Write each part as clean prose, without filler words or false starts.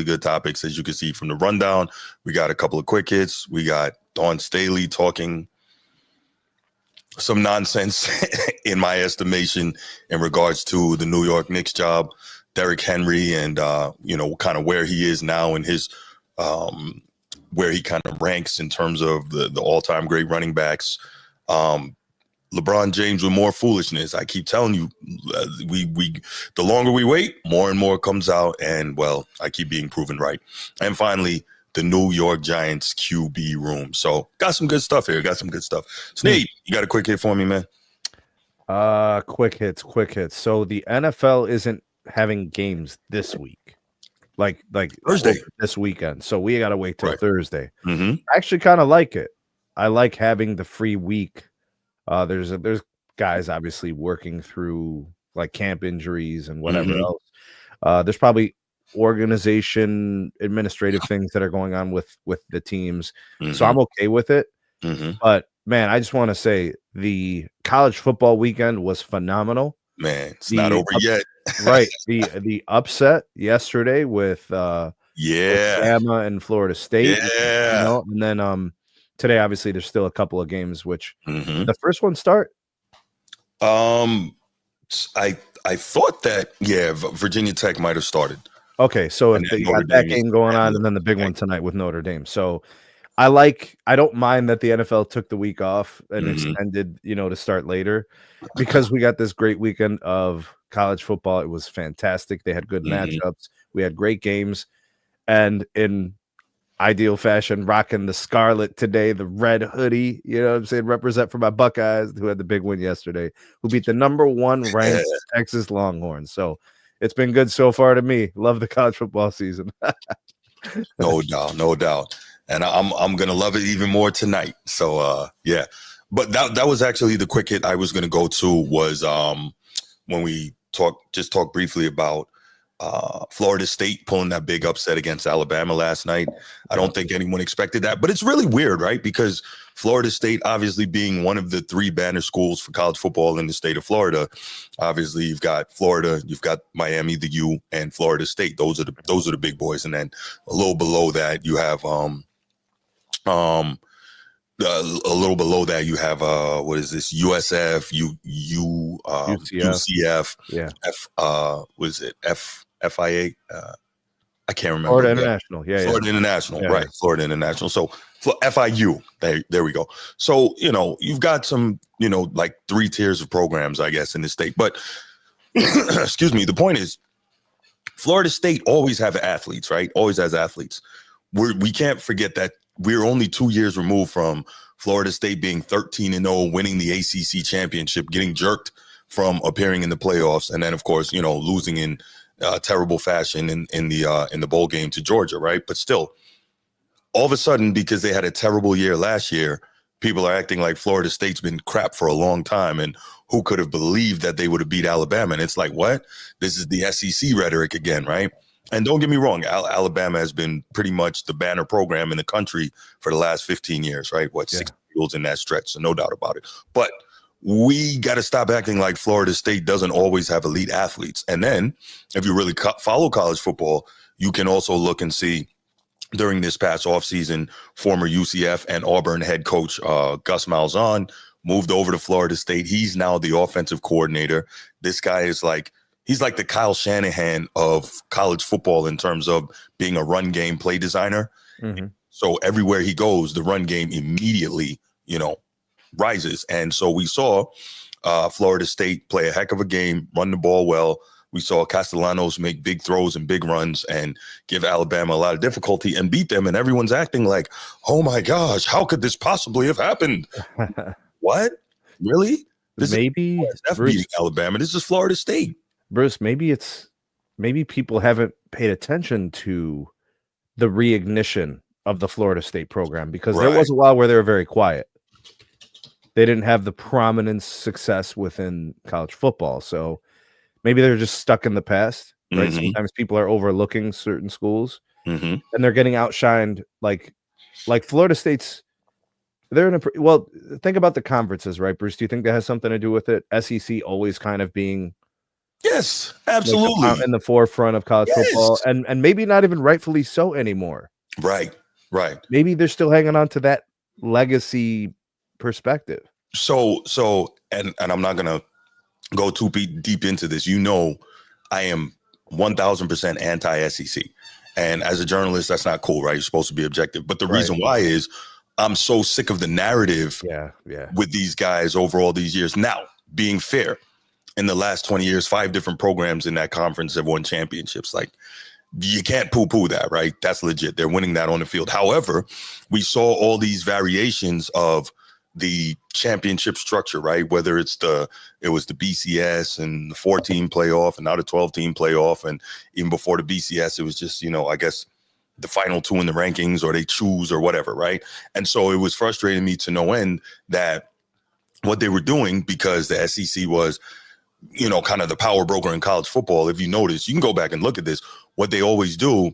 really good topics, as you can see from the rundown. We got a couple of quick hits. We got Dawn Staley talking some nonsense, in my estimation, in regards to the New York Knicks job, Derrick Henry, and kind of where he is now in his where he kind of ranks in terms of the all-time great running backs. LeBron James with more foolishness. I keep telling you, we the longer we wait, more and more comes out, and well, I keep being proven right. And finally, the New York Giants QB room. So got some good stuff here. Sneed, you got a quick hit for me, man? Quick hits. So the NFL isn't having games this week, like Thursday this weekend. So we got to wait till Thursday. Mm-hmm. I actually kind of like it. I like having the free week. There's guys obviously working through like camp injuries and whatever else. There's probably organization administrative things that are going on with the teams. So I'm okay with it. But man, I just want to say the college football weekend was phenomenal. Man, it's not over yet. Right. The upset yesterday with Bama and Florida State. Yeah. And then today, obviously, there's still a couple of games. Which the first one start? I thought that Virginia Tech might have started. Okay, so if they got that game going on, and then the big one tonight with Notre Dame. So I don't mind that the NFL took the week off and extended, to start later, because we got this great weekend of college football. It was fantastic. They had good matchups. We had great games, and in ideal fashion, rocking the scarlet today, the red hoodie, represent for my Buckeyes, who had the big win yesterday, who beat the number 1 ranked Texas Longhorns. So it's been good so far to me. Love the college football season. No doubt. And I'm gonna love it even more tonight. So but that was actually the quick hit I was gonna go to, was when we talk briefly about Florida State pulling that big upset against Alabama last night. I don't think anyone expected that, but it's really weird, right? Because Florida State, obviously being one of the 3 banner schools for college football in the state of Florida, obviously you've got Florida, you've got Miami, the U, and Florida State. Those are the big boys. And then a little below that you have what is this? USF, UCF, FIA. I can't remember. Florida International, Florida International, right? Florida International. So FIU, there we go. So you've got some like 3 tiers of programs, I guess, in the state. But excuse me, the point is, Florida State always have athletes, right? Always has athletes. We can't forget that we're only 2 years removed from Florida State being 13-0, winning the ACC championship, getting jerked from appearing in the playoffs, and then of course losing in terrible fashion in the bowl game to Georgia, right? But still, all of a sudden, because they had a terrible year last year, people are acting like Florida State's been crap for a long time, and who could have believed that they would have beat Alabama? And it's like, what? This is the SEC rhetoric again, right? And don't get me wrong, Alabama has been pretty much the banner program in the country for the last 15 years, right? 6 years in that stretch, so no doubt about it. But we got to stop acting like Florida State doesn't always have elite athletes. And then if you really follow college football, you can also look and see, during this past offseason, former UCF and Auburn head coach Gus Malzahn moved over to Florida State. He's now the offensive coordinator. This guy is he's like the Kyle Shanahan of college football in terms of being a run game play designer. So everywhere he goes, the run game immediately, rises. And so we saw Florida State play a heck of a game, run the ball well. We saw Castellanos make big throws and big runs and give Alabama a lot of difficulty and beat them. And everyone's acting like, oh my gosh, how could this possibly have happened? What? Really? Maybe beating Alabama. This is Florida State. Bruce, maybe people haven't paid attention to the reignition of the Florida State program, because there was a while where they were very quiet. They didn't have the prominent success within college football. So maybe they're just stuck in the past, right? Sometimes people are overlooking certain schools and they're getting outshined. Like Florida State's, they're in think about the conferences, right, Bruce? Do you think that has something to do with it? SEC always kind of being Yes, like absolutely. in the forefront of college football, Yes. and maybe not even rightfully so anymore. Right. Right. Maybe they're still hanging on to that legacy perspective. So, and I'm not gonna go too deep into this. You know, I am 1000% anti-SEC, and as a journalist, that's not cool, right? You're supposed to be objective. But the reason why is I'm so sick of the narrative with these guys over all these years. Now, being fair, in the last 20 years, 5 different programs in that conference have won championships. Like, you can't poo-poo that, right? That's legit. They're winning that on the field. However, we saw all these variations of the championship structure, right? Whether it was the BCS and the 14 playoff and now the 12-team playoff. And even before the BCS, it was just, I guess the final 2 in the rankings, or they choose or whatever, right? And so it was frustrating me to no end that what they were doing, because the SEC was, kind of the power broker in college football. If you notice, you can go back and look at this. What they always do,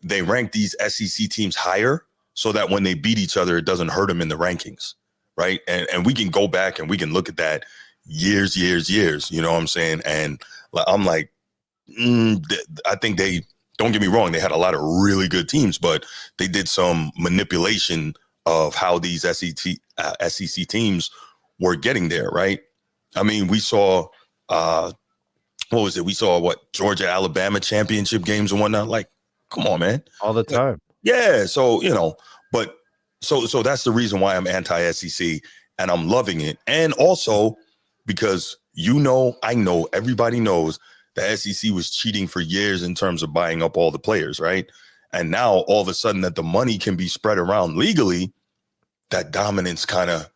they rank these SEC teams higher so that when they beat each other, it doesn't hurt them in the rankings, right? And we can go back and we can look at that years, you know what I'm saying? And I'm like, I think don't get me wrong, they had a lot of really good teams, but they did some manipulation of how these SEC teams were getting there, right? I mean, we saw what was it? We saw Georgia, Alabama championship games and whatnot. Like, come on, man. All the time. Yeah. So, but so that's the reason why I'm anti-SEC, and I'm loving it. And also because, I know, everybody knows the SEC was cheating for years in terms of buying up all the players, right? And now all of a sudden that the money can be spread around legally, that dominance kind of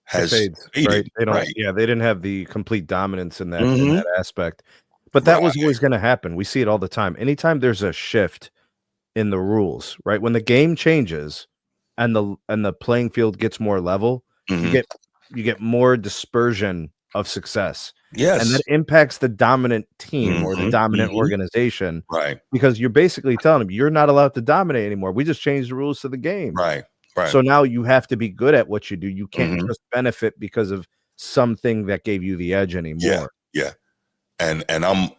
has faded, right? They don't, they didn't have the complete dominance in that aspect. But that was always going to happen. We see it all the time. Anytime there's a shift in the rules, right? When the game changes and the playing field gets more level, you get more dispersion of success. Yes. And that impacts the dominant team or the dominant organization. Right. Because you're basically telling them you're not allowed to dominate anymore. We just changed the rules to the game. Right. Right. So now you have to be good at what you do. You can't just benefit because of something that gave you the edge anymore. Yeah. And I'm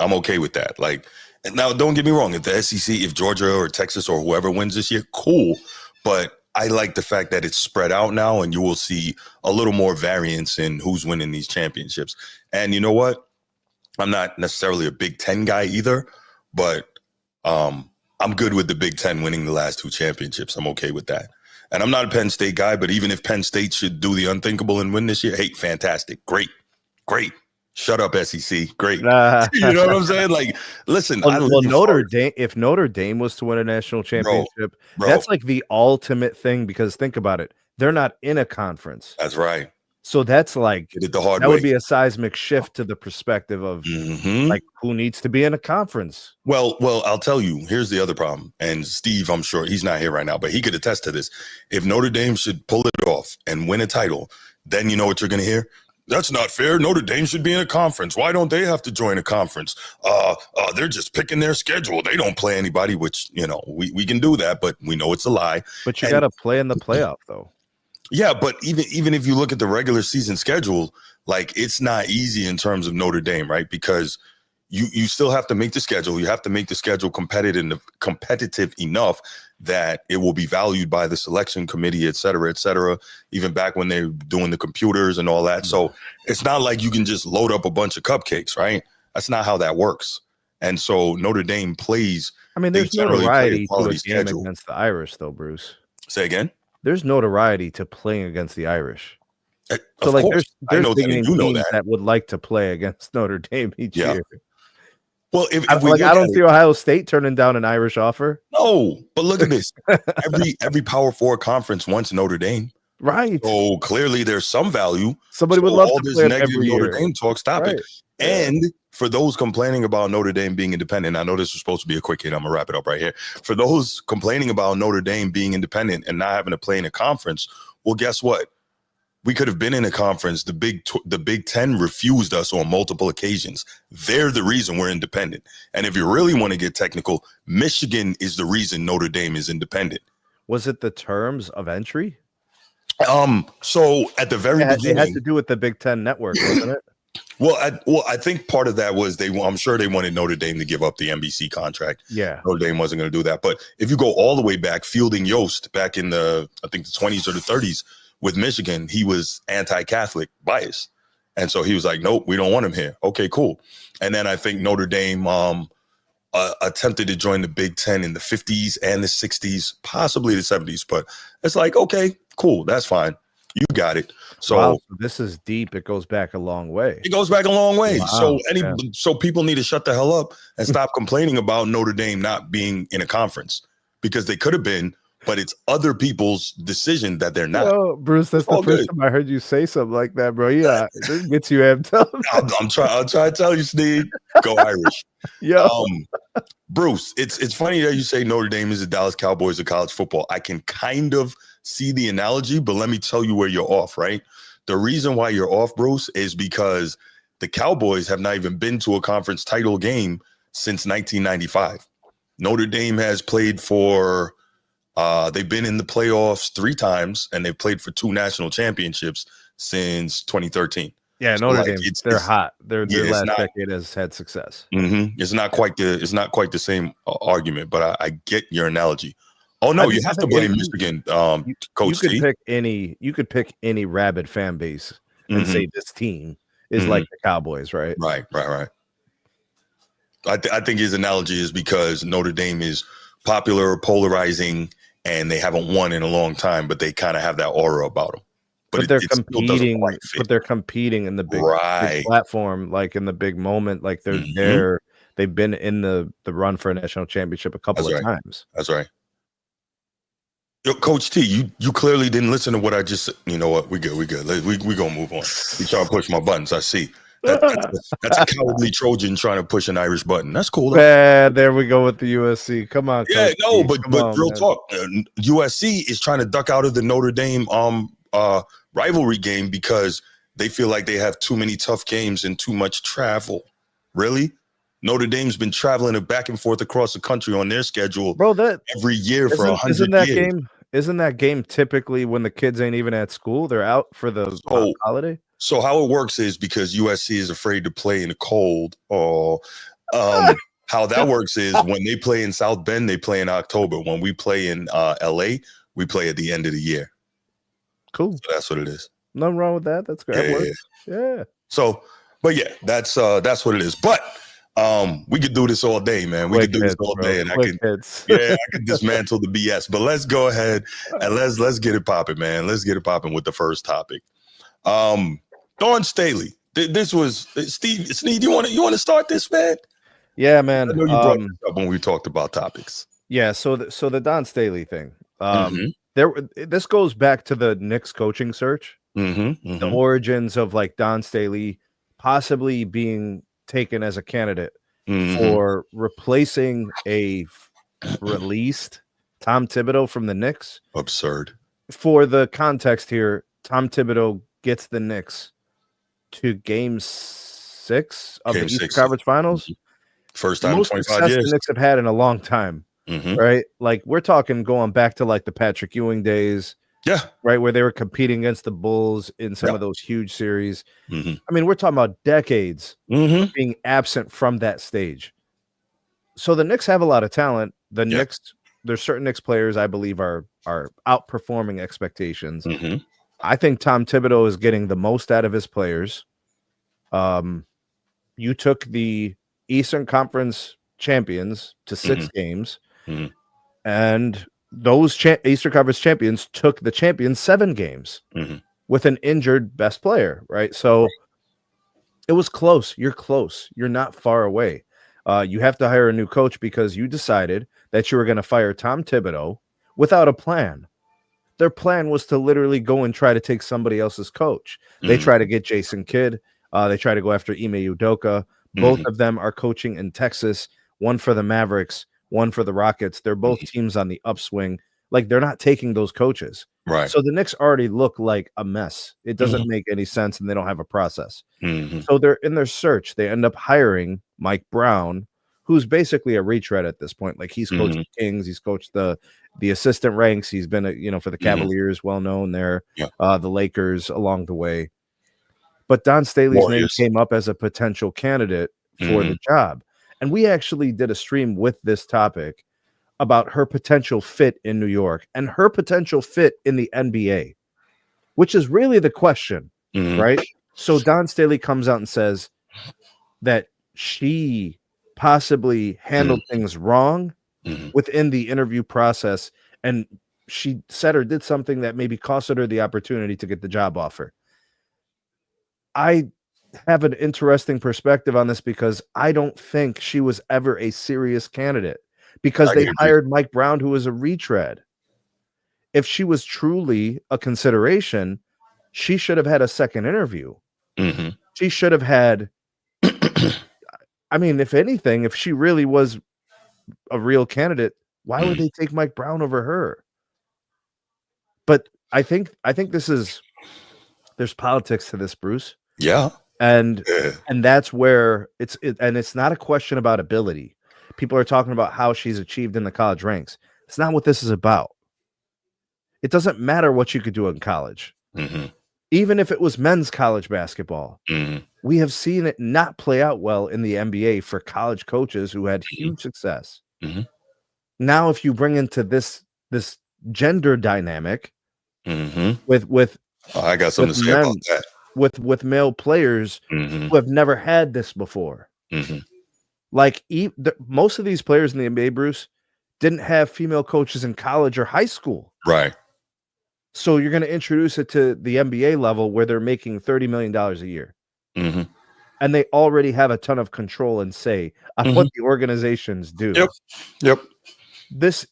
okay with that. Like, now don't get me wrong, if the SEC, if Georgia or Texas or whoever wins this year, cool. But I like the fact that it's spread out now, and you will see a little more variance in who's winning these championships. And you know what? I'm not necessarily a Big Ten guy either, but I'm good with the Big Ten winning the last 2 championships. I'm okay with that. And I'm not a Penn State guy, but even if Penn State should do the unthinkable and win this year, hey, fantastic. Great. Shut up, SEC. Great. You know what I'm saying? Like, listen. Notre Dame, if Notre Dame was to win a national championship, that's like the ultimate thing, because think about it. They're not in a conference. That's right. So that's like, did it the hard way. Would be a seismic shift to the perspective of like, who needs to be in a conference. Well, I'll tell you, here's the other problem. And Steve, I'm sure he's not here right now, but he could attest to this. If Notre Dame should pull it off and win a title, then you know what you're going to hear? That's not fair. Notre Dame should be in a conference. Why don't they have to join a conference? They're just picking their schedule. They don't play anybody, which, we can do that, but we know it's a lie. But you got to play in the playoff, though. Yeah, but even if you look at the regular season schedule, like, it's not easy in terms of Notre Dame, right? Because you still have to make the schedule. You have to make the schedule competitive enough that it will be valued by the selection committee, et cetera, even back when they're doing the computers and all that. So it's not like you can just load up a bunch of cupcakes, right? That's not how that works. And so Notre Dame plays. I mean, there's notoriety to a game against the Irish, though, Bruce. Say again? There's notoriety to playing against the Irish. So, like, there's teams that would like to play against Notre Dame each year. Well, if I don't see Ohio State turning down an Irish offer. No, but look at this. every Power 4 conference wants Notre Dame. Right. So clearly there's some value. Somebody would love to play every Notre year. Dame talk. Stop it. And for those complaining about Notre Dame being independent, I know this was supposed to be a quick hit. I'm going to wrap it up right here. For those complaining about Notre Dame being independent and not having to play in a conference, well, guess what? We could have been in a conference. The Big Ten refused us on multiple occasions. They're the reason we're independent. And if you really want to get technical, Michigan is the reason Notre Dame is independent. Was it the terms of entry? So at the very beginning, it had to do with the Big Ten network, wasn't it? I think part of that was I'm sure they wanted Notre Dame to give up the NBC contract. Yeah. Notre Dame wasn't going to do that. But if you go all the way back, Fielding Yost back in I think the 20s or the 30s with Michigan, he was anti-Catholic bias. And so he was like, nope, we don't want him here. Okay, cool. And then I think Notre Dame attempted to join the Big Ten in the 50s and the 60s, possibly the 70s. But it's like, okay, cool. That's fine. You got it. So wow, this is deep. It goes back a long way. It goes back a long way. Wow, so people need to shut the hell up and stop complaining about Notre Dame not being in a conference, because they could have been, but it's other people's decision that they're not. Oh, Bruce, that's the first time I heard you say something like that, bro. Yeah, this gets you amped up. I'll try to tell you, Sneed. Go Irish. Yeah. Bruce, it's funny that you say Notre Dame is the Dallas Cowboys of college football. I can kind of see the analogy, but let me tell you where you're off, right? The reason why you're off, Bruce, is because the Cowboys have not even been to a conference title game since 1995. Notre Dame has played for, they've been in the playoffs 3 times, and they've played for 2 national championships since 2013. Yeah, Notre Dame, they're hot. Their last decade has had success. It's not quite the same argument, but I get your analogy. Oh no, you have to blame Michigan, Coach T. You could pick any rabid fan base and say this team is like the Cowboys, right? Right. I think his analogy is because Notre Dame is popular, polarizing, and they haven't won in a long time, but they kind of have that aura about them. But they're competing. But they're competing in the big platform, like in the big moment. Like they're there. They've been in the run for a national championship a couple of times. That's right. Yo, Coach T, you clearly didn't listen to what I just said. You know what? We good. We gonna move on. You trying to push my buttons? I see. That's a cowardly Trojan trying to push an Irish button. That's cool. There we go with the USC. Come on. Yeah, Coach no, but real talk. USC is trying to duck out of the Notre Dame rivalry game because they feel like they have too many tough games and too much travel. Really? Notre Dame's been traveling back and forth across the country on their schedule, bro. That every year for 100 years. Isn't that game typically when the kids ain't even at school? They're out for the holiday. So how it works is because USC is afraid to play in the cold. How that works is when they play in South Bend, they play in October. When we play in LA, we play at the end of the year. Cool. So that's what it is. Nothing wrong with that. That's great. Yeah. So, but yeah, that's what it is. But we could do this all day, man. We could do this all day, and I can dismantle the BS. But let's go ahead and let's get it popping, man. Let's get it popping with the first topic. Dawn Staley. This was Steve. Sneed, you want to start this, man? Yeah, man. I know you brought this up when we talked about topics. Yeah. So the Dawn Staley thing. This goes back to the Knicks coaching search. The origins of like Dawn Staley possibly being taken as a candidate for replacing a released Tom Thibodeau from the Knicks. Absurd. For the context here, Tom Thibodeau gets the Knicks to Game 6 of the Eastern Conference Finals. First time in 25 years the Knicks have had in a long time. Right? Like we're talking going back to like the Patrick Ewing days. Yeah. Right. Where they were competing against the Bulls in some of those huge series. I mean, we're talking about decades being absent from that stage. So the Knicks have a lot of talent. The Knicks, there's certain Knicks players I believe are outperforming expectations. I think Tom Thibodeau is getting the most out of his players. You took the Eastern Conference champions to 6 games. And those Eastern Conference champions took the champions 7 games with an injured best player, right? So it was close. You're close. You're not far away. You have to hire a new coach because you decided that you were going to fire Tom Thibodeau without a plan. Their plan was to literally go and try to take somebody else's coach. They try to get Jason Kidd. They try to go after Ime Udoka. Both of them are coaching in Texas, one for the Mavericks, one for the Rockets. They're both teams on the upswing. Like they're not taking those coaches. Right. So the Knicks already look like a mess. It doesn't make any sense and they don't have a process. So they're in their search. They end up hiring Mike Brown, who's basically a retread at this point. Like he's coached the Kings. He's coached the assistant ranks. He's been, for the Cavaliers, well known there, the Lakers along the way. but Don Staley's name came up as a potential candidate for the job. And we actually did a stream with this topic about her potential fit in New York and her potential fit in the NBA, which is really the question, right? So Don Staley comes out and says that she possibly handled things wrong within the interview process, and she said or did something that maybe costed her the opportunity to get the job offer. I have an interesting perspective on this because I don't think she was ever a serious candidate because they hired Mike Brown, who was a retread. If she was truly a consideration, she should have had a second interview. She should have had, I mean, if anything, if she really was a real candidate, why would they take Mike Brown over her? But I think there's politics to this, Bruce. Yeah. And that's where it's not a question about ability. People are talking about how she's achieved in the college ranks. It's not what this is about. It doesn't matter what you could do in college. Even if it was men's college basketball, we have seen it not play out well in the NBA for college coaches who had huge success. Now, if you bring into this gender dynamic with I got something to say about that. With male players who have never had this before. Like most of these players in the NBA, Bruce, didn't have female coaches in college or high school. Right. So you're going to introduce it to the NBA level where they're making $30 million a year. And they already have a ton of control and say on what the organizations do. Yep. This,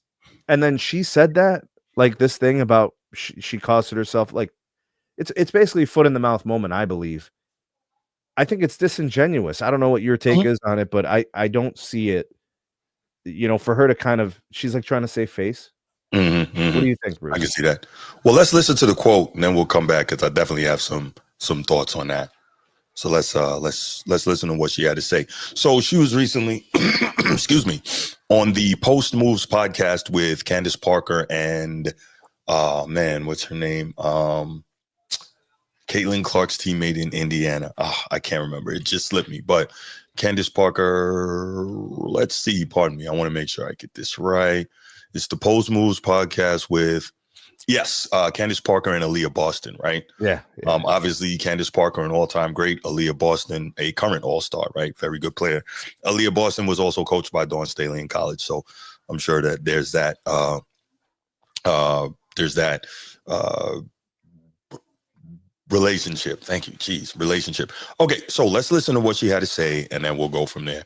and then she said that, like this thing about she costed herself, like it's basically foot in the mouth moment, I believe. I think it's disingenuous. I don't know what your take is on it, but I don't see it, for her to kind of, she's like trying to save face. What do you think, Bruce? I can see that. Well, let's listen to the quote and then we'll come back because I definitely have some thoughts on that. So let's listen to what she had to say. So she was recently, excuse me, on the Post Moves podcast with Candace Parker and what's her name? Caitlin Clark's teammate in Indiana. I can't remember. It just slipped me. But Candace Parker, let's see. Pardon me. I want to make sure I get this right. It's the Post Moves podcast with, Candace Parker and Aaliyah Boston, right? Yeah. Obviously, Candace Parker, an all-time great. Aaliyah Boston, a current all-star, right? Very good player. Aaliyah Boston was also coached by Dawn Staley in college, so I'm sure that there's that. Relationship. Thank you. Relationship. Okay, so let's listen to what she had to say, and then we'll go from there.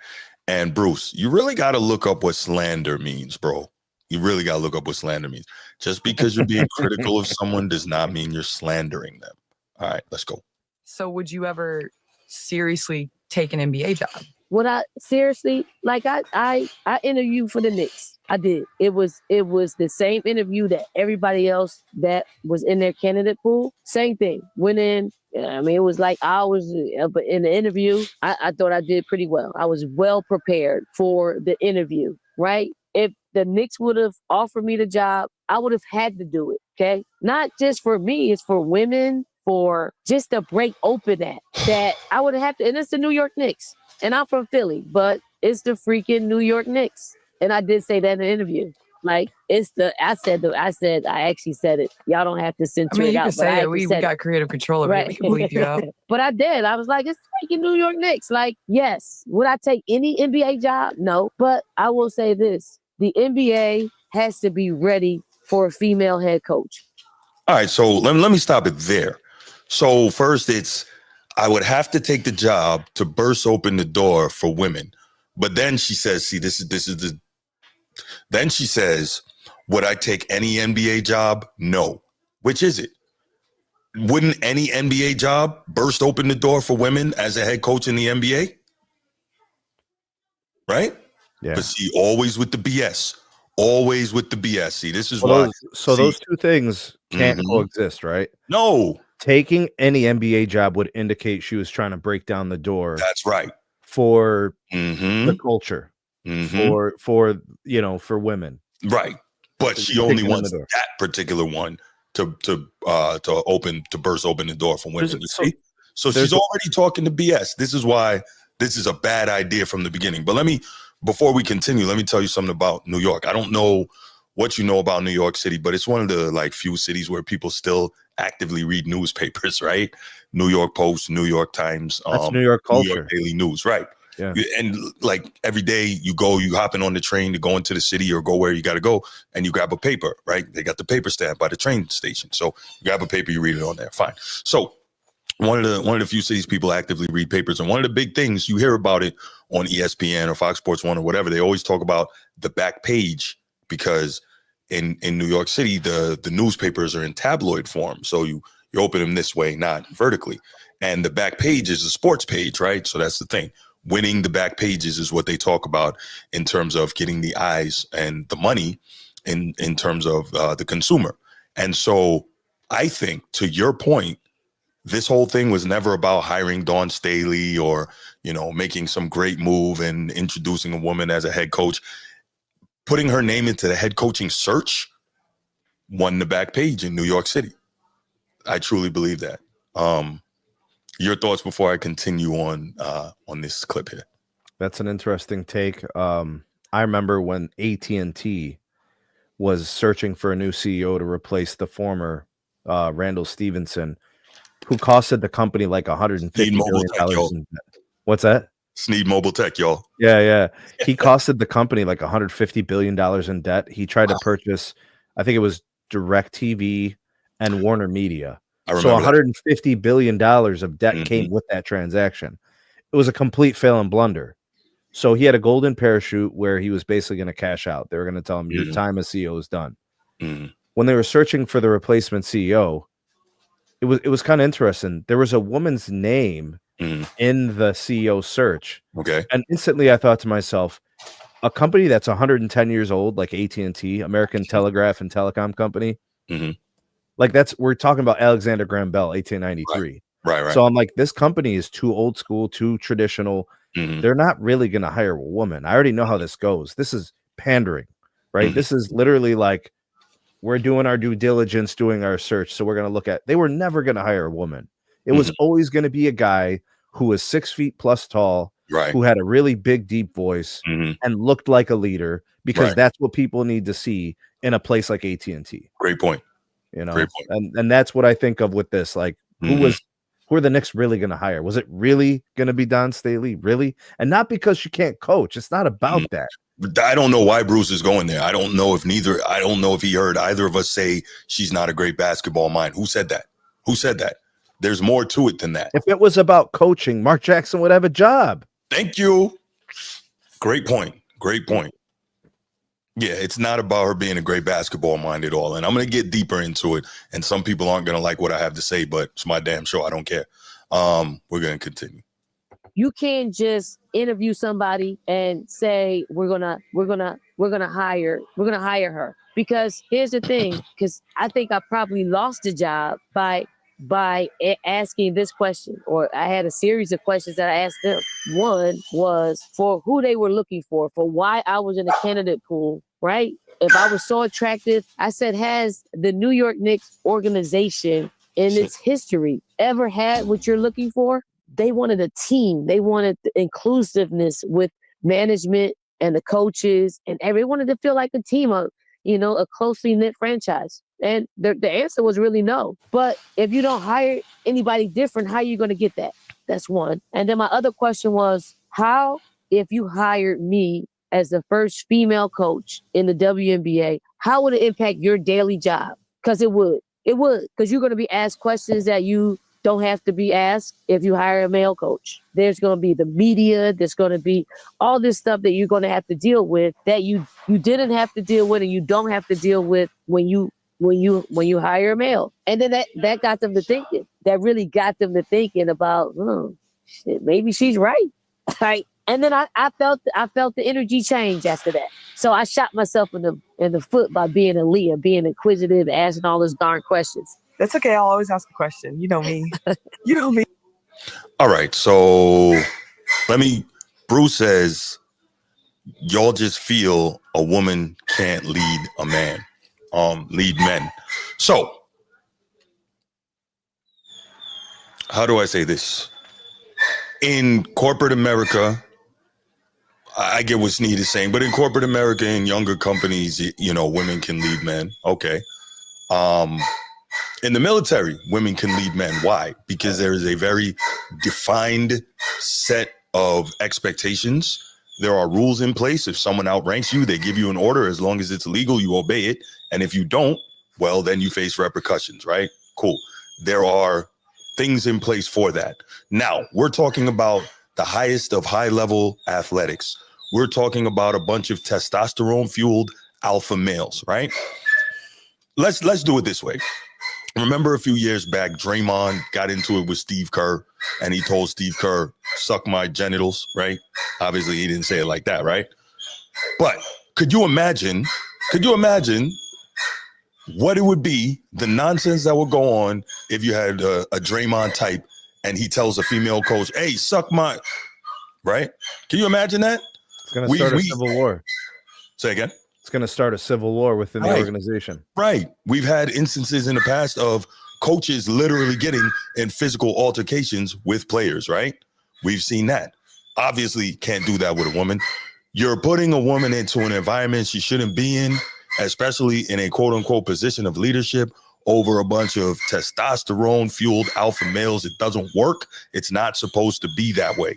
And Bruce, you really got to look up what slander means, bro. You really got to look up what slander means. Just because you're being critical of someone does not mean you're slandering them. All right, let's go. So would you ever seriously take an NBA job? Would I seriously? Like I interviewed for the Knicks. I did. It was the same interview that everybody else that was in their candidate pool. Same thing. Went in. I mean, it was like hours in the interview. I thought I did pretty well. I was well prepared for the interview, right? If the Knicks would have offered me the job, I would have had to do it, okay? Not just for me, it's for women, for just to break open that I would have to, and it's the New York Knicks. And I'm from Philly, but it's the freaking New York Knicks. And I did say that in the interview. Like, I actually said it. Y'all don't have to censor it out. You can say it. We got creative control over it. We can bleep you out. But I did. I was like, it's freaking New York Knicks. Like, yes. Would I take any NBA job? No. But I will say this. The NBA has to be ready for a female head coach. All right. So let me stop it there. So first I would have to take the job to burst open the door for women. But then she says, then she says, would I take any NBA job? No. Which is it? Wouldn't any NBA job burst open the door for women as a head coach in the NBA? Right? Yeah. But see, always with the BS. Always with the BS. See, this is why. Those two things can't coexist, right? No. Taking any NBA job would indicate she was trying to break down the door. That's right. For the culture, for women. Right. But she only wants that particular one to burst open the door for women. You see? So she's already talking to BS. This is why this is a bad idea from the beginning. But before we continue, let me tell you something about New York. I don't know what you know about New York City, but it's one of the like few cities where people still actively read newspapers, right? New York Post, New York Times, that's New York culture, New York Daily News, right? Yeah. And like every day you hopping on the train to go into the city or go where you got to go, and you grab a paper, right? They got the paper stand by the train station. So you grab a paper, you read it on there. Fine. So one of the few cities people actively read papers, and one of the big things you hear about it on ESPN or Fox Sports 1 or whatever, they always talk about the back page, because in New York City, the newspapers are in tabloid form. So you open them this way, not vertically. And the back page is a sports page, right? So that's the thing. Winning the back pages is what they talk about in terms of getting the eyes and the money in terms of the consumer. And so I think, to your point, this whole thing was never about hiring Dawn Staley or, making some great move and introducing a woman as a head coach. Putting her name into the head coaching search won the back page in New York City. I truly believe that. Your thoughts before I continue on this clip here? That's an interesting take. I remember when AT&T was searching for a new CEO to replace the former Randall Stevenson, who costed the company like $150 billion in debt. What's that? Sneedmobiletech, y'all. Yeah. He costed the company like $150 billion in debt. He tried to purchase, I think it was DirecTV and Warner Media. So $150 billion of debt came with that transaction. It was a complete fail and blunder. So he had a golden parachute where he was basically going to cash out. They were going to tell him, your time as CEO is done. When they were searching for the replacement CEO, it was kind of interesting. There was a woman's name in the CEO search. Okay. And instantly I thought to myself, a company that's 110 years old, like AT&T, American Telegraph and Telecom Company, like we're talking about Alexander Graham Bell, 1893. Right. So I'm like, this company is too old school, too traditional. They're not really going to hire a woman. I already know how this goes. This is pandering, right? This is literally like, we're doing our due diligence, doing our search. So we're going to look at, they were never going to hire a woman. It was always going to be a guy who was 6 feet plus tall, who had a really big, deep voice and looked like a leader, because that's what people need to see in a place like AT&T. Great point. Great point. And that's what I think of with this. Like, who are the Knicks really going to hire? Was it really going to be Dawn Staley? Really? And not because she can't coach. It's not about that. I don't know why Bruce is going there. I don't know if he heard either of us say she's not a great basketball mind. Who said that? There's more to it than that. If it was about coaching, Mark Jackson would have a job. Thank you. Great point. Yeah, it's not about her being a great basketball mind at all. And I'm going to get deeper into it. And some people aren't going to like what I have to say, but it's my damn show. I don't care. We're going to continue. You can't just interview somebody and say we're gonna hire her, because here's the thing, because I think I probably lost the job by asking this question, or I had a series of questions that I asked them. One was for who they were looking for why I was in the candidate pool, right? If I was so attractive, I said, has the New York Knicks organization in its history ever had what you're looking for? They wanted a team. They wanted the inclusiveness with management and the coaches, and everyone wanted to feel like a team, a closely knit franchise. And the answer was really no. But if you don't hire anybody different, how are you going to get that? That's one. And then my other question was, how, if you hired me as the first female coach in the WNBA, how would it impact your daily job? Because it would, because you're going to be asked questions that you don't have to be asked if you hire a male coach. There's going to be the media. There's going to be all this stuff that you're going to have to deal with that you didn't have to deal with, and you don't have to deal with when you hire a male. And then that got them to thinking. That really got them to thinking about, shit, maybe she's right. Right. And then I felt the energy change after that. So I shot myself in the foot by being a Leah, being inquisitive, asking all those darn questions. That's okay. I'll always ask a question. You know me. All right. So Bruce says, y'all just feel a woman can't lead a man, lead men. So how do I say this? In corporate America, I get what Sneed is saying, but in corporate America, in younger companies, women can lead men. Okay. In the military, women can lead men. Why? Because there is a very defined set of expectations. There are rules in place. If someone outranks you, they give you an order. As long as it's legal, you obey it. And if you don't, well, then you face repercussions, right? Cool. There are things in place for that. Now, we're talking about the highest of high-level athletics. We're talking about a bunch of testosterone-fueled alpha males, right? Let's do it this way. Remember a few years back, Draymond got into it with Steve Kerr, and he told Steve Kerr, suck my genitals, right? Obviously, he didn't say it like that, right? But could you imagine what it would be, the nonsense that would go on if you had a Draymond type and he tells a female coach, hey, suck my, right? Can you imagine that? It's going to start a civil war. Say again? It's going to start a civil war within the organization. Right. We've had instances in the past of coaches literally getting in physical altercations with players, right? We've seen that. Obviously, can't do that with a woman. You're putting a woman into an environment she shouldn't be in, especially in a quote unquote position of leadership over a bunch of testosterone fueled alpha males. It doesn't work. It's not supposed to be that way.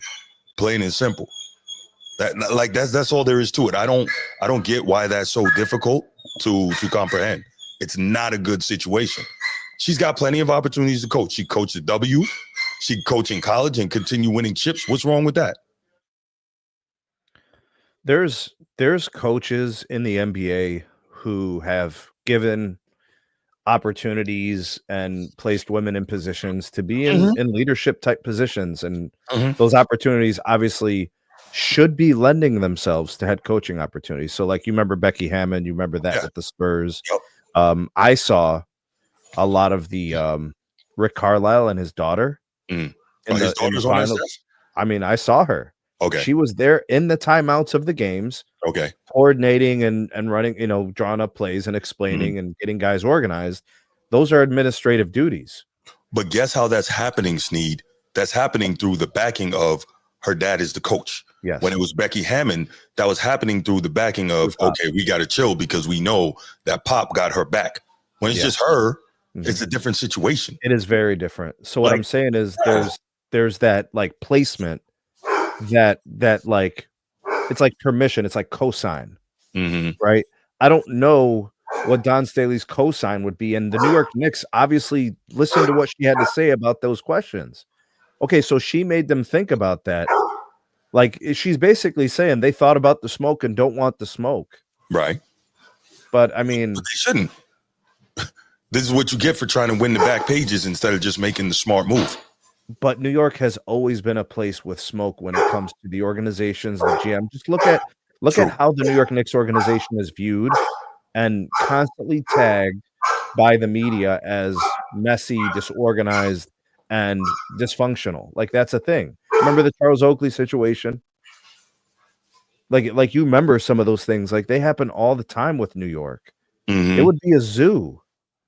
Plain and simple. That's all there is to it. I don't get why that's so difficult to comprehend. It's not a good situation. She's got plenty of opportunities to coach. She coached at W. She could coach in college and continue winning chips. What's wrong with that? There's coaches in the NBA who have given opportunities and placed women in positions to be in leadership type positions. And those opportunities obviously should be lending themselves to head coaching opportunities. So like you remember Becky Hammond, you remember that with the Spurs. I saw a lot of the Rick Carlisle and his daughter. His daughter's on that stuff? I mean, I saw her. Okay. She was there in the timeouts of the games. Okay. Coordinating and running, drawing up plays and explaining and getting guys organized. Those are administrative duties. But guess how that's happening, Sneed? That's happening through the backing of her dad is the coach. Yes. When it was Becky Hammond, that was happening through the backing of, okay, we got to chill because we know that Pop got her back. When it's just her, it's a different situation. It is very different. So what I'm saying is there's that like placement that like, it's like permission. It's like cosign, right? I don't know what Don Staley's cosign would be. And the New York Knicks obviously listened to what she had to say about those questions. Okay, so she made them think about that. Like she's basically saying they thought about the smoke and don't want the smoke. Right. But I mean, but they shouldn't. This is what you get for trying to win the back pages instead of just making the smart move. But New York has always been a place with smoke when it comes to the organizations, the GM. Just look at how the New York Knicks organization is viewed and constantly tagged by the media as messy, disorganized, and dysfunctional. Like that's a thing. Remember the Charles Oakley situation? Like you remember some of those things. Like they happen all the time with New York. It would be a zoo.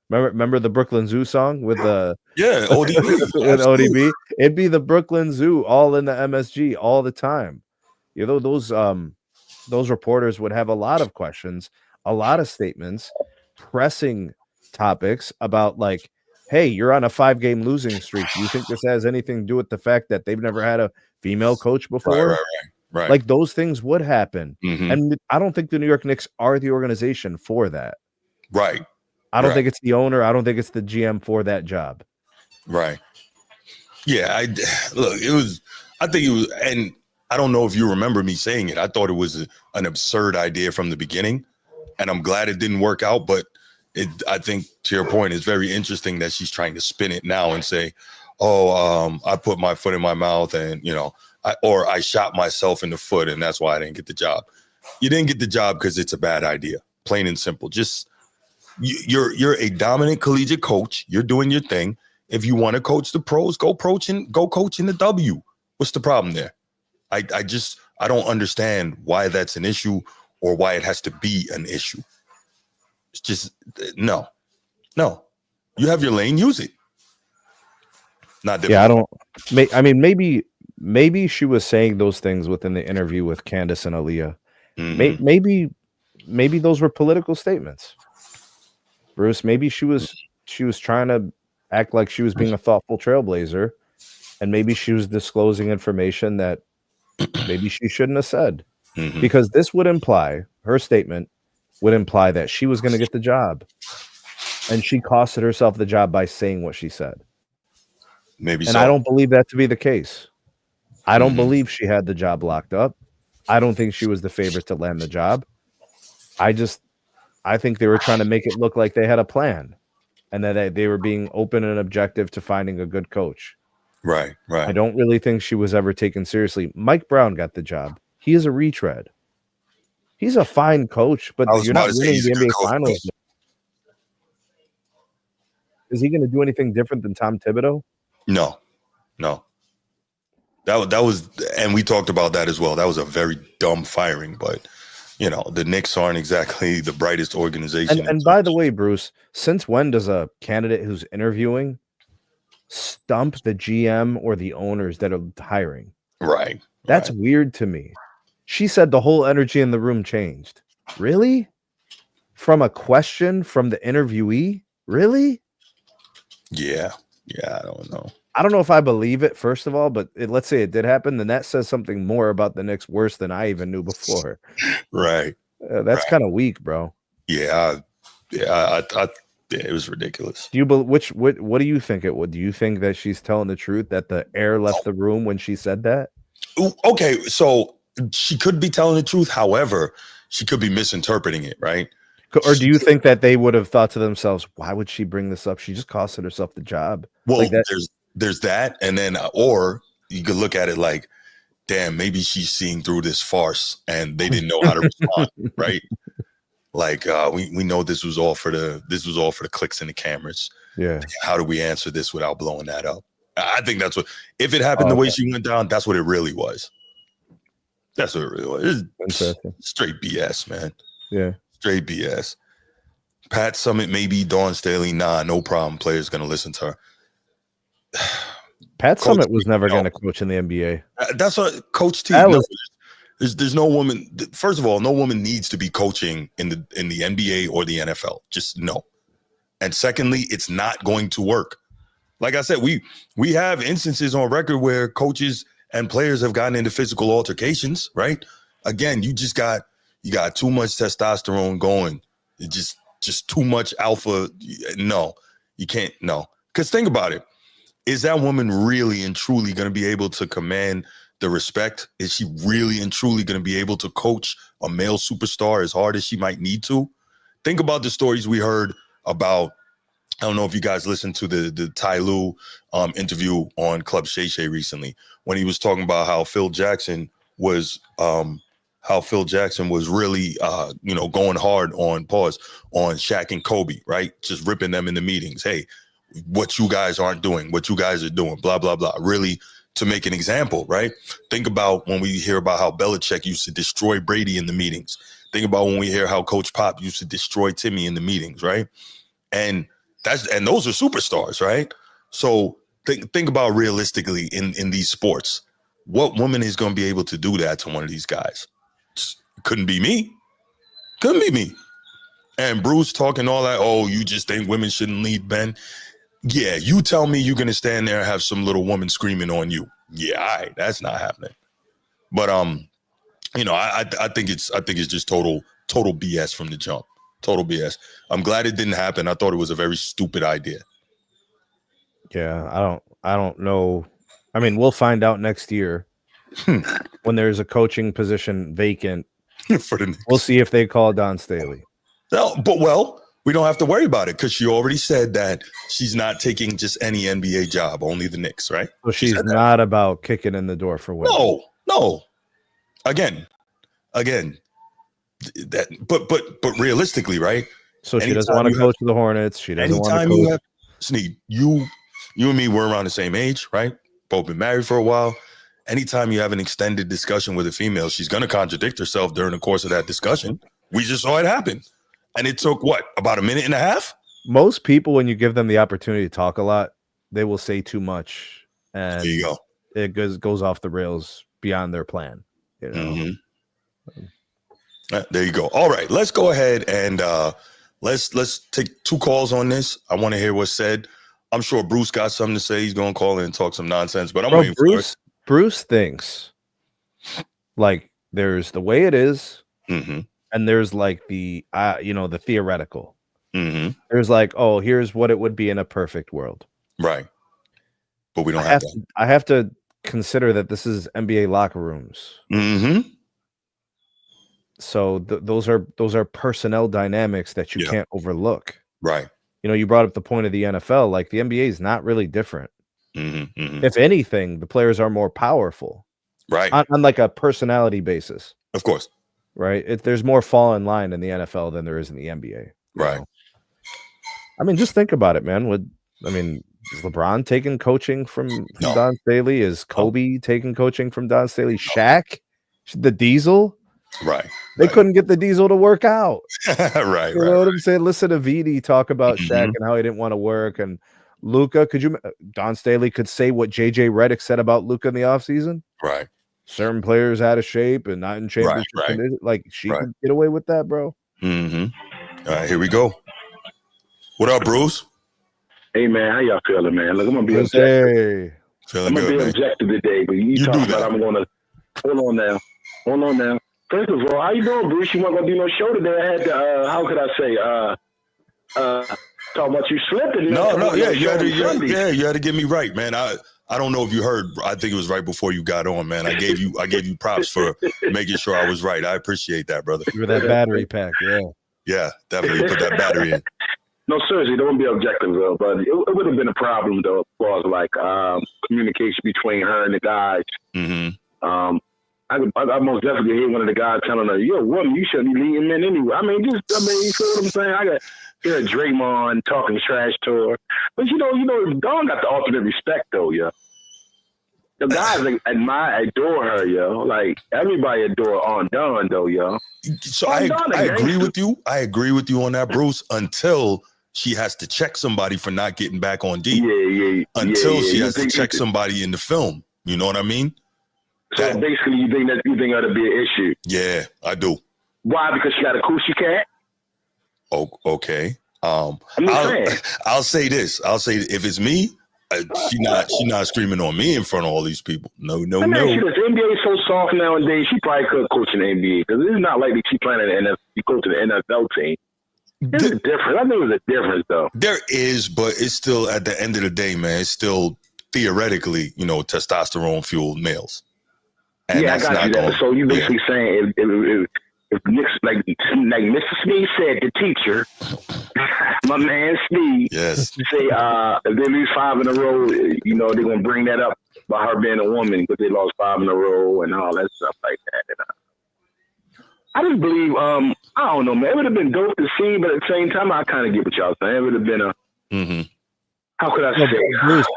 Remember the Brooklyn Zoo song with the ODB with ODB? It'd be the Brooklyn Zoo all in the MSG all the time. You know, those reporters would have a lot of questions, a lot of statements, pressing topics about like, hey, you're on a 5-game losing streak. Do you think this has anything to do with the fact that they've never had a female coach before? Right. Like those things would happen. And I don't think the New York Knicks are the organization for that. Right. I don't think it's the owner. I don't think it's the GM for that job. Right. Yeah. I think it was, and I don't know if you remember me saying it. I thought it was an absurd idea from the beginning, and I'm glad it didn't work out. But I think to your point, it's very interesting that she's trying to spin it now and say, I put my foot in my mouth and, I shot myself in the foot and that's why I didn't get the job. You didn't get the job because it's a bad idea, plain and simple. Just you're a dominant collegiate coach. You're doing your thing. If you want to coach the pros, go coach in the W. What's the problem there? I don't understand why that's an issue or why it has to be an issue. It's just no. You have your lane, use it. Not difficult. Yeah, I don't. I mean, maybe she was saying those things within the interview with Candace and Aaliyah. Maybe those were political statements. Bruce, maybe she was trying to act like she was being a thoughtful trailblazer, and maybe she was disclosing information that maybe she shouldn't have said. Because this would imply, her statement would imply that she was going to get the job, and she costed herself the job by saying what she said. Maybe and so. I don't believe that to be the case. I don't believe she had the job locked up. I don't think she was the favorite to land the job. I think they were trying to make it look like they had a plan, and that they were being open and objective to finding a good coach. Right. I don't really think she was ever taken seriously. Mike Brown got the job. He is a retread. He's a fine coach, but you're not winning the NBA Finals. Is he going to do anything different than Tom Thibodeau? No. That was, and we talked about that as well. That was a very dumb firing, but the Knicks aren't exactly the brightest organization. And by the way, Bruce, since when does a candidate who's interviewing stump the GM or the owners that are hiring? Right. That's weird to me. She said the whole energy in the room changed. Really? From a question from the interviewee? Really? Yeah, I don't know. I don't know if I believe it, first of all, but let's say it did happen, then that says something more about the Knicks worse than I even knew before. Right. That's kind of weak, bro. Yeah, it was ridiculous. What do you think it would? Do you think that she's telling the truth, that the air left the room when she said that? Okay, so she could be telling the truth. However, she could be misinterpreting it, right? Or do you think that they would have thought to themselves, why would she bring this up? She just costed herself the job. Well, there's that, and then or you could look at it like, damn, maybe she's seeing through this farce and they didn't know how to respond, right? Like we know this was all for the clicks and the cameras. Yeah. How do we answer this without blowing that up? I think that's what, if it happened the way she went down, that's what it really was. That's what it really was. It's straight BS, man. Yeah. Straight BS. Pat Summitt, maybe. Dawn Staley, nah, no problem. Players gonna listen to her. Pat Summitt was never going to coach in the NBA. That's what Coach T. There's no woman. First of all, no woman needs to be coaching in the NBA or the NFL. Just no. And secondly, it's not going to work. Like I said, we have instances on record where coaches and players have gotten into physical altercations. Right? Again, you got too much testosterone going. It's just too much alpha. No, you can't. No, because think about it. Is that woman really and truly going to be able to command the respect? Is she really and truly going to be able to coach a male superstar as hard as she might need to? Think about the stories we heard about. I don't know if you guys listened to the Ty Lue interview on Club Shay Shay recently, when he was talking about how Phil Jackson was really going hard on Shaq and Kobe, right? Just ripping them in the meetings. Hey, what you guys aren't doing, what you guys are doing, blah, blah, blah. Really, to make an example, right? Think about when we hear about how Belichick used to destroy Brady in the meetings. Think about when we hear how Coach Pop used to destroy Timmy in the meetings, right? And those are superstars, right? So think about realistically in these sports. What woman is going to be able to do that to one of these guys? Couldn't be me. And Bruce talking all that, oh, you just think women shouldn't lead men? Yeah, you tell me you're gonna stand there and have some little woman screaming on you. Yeah, all right, that's not happening. But I think it's just total BS from the jump. Total BS. I'm glad it didn't happen. I thought it was a very stupid idea. Yeah, I don't know. I mean, we'll find out next year when there's a coaching position vacant. For the Knicks. We'll see if they call Dawn Staley. No, but we don't have to worry about it because she already said that she's not taking just any NBA job, only the Knicks, right? So she's not about kicking in the door for women. No. Again. But realistically, right? So she doesn't want to coach the Hornets. She doesn't want to coach. Sneed, you and me were around the same age, right? Both been married for a while. Anytime you have an extended discussion with a female, she's going to contradict herself during the course of that discussion. We just saw it happen. And it took, about a minute and a half? Most people, when you give them the opportunity to talk a lot, they will say too much, and There you go. it goes off the rails beyond their plan. You know. There you go. All right, let's go ahead and let's take 2 calls on this. I want to hear what's said. I'm sure Bruce got something to say. He's gonna call in and talk some nonsense, but I'm waiting for it. Bruce thinks like there's the way it is, and there's like the the theoretical. There's like, oh, here's what it would be in a perfect world, right? But we don't have that. I have to consider that this is NBA locker rooms. So those are personnel dynamics that you can't overlook. Right. You know, you brought up the point of the NFL. Like the NBA is not really different. If anything, the players are more powerful. Right. On like a personality basis. Of course. Right. There's more fall in line in the NFL than there is in the NBA. Right. Know? I mean, just think about it, man. Is LeBron taking coaching from Don Staley? Is Kobe taking coaching from Don Staley? Shaq? The Diesel? Right. They couldn't get the Diesel to work out. Right. You know what I'm saying? Listen to VD talk about Shaq and how he didn't want to work. And Luka, Don Staley could say what JJ Redick said about Luka in the offseason? Right. Certain players out of shape and not in championship condition. Like, she could get away with that, bro. All right, here we go. What up, Bruce? Hey, man, how y'all feeling, man? Look, I'm going to be objective. Feeling good, man. Objective today, but you talk about I'm going to – hold on now. First of all, how you doing, Bruce? You weren't going to do no show today. I had to, how could I say, talk about you slipping. You had to get me right, man. I don't know if you heard. I think it was right before you got on, man. I gave you props for making sure I was right. I appreciate that, brother. You were that battery pack, Yeah, definitely put that battery in. No, seriously, don't be objective, though. But it would have been a problem, though, as far as like communication between her and the guys. I most definitely hear one of the guys telling her, "You're a woman, you shouldn't be leading men anyway." You feel what I'm saying? I got hear Draymond talking trash to her, but Dawn got the ultimate respect, though, yo. The guys adore her, yo. Like everybody adore on Dawn, though, yo. So I agree with you. I agree with you on that, Bruce. Until she has to check somebody for not getting back on D. Until she has to check somebody in the film. You know what I mean? So basically, you think that'll be an issue? Yeah, I do. Why? Because she got a coochie cat? Oh, okay. I'll say this. I'll say if it's me, she not screaming on me in front of all these people. No. The NBA is so soft nowadays. She probably could coach in the NBA because it's not like she playing in the NFL. She coaching the NFL team. There's a difference. I think there's a difference, though. There is, but it's still at the end of the day, man. It's still theoretically, testosterone fueled males. And I got you. That. So you basically saying if Nick's like Mr. Sneed said, the teacher, my man Sneed, yes, say if they lose 5 in a row, they're gonna bring that up about her being a woman because they lost 5 in a row and all that stuff like that. And, I just believe, I don't know, man. It would have been dope to see, but at the same time, I kind of get what y'all saying. It would have been a. How could I say? Bruce,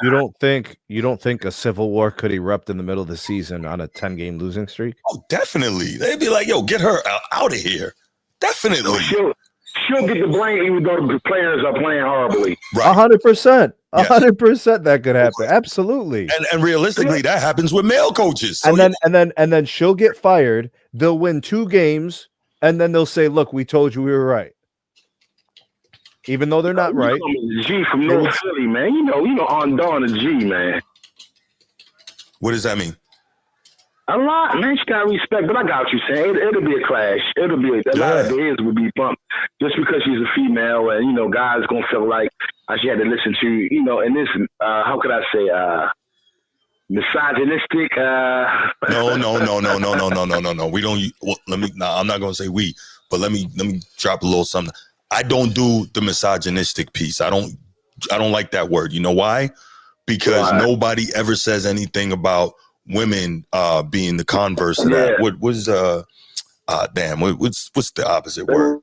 you don't think a civil war could erupt in the middle of the season on a 10-game losing streak? Oh, definitely. They'd be like, "Yo, get her out of here." Definitely. She'll get the blame even though the players are playing horribly. 100%. 100% that could happen. Absolutely. And realistically, that happens with male coaches. So and then she'll get fired. They'll win 2 games, and then they'll say, "Look, we told you we were right." Even though they're not right. G from North Philly, man. You know, on Dawn is G, man. What does that mean? A lot, man. She got respect, but I got what you're saying. It'll be a clash. It'll be a lot of days will be bumped just because she's a female, and guys gonna feel like she had to listen to, and this. How could I say? Misogynistic. No. We don't. Well, I'm not gonna say we, but let me drop a little something. I don't do the misogynistic piece. I don't like that word. You know why? Because nobody ever says anything about women being the converse of that. What was what's the opposite word?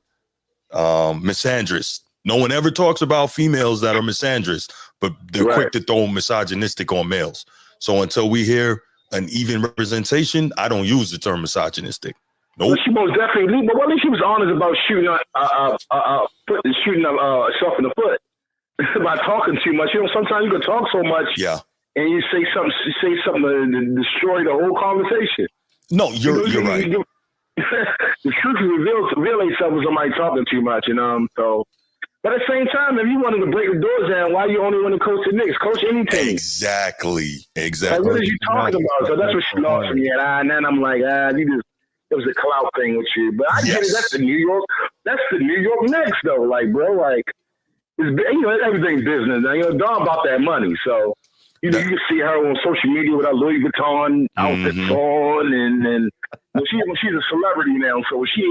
Misandrist. No one ever talks about females that are misandrist, but they're quick to throw misogynistic on males. So until we hear an even representation, I don't use the term misogynistic. Nope. Well, she most definitely, but at least she was honest about shooting herself in the foot. it by talking too much. Sometimes you can talk so much, and you say something to destroy the whole conversation. No, you're right. The truth reveal itself when somebody talking too much, So, but at the same time, if you wanted to break the doors down, why you only want to coach the Knicks? Coach any team. Exactly. Like, what are you talking about? So that's what she lost from me, and then I'm like, it was a clout thing with you. But I get it. That's the New York Knicks, though. Like, bro, like, everything's business. Dog about that money, so. You can see her on social media with her Louis Vuitton outfits on, and she's a celebrity now, so she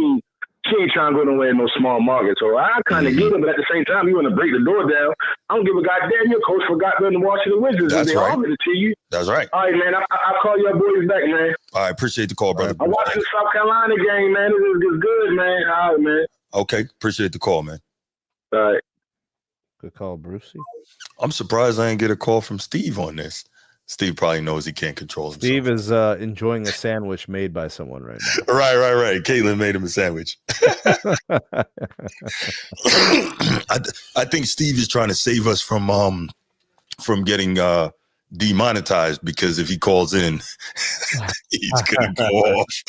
ain't trying to go nowhere in no small market. So I kind of get it, but at the same time, you want to break the door down. I don't give a goddamn. Your coach forgot the Washington Wizards. That's they offered it to you. That's right. All right, man. I'll call your boys back, man. I appreciate the call, brother. I watched the South Carolina game, man. It was good, man. All right, man. Okay, appreciate the call, man. All right. Good call, Brucey. I'm surprised I didn't get a call from Steve on this. Steve probably knows he can't control himself. Steve is enjoying a sandwich made by someone right now. Right. Caitlin made him a sandwich. I think Steve is trying to save us from getting demonetized, because if he calls in, he's gonna go off.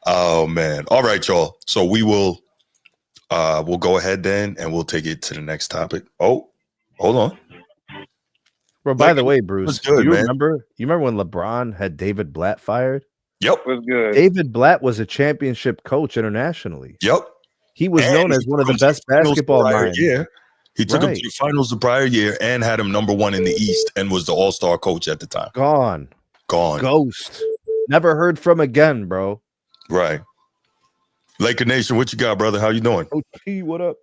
Oh man! All right, y'all. So we'll go ahead then, and we'll take it to the next topic. Oh, hold on. Bro, by the way, Bruce, good, you man. remember when LeBron had David Blatt fired? Yep. It was good. David Blatt was a championship coach internationally. Yep. He was known as one of the best basketball minds. Yeah. He took him to the finals the prior year and had him number 1 in the East and was the all-star coach at the time. Gone. Ghost. Never heard from again, bro. Right. Laker Nation, what you got, brother? How you doing? Coach T, what up?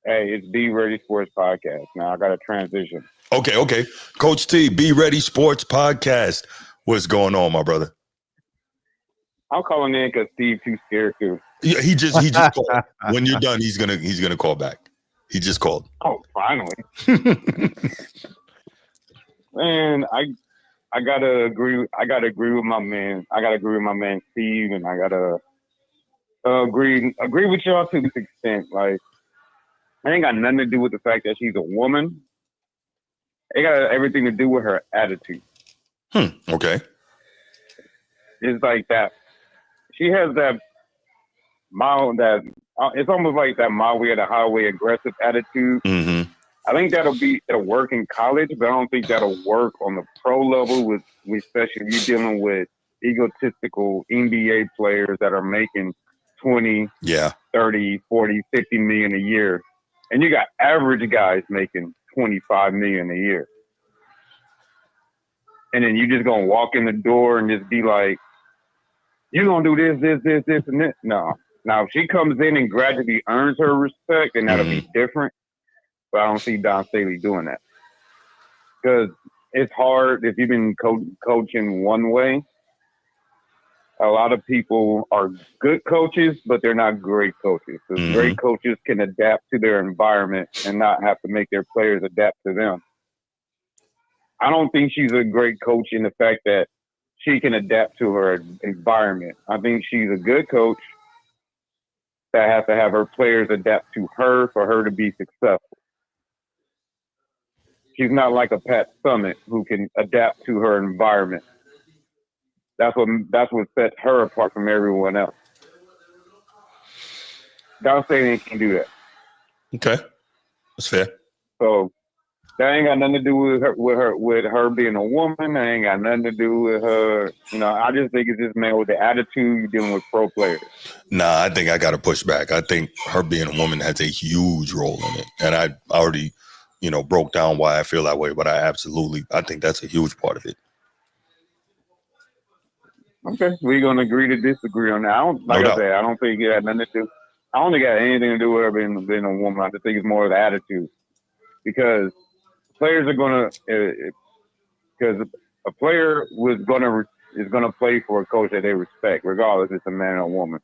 Hey, it's Be Ready Sports Podcast. Now I got to transition. Okay. Coach T, Be Ready Sports Podcast. What's going on, my brother? I'm calling in because Steve too scared to. Yeah, he just called. When you're done, he's gonna call back. He just called. Oh, finally. Man, I gotta agree. I gotta agree with my man. I gotta agree with my man Steve, and I gotta agree with y'all to this extent. Like, it ain't got nothing to do with the fact that she's a woman. It got everything to do with her attitude. Okay. It's like that. She has that mild, it's almost like that mild way of the highway aggressive attitude. Mm-hmm. I think it'll work in college, but I don't think that'll work on the pro level, with especially if you're dealing with egotistical NBA players that are making 20, 30, 40, 50 million a year. And you got average guys making 25 million a year. And then you just gonna walk in the door and just be like, you're gonna do this, and this. No. Now, if she comes in and gradually earns her respect, then that'll be different. But I don't see Don Staley doing that. Because it's hard if you've been coaching one way. A lot of people are good coaches, but they're not great coaches. Because great coaches can adapt to their environment and not have to make their players adapt to them. I don't think she's a great coach in the fact that she can adapt to her environment. I think she's a good coach that has to have her players adapt to her for her to be successful. She's not like a Pat Summitt who can adapt to her environment. That's what sets her apart from everyone else. Don Staley can do that. Okay, that's fair. So that ain't got nothing to do with her being a woman. That ain't got nothing to do with her. I just think it's just, man, with the attitude you're dealing with pro players. Nah, I think I got to push back. I think her being a woman has a huge role in it, and I already, broke down why I feel that way. But I think that's a huge part of it. Okay, we're gonna agree to disagree on that. I don't think it had nothing to do. I don't think it had anything to do with her being a woman. I just think it's more of the attitude, because players are gonna, because a player is gonna play for a coach that they respect, regardless if it's a man or a woman.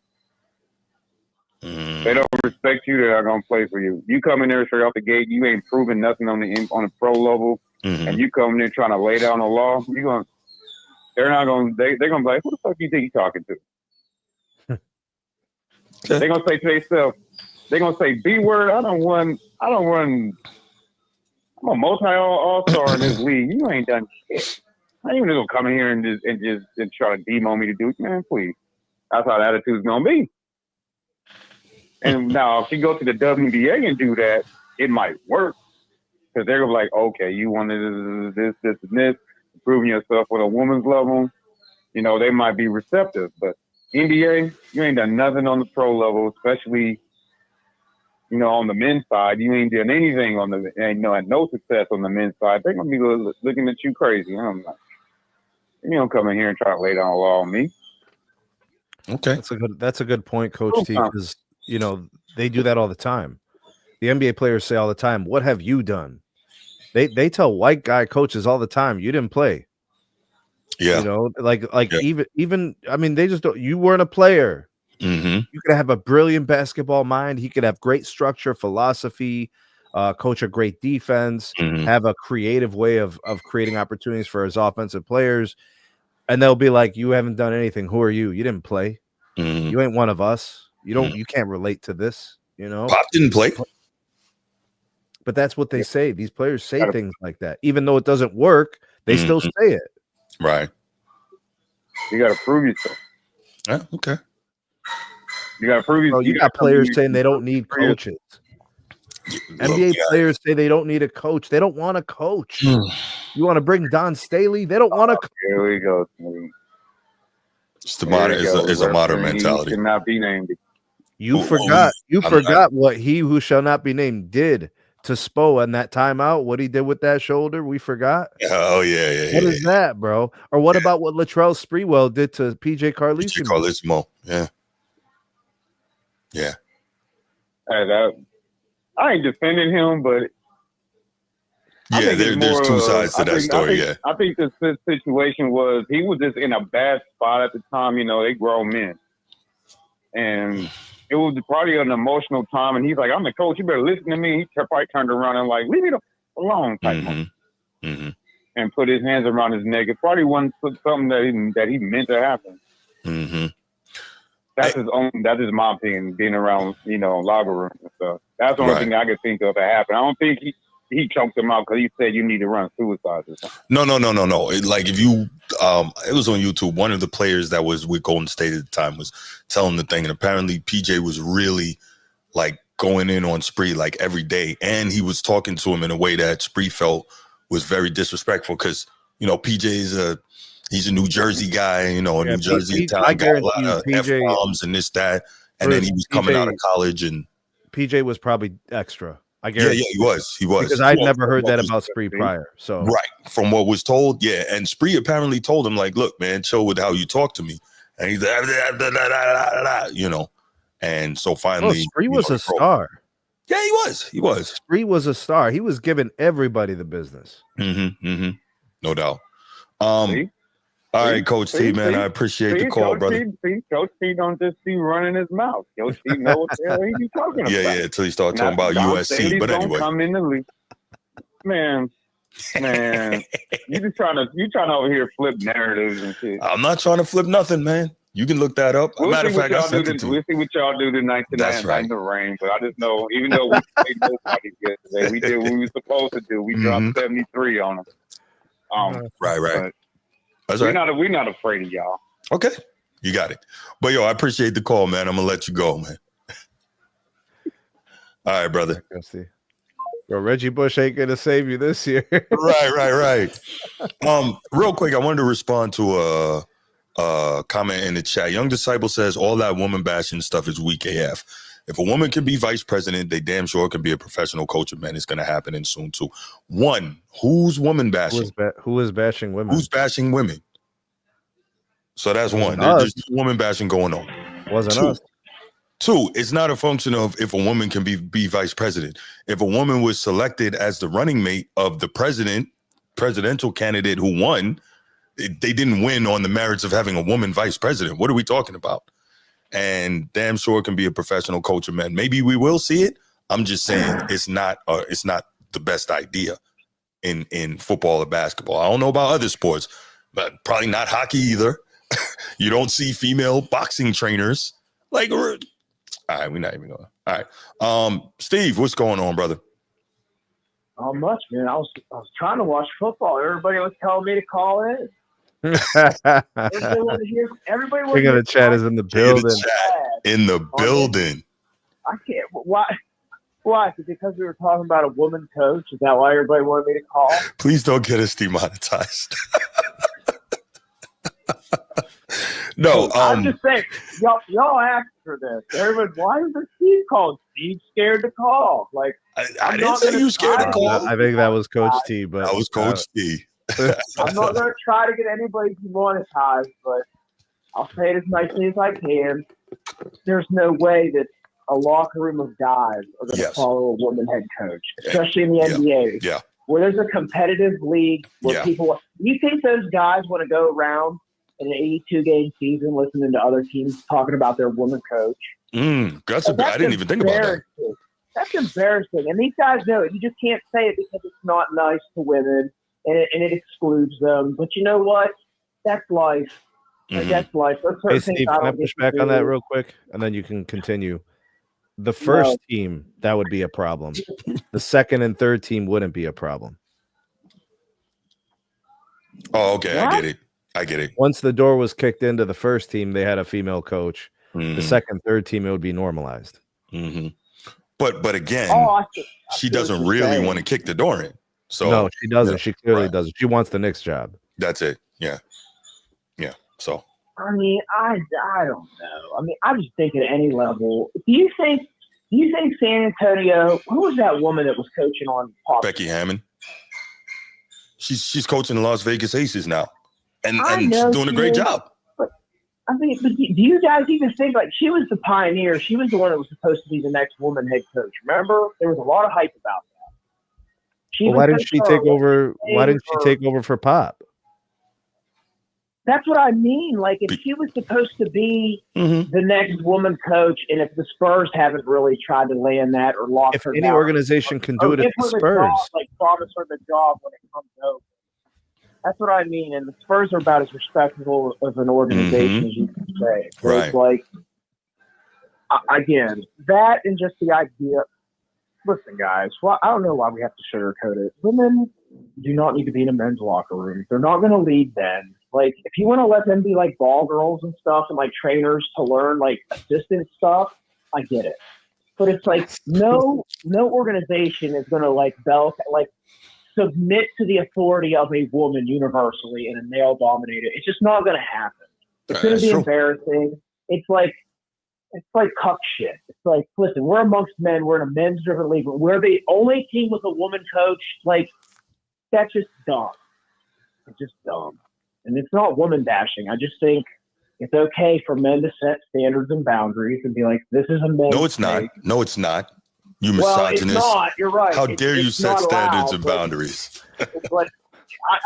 They don't respect you, they're not gonna play for you. You come in there straight off the gate, you ain't proving nothing on the pro level, and you come in there trying to lay down the law. They're gonna be like, who the fuck do you think you're talking to? They're gonna say to themselves, They're gonna say B word. I don't run. I'm a multi all-star in this league. You ain't done shit. I ain't gonna come in here and just try to demo me to do it. Man, please. That's how the attitude's gonna be. And now, if she go to the WNBA and do that, it might work because they're gonna be like, okay, you wanted this, and this, proving yourself on a woman's level. You know, they might be receptive, but NBA, you ain't done nothing on the pro level, especially, you know, on the men's side. You ain't done anything on the, and had no success on the men's side. They're gonna be looking at you crazy. I'm like, you don't come in here and try to lay down a law on me. Okay, that's a good point, Coach T, because you know they do that all the time. The NBA players say all the time, "What have you done?" They tell white guy coaches all the time, "You didn't play." Yeah, you know, like even I mean, they just don't. You weren't a player. Mm-hmm. You could have a brilliant basketball mind. He could have great structure, philosophy, coach a great defense, have a creative way of creating opportunities for his offensive players. And they'll be like, you haven't done anything. Who are you? You didn't play. You ain't one of us. You don't. You can't relate to this. You know, Pop didn't play. But that's what they say. These players say things like that, even though it doesn't work. They still say it. Right. You got to prove yourself. Yeah, okay. You got to prove yourself. You got players saying they don't need coaches. NBA players say they don't need a coach. They don't want a coach. You want to bring Don Staley? They don't want a coach. Here we go. It's the modern. It's a modern mentality. He should not be named. You forgot what he who shall not be named did to Spo in that timeout. What he did with that shoulder, we forgot. Oh yeah. What is that, bro? Or what about what Latrell Sprewell did to PJ Carlesimo? Yeah. I ain't defending him, but there's two sides to that story. I think the situation was he was just in a bad spot at the time. You know, they grown men, and it was probably an emotional time. And he's like, "I'm the coach. You better listen to me." He probably turned around and like, "Leave me alone," type and put his hands around his neck. It probably wasn't something that he meant to happen. That is my opinion. Being around, locker rooms and stuff. That's the only thing I could think of that happened. I don't think he choked him out because he said you need to run suicide or something. No. If you, it was on YouTube. One of the players that was with Golden State at the time was telling the thing, and apparently PJ was really like going in on Spree like every day, and he was talking to him in a way that Spree felt was very disrespectful because PJ he's a New Jersey guy, a New Jersey Italian guy, a lot of F-bombs and this, that. And then he was coming out of college and PJ was probably extra. I guarantee. Yeah, he was. Because I'd never heard that about Spree prior. So from what was told, and Spree apparently told him, like, look, man, chill with how you talk to me. And he's and so finally Spree was a star. Yeah, he was. Spree was a star. He was giving everybody the business. No doubt. All right, Coach T, man, I appreciate the call, brother. Coach T don't just be running his mouth. Coach T know what the hell he be talking about. Yeah, until he start talking about USC. But anyway, come in the league, man. you trying to over here flip narratives and shit. I'm not trying to flip nothing, man. You can look that up. Matter of fact, we'll see what y'all do tonight in the rain. But I just know, even though we played nobody yesterday, we did what we were supposed to do. We dropped 73 on them. Right. That's we're not afraid of y'all. Okay, you got it. But I appreciate the call, man. I'm gonna let you go, man. All right, brother. Bro, Reggie Bush ain't gonna save you this year. Right. Real quick, I wanted to respond to a comment in the chat. Young Disciple says all that woman bashing stuff is weak AF. If a woman can be vice president, they damn sure can be a professional coach of men. It's going to happen in soon too. One, who's woman bashing? Who is bashing women? Who's bashing women? So that's one. There's just woman bashing going on. Wasn't us. Two, it's not a function of if a woman can be vice president. If a woman was selected as the running mate of the presidential candidate who won, they didn't win on the merits of having a woman vice president. What are we talking about? And damn sure can be a professional coach of men. Maybe we will see it. I'm just saying it's not the best idea in football or basketball. I don't know about other sports, but probably not hockey either. You don't see female boxing trainers. Like, All right, we're not even going. All right. Steve, what's going on, brother? Not much, man. I was trying to watch football. Everybody was telling me to call in. Everybody was King of the chat is in the building. In the building. I can't. Why? Why? Is it because we were talking about a woman coach? Is that why everybody wanted me to call? Please don't get us demonetized. No, I'm just saying, y'all asked for this. Everybody, why is the Steve calling? Steve's scared to call. Like, I didn't say you scared to call. I think that was Coach T, but that was Coach T. I'm not going to try to get anybody demonetized, but I'll say it as nicely as I can. There's no way that a locker room of guys are going to follow a woman head coach, especially in the NBA. Yeah. Where there's a competitive league where people – you think those guys want to go around in an 82-game season listening to other teams talking about their woman coach? That's I didn't even think about that. That's embarrassing. And these guys know it. You just can't say it because it's not nice to women and it excludes them. But you know what? That's life. That's life. Hey, Steve, can I push back on that real quick? And then you can continue. The first team, that would be a problem. The second and third team wouldn't be a problem. Oh, okay. What? I get it. Once the door was kicked into the first team, they had a female coach. The second, third team, it would be normalized. But again, she doesn't really want to kick the door in. So no, she doesn't. She clearly doesn't. She wants the Knicks job. That's it. Yeah. So I mean, I don't know. I mean, I just think at any level. Do you think San Antonio? Who was that woman that was coaching on Pop? Becky Hammond. She's coaching the Las Vegas Aces now, and she's doing a great job. But do you guys even think like she was the pioneer? She was the one that was supposed to be the next woman head coach. Remember, there was a lot of hype about that. Well, why didn't she take over? Why didn't she take over for Pop? That's what I mean. Like, if she was supposed to be the next woman coach, and if the Spurs haven't really tried to land that or lock her any down, organization can do it, it's the Spurs. Promise her the job when it comes over. That's what I mean. And the Spurs are about as respectable of an organization as you can say. So it's like, again, that and just the idea. Listen, guys, I don't know why we have to sugarcoat it. Women do not need to be in a men's locker room. They're not going to lead men. Like, if you want to let them be like ball girls and stuff and like trainers to learn like assistant stuff, I get it. But it's like no organization is going to like submit to the authority of a woman universally in a male dominated. It's just not going to happen. It's going to be embarrassing. It's like cuck shit. It's like, listen, we're amongst men. We're in a men's driven league. We're the only team with a woman coach. Like, that's just dumb. It's just dumb. And it's not woman bashing. I just think it's okay for men to set standards and boundaries and be like, this is a men's No, it's not. league. No, it's not. You misogynist. Well, it's not. You're right. How dare you set standards and boundaries? But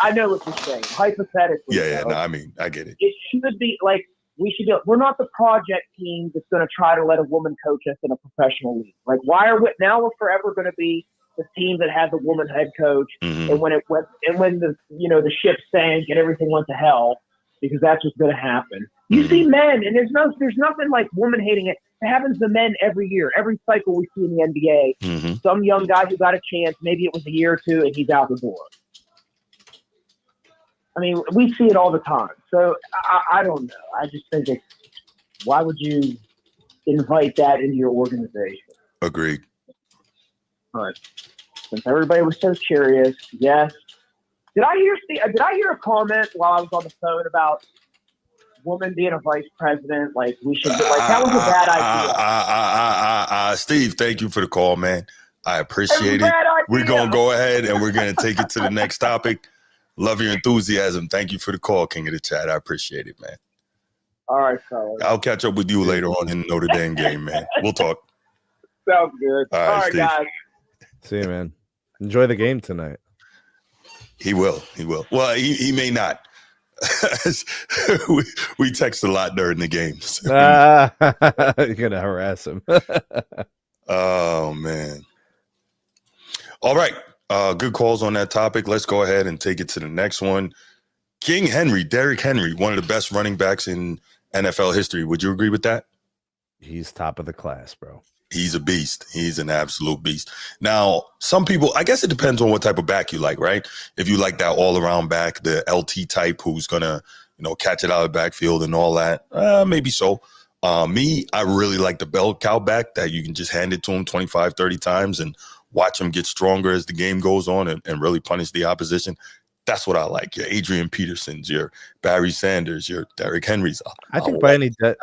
I know what you're saying. Hypothetically. I mean, I get it. It should be like, we're not the project team that's going to try to let a woman coach us in a professional league. Like, we're forever going to be the team that has a woman head coach, and when the ship sank and everything went to hell, because that's what's going to happen. You see men, and there's nothing like woman hating it. It happens to men every year, every cycle we see in the NBA. Some young guy who got a chance, maybe it was a year or two, and he's out the door. I mean, we see it all the time. So I don't know. I just think why would you invite that into your organization? Agreed. But since everybody was so curious, yes. Did I hear a comment while I was on the phone about woman being a vice president? Like, we should that was a bad idea. Steve, thank you for the call, man. I appreciate it. We're gonna go ahead and we're gonna take it to the next topic. Love your enthusiasm. Thank you for the call, King of the Chat. I appreciate it, man. All right, fellas. I'll catch up with you later on in the Notre Dame game, man. We'll talk. Sounds good. All right, Steve. guys. See you, man. Enjoy the game tonight. He will. Well, he may not. we text a lot during the games. You're gonna harass him. Oh man. All right. Good calls on that topic. Let's go ahead and take it to the next one. King Henry, Derrick Henry, one of the best running backs in NFL history. Would you agree with that? He's top of the class, bro. He's a beast. He's an absolute beast. Now, some people, I guess it depends on what type of back you like, right? If you like that all-around back, the LT type who's going to, catch it out of the backfield and all that, maybe so. Me, I really like the bell cow back that you can just hand it to him 25, 30 times and watch him get stronger as the game goes on and really punish the opposition. That's what I like. Your Adrian Petersons, your Barry Sanders, your Derrick Henrys. I think by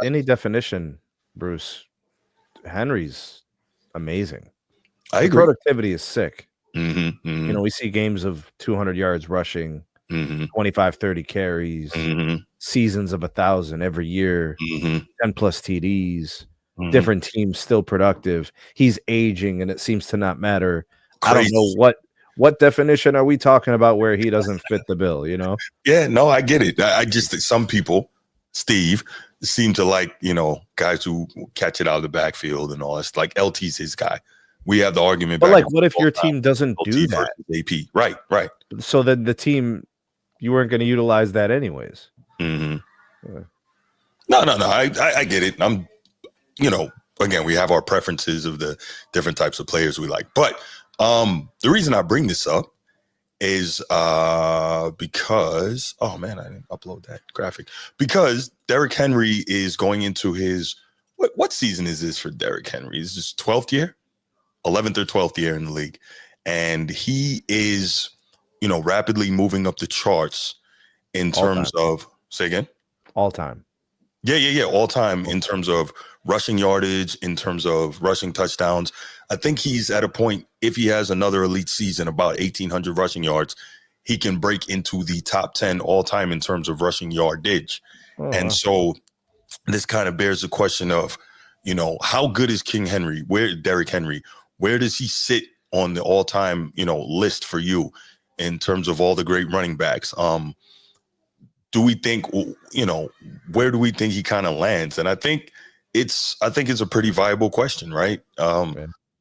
any definition, Bruce, Henry's amazing. I agree. Productivity is sick. Mm-hmm, mm-hmm. We see games of 200 yards rushing, mm-hmm. 25, 30 carries, mm-hmm. seasons of 1,000 every year, mm-hmm. 10 plus TDs, mm-hmm. different teams still productive. He's aging, and it seems to not matter. Crazy. I don't know what definition are we talking about where he doesn't fit the bill, Yeah, no, I get it. I just think some people, Steve, seem to like, guys who catch it out of the backfield and all that. Like LT's his guy. We have the argument. But like, what if your team doesn't do that? AP. Right. So then the team, you weren't going to utilize that anyways. Mm-hmm. Yeah. No. I get it. I'm, again, we have our preferences of the different types of players we like. But the reason I bring this up is because, oh man, I didn't upload that graphic. Because Derrick Henry is going into his, what season is this for Derrick Henry? Is this 12th year? 11th or 12th year in the league. And he is, rapidly moving up the charts in terms of, say again? All time. Yeah. All time in terms of rushing yardage, in terms of rushing touchdowns. I think he's at a point, if he has another elite season, about 1,800 rushing yards, he can break into the top 10 all time in terms of rushing yardage. And so this kind of bears the question of, how good is Derrick Henry? Where does he sit on the all time, list for you in terms of all the great running backs? Do we think, where do we think he kind of lands? And I think it's a pretty viable question, right?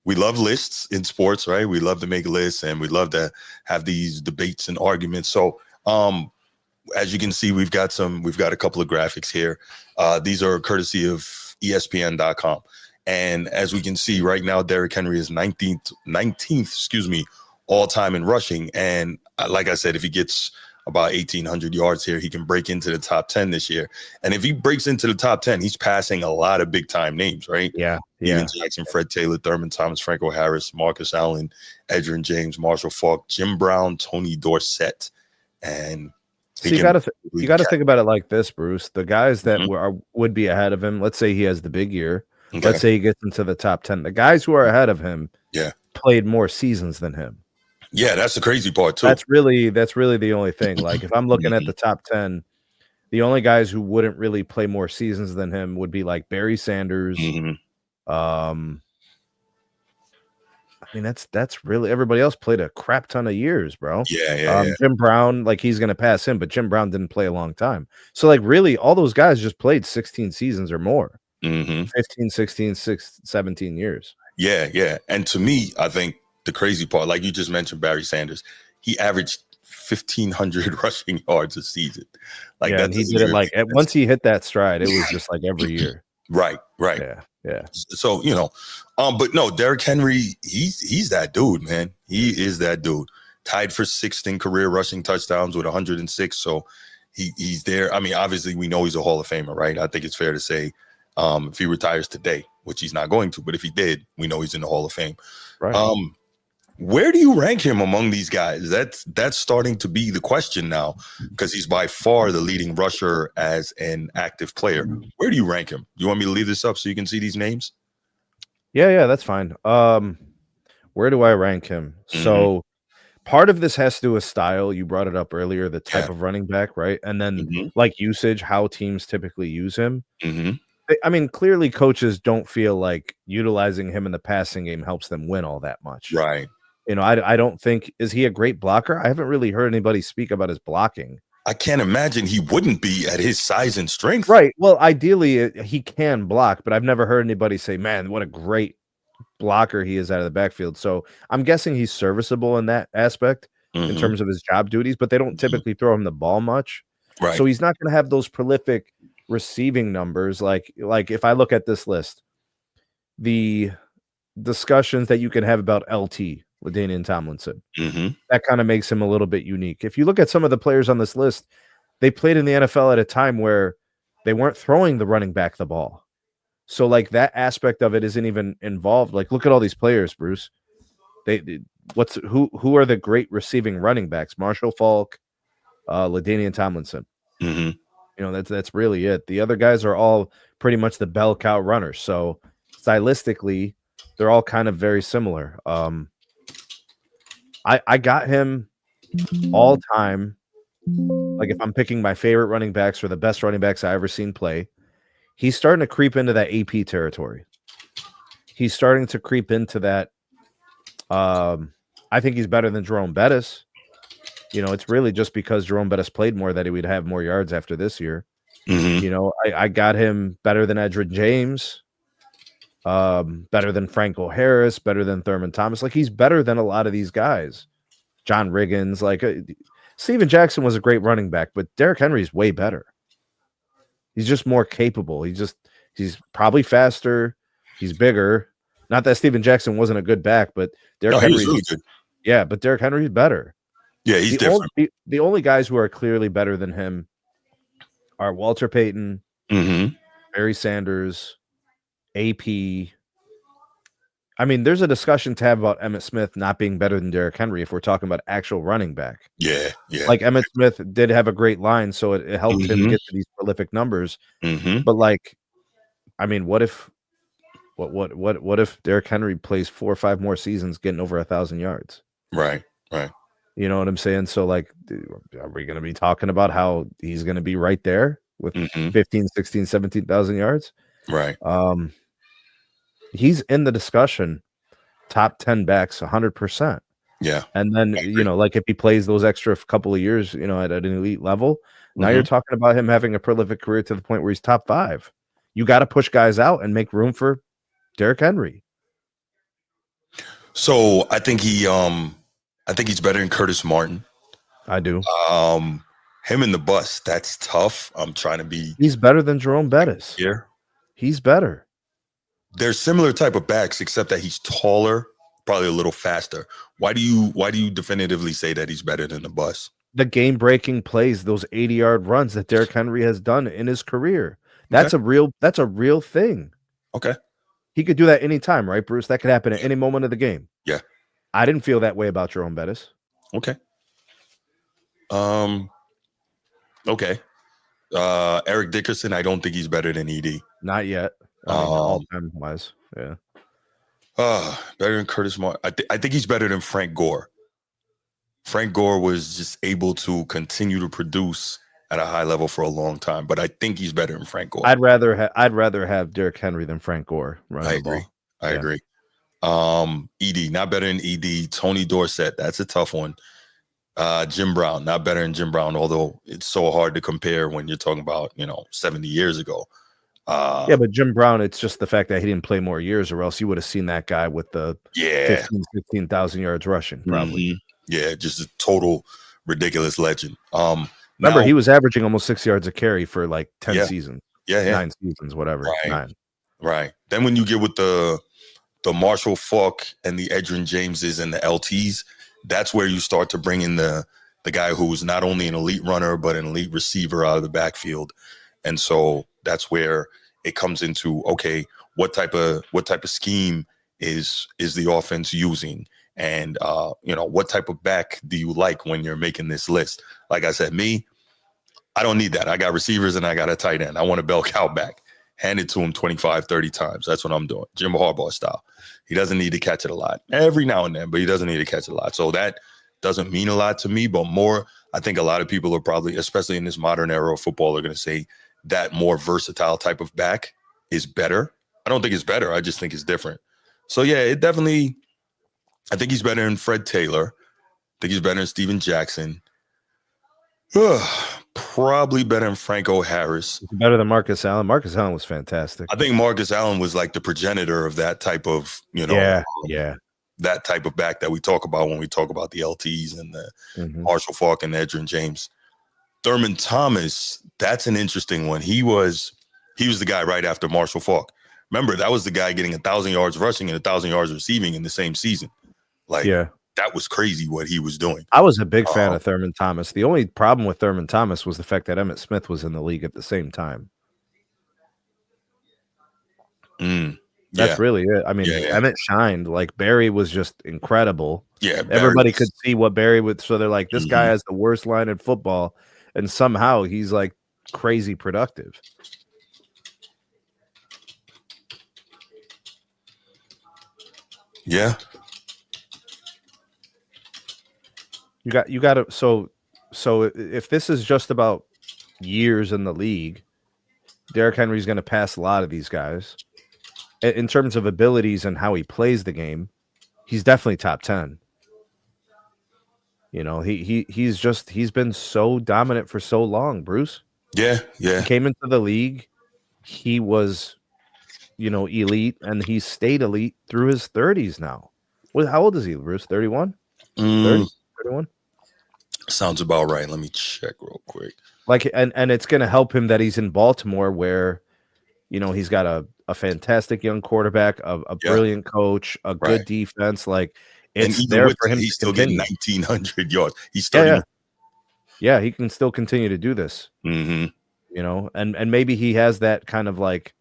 We love lists in sports, right? We love to make lists and we love to have these debates and arguments. So, as you can see, we've got a couple of graphics here. These are courtesy of ESPN.com. And as we can see right now, Derrick Henry is 19th, all time in rushing. And like I said, if he gets about 1,800 yards here, he can break into the top 10 this year. And if he breaks into the top 10, he's passing a lot of big time names, right? Yeah. Steven Jackson, Fred Taylor, Thurman Thomas, Franco Harris, Marcus Allen, Edgerrin James, Marshall Faulk, Jim Brown, Tony Dorsett. And so you got to think about it like this, Bruce. The guys that would be ahead of him, let's say he has the big year. Okay. Let's say he gets into the top 10. The guys who are ahead of him played more seasons than him. Yeah, that's the crazy part too. That's really the only thing. Like if I'm looking at the top 10, the only guys who wouldn't really play more seasons than him would be like Barry Sanders. I mean, that's really everybody else played a crap ton of years, bro. Yeah. Jim Brown, like he's gonna pass him, but Jim Brown didn't play a long time. So like really all those guys just played 16 seasons or more. 15, 16, 17 years. Yeah. And to me, I think the crazy part, like you just mentioned, Barry Sanders, he averaged 1,500 rushing yards a season. Like and he did it like once he hit that stride, it was just like every year. Right. Yeah. So, but no, Derrick Henry, he's that dude, man. He is that dude. Tied for 6th in career rushing touchdowns with 106. So he's there. I mean, obviously we know he's a Hall of Famer, right? I think it's fair to say if he retires today, which he's not going to, but if he did, we know he's in the Hall of Fame. Right. Where do you rank him among these guys? That's starting to be the question now because he's by far the leading rusher as an active player. Where do you rank him? You want me to leave this up so you can see these names? Yeah, that's fine. Where do I rank him? So part of this has to do with style. You brought it up earlier, the type of running back, right? And then like usage, how teams typically use him. I mean, clearly coaches don't feel like utilizing him in the passing game helps them win all that much. Right. I don't think, is he a great blocker? I haven't really heard anybody speak about his blocking. I can't imagine he wouldn't be at his size and strength. Right. Well, ideally he can block, but I've never heard anybody say, man, what a great blocker he is out of the backfield. So I'm guessing he's serviceable in that aspect in terms of his job duties, but they don't typically throw him the ball much. Right. So he's not going to have those prolific receiving numbers. Like if I look at this list, the discussions that you can have about LT, LaDainian Tomlinson. That kind of makes him a little bit unique. If you look at some of the players on this list, they played in the NFL at a time where they weren't throwing the running back the ball. So like that aspect of it isn't even involved. Like look at all these players, Bruce. Who are the great receiving running backs? Marshall Faulk, LaDainian Tomlinson. You know, that's really it. The other guys are all pretty much the bell cow runners. So stylistically, they're all kind of very similar. I got him all time. Like if I'm picking my favorite running backs or the best running backs I ever seen play, he's starting to creep into that AP territory. He's starting to creep into that. I think he's better than Jerome Bettis. You know, it's really just because Jerome Bettis played more that he would have more yards after this year. You know, I got him better than Edgerrin James, better than Franco Harris, better than Thurman Thomas. Like he's better than a lot of these guys. John Riggins, like Steven Jackson was a great running back, but Derrick Henry's way better. He's just more capable. He's probably faster. He's bigger. Not that Steven Jackson wasn't a good back, but Derrick Henry's good. Yeah, but Derrick Henry's better. Yeah, he's different. The only guys who are clearly better than him are Walter Payton, Barry Sanders, AP. I mean, there's a discussion to have about Emmitt Smith not being better than Derrick Henry if we're talking about actual running back. Yeah. Like Emmitt Smith did have a great line, so it helped him get to these prolific numbers. But like, I mean, what if Derrick Henry plays 4 or 5 more seasons getting over 1,000 yards? Right. You know what I'm saying? So like, are we going to be talking about how he's going to be right there with 15, 16, 17,000 yards? Right. He's in the discussion, top 10 backs, 100%. Yeah. And then, you know, like if he plays those extra couple of years, you know, at an elite level, now you're talking about him having a prolific career to the point where he's top 5. You got to push guys out and make room for Derrick Henry. So I think he's better than Curtis Martin. I do. Him in the bus, that's tough. I'm trying to be. He's better than Jerome Bettis. Yeah. He's better. They're similar type of backs, except that he's taller, probably a little faster. Why do you definitively say that he's better than the bus? The game-breaking plays, those 80-yard runs that Derrick Henry has done in his career. That's a real thing. Okay. He could do that anytime, right, Bruce? That could happen at any moment of the game. Yeah. I didn't feel that way about Jerome Bettis. Okay. Okay. Eric Dickerson, I don't think he's better than ED. Not yet. All-time wise. Yeah. Better than Curtis Martin. I think he's better than Frank Gore. Frank Gore was just able to continue to produce at a high level for a long time, but I think he's better than Frank Gore. I'd rather have Derrick Henry than Frank Gore. I agree. ED, not better than ED. Tony Dorsett, that's a tough one. Jim Brown, not better than Jim Brown, although it's so hard to compare when you're talking about, 70 years ago. Yeah, but Jim Brown, it's just the fact that he didn't play more years, or else you would have seen that guy with the 15,000 yards rushing, probably. Yeah, just a total ridiculous legend. Remember, he was averaging almost 6 yards a carry for like 10 seasons. 9 seasons, whatever. Right. 9. Right. Then when you get with the Marshall Faulk and the Edgerrin Jameses and the LTs, that's where you start to bring in the guy who's not only an elite runner, but an elite receiver out of the backfield. And so that's where it comes into, okay, what type of scheme is the offense using? And, what type of back do you like when you're making this list? Like I said, I don't need that. I got receivers and I got a tight end. I want a bell cow back. Hand it to him 25, 30 times. That's what I'm doing. Jim Harbaugh style. He doesn't need to catch it a lot. Every now and then, but he doesn't need to catch it a lot. So that doesn't mean a lot to me, but more, I think a lot of people are probably, especially in this modern era of football, are going to say that more versatile type of back is better. I don't think it's better. I just think it's different. So yeah, it definitely, I think he's better than Fred Taylor. I think he's better than Steven Jackson. Probably better than Franco Harris. Better than Marcus Allen. Marcus Allen was fantastic. I think Marcus Allen was like the progenitor of that type of, that type of back that we talk about when we talk about the LTs and the Marshall Faulk and Edgerrin James. Thurman Thomas, that's an interesting one. He was the guy right after Marshall Faulk. Remember, that was the guy getting 1,000 yards rushing and 1,000 yards receiving in the same season. Like, that was crazy what he was doing. I was a big fan of Thurman Thomas. The only problem with Thurman Thomas was the fact that Emmitt Smith was in the league at the same time. That's really it. I mean, Emmitt shined. Like, Barry was just incredible. Yeah, everybody could see what Barry would. So they're like, this guy has the worst line in football, and somehow he's like crazy productive. Yeah. You got to so if this is just about years in the league, Derrick Henry's going to pass a lot of these guys. In terms of abilities and how he plays the game, he's definitely top 10. You know, he's been so dominant for so long, Bruce. Yeah. He came into the league, he was, you know, elite, and he's stayed elite through his 30s now. How old is he, Bruce? 31? 30? 31? Sounds about right. Let me check real quick. Like, and it's going to help him that he's in Baltimore, where, you know, he's got a fantastic young quarterback, a brilliant coach, a good defense. Like, it's there for him. He's still getting 1,900 yards. He's still he can still continue to do this. You know, and maybe he has that kind of like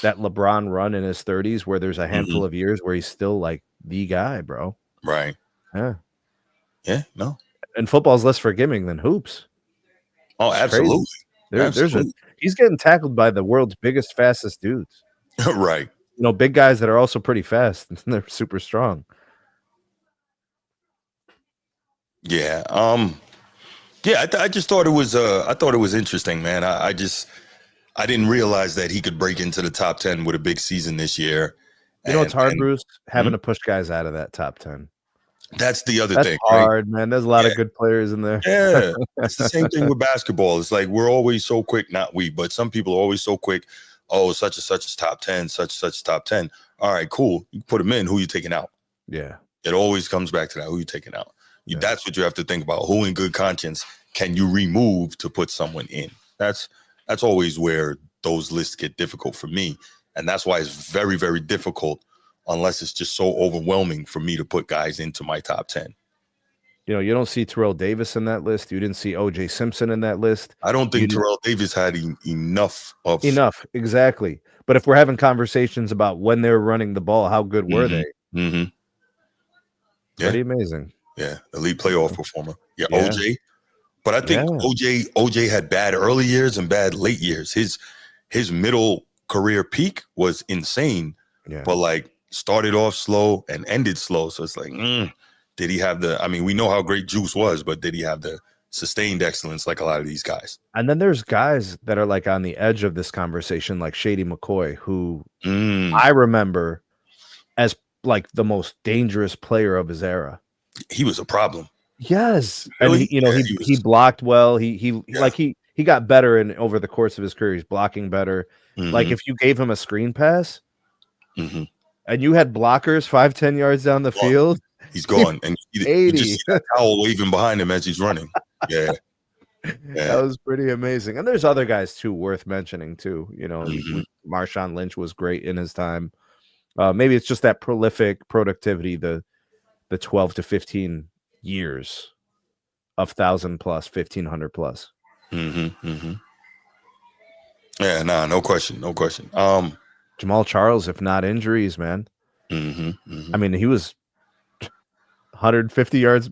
that LeBron run in his 30s where there's a handful of years where he's still like the guy, bro. Right. Yeah. No. And football's less forgiving than hoops. Oh, absolutely. He's getting tackled by the world's biggest, fastest dudes. Right. You know, big guys that are also pretty fast and they're super strong. Yeah. I just thought it was I thought it was interesting, man. I didn't realize that he could break into the top 10 with a big season this year. You know, it's hard, Bruce, having to push guys out of that top 10. That's the other thing. Hard, man. There's a lot of good players in there. Yeah. It's the same thing with basketball. It's like we're always so quick, not we, but some people are always so quick. Oh, such and such is top 10, such top 10. All right, cool. You put them in. Who you taking out? Yeah. It always comes back to that. Who you taking out? That's what you have to think about. Who in good conscience can you remove to put someone in? That's always where those lists get difficult for me. And that's why it's very, very difficult unless it's just so overwhelming for me to put guys into my top 10. You know, you don't see Terrell Davis in that list. You didn't see O.J. Simpson in that list. I don't think Terrell Davis had enough. Exactly. But if we're having conversations about when they were running the ball, how good were they? Pretty amazing. Yeah, elite playoff performer. Yeah, OJ. But I think OJ had bad early years and bad late years. His middle career peak was insane. Yeah. But like started off slow and ended slow. So it's like, did he have we know how great Juice was, but did he have the sustained excellence like a lot of these guys? And then there's guys that are like on the edge of this conversation, like Shady McCoy, who I remember as like the most dangerous player of his era. He was a problem. Yes. Really? And he blocked well. He got better over the course of his career. He's blocking better. Like if you gave him a screen pass and you had blockers 5-10 yards down the field, he's gone. And you just see that towel waving behind him as he's running. Yeah. That was pretty amazing. And there's other guys too worth mentioning too. You know, Marshawn Lynch was great in his time. Maybe it's just that prolific productivity, the 12 to 15 years of 1,000 plus, 1,500 plus. Yeah, no question. Jamal Charles, if not injuries, man. I mean, he was 150 yards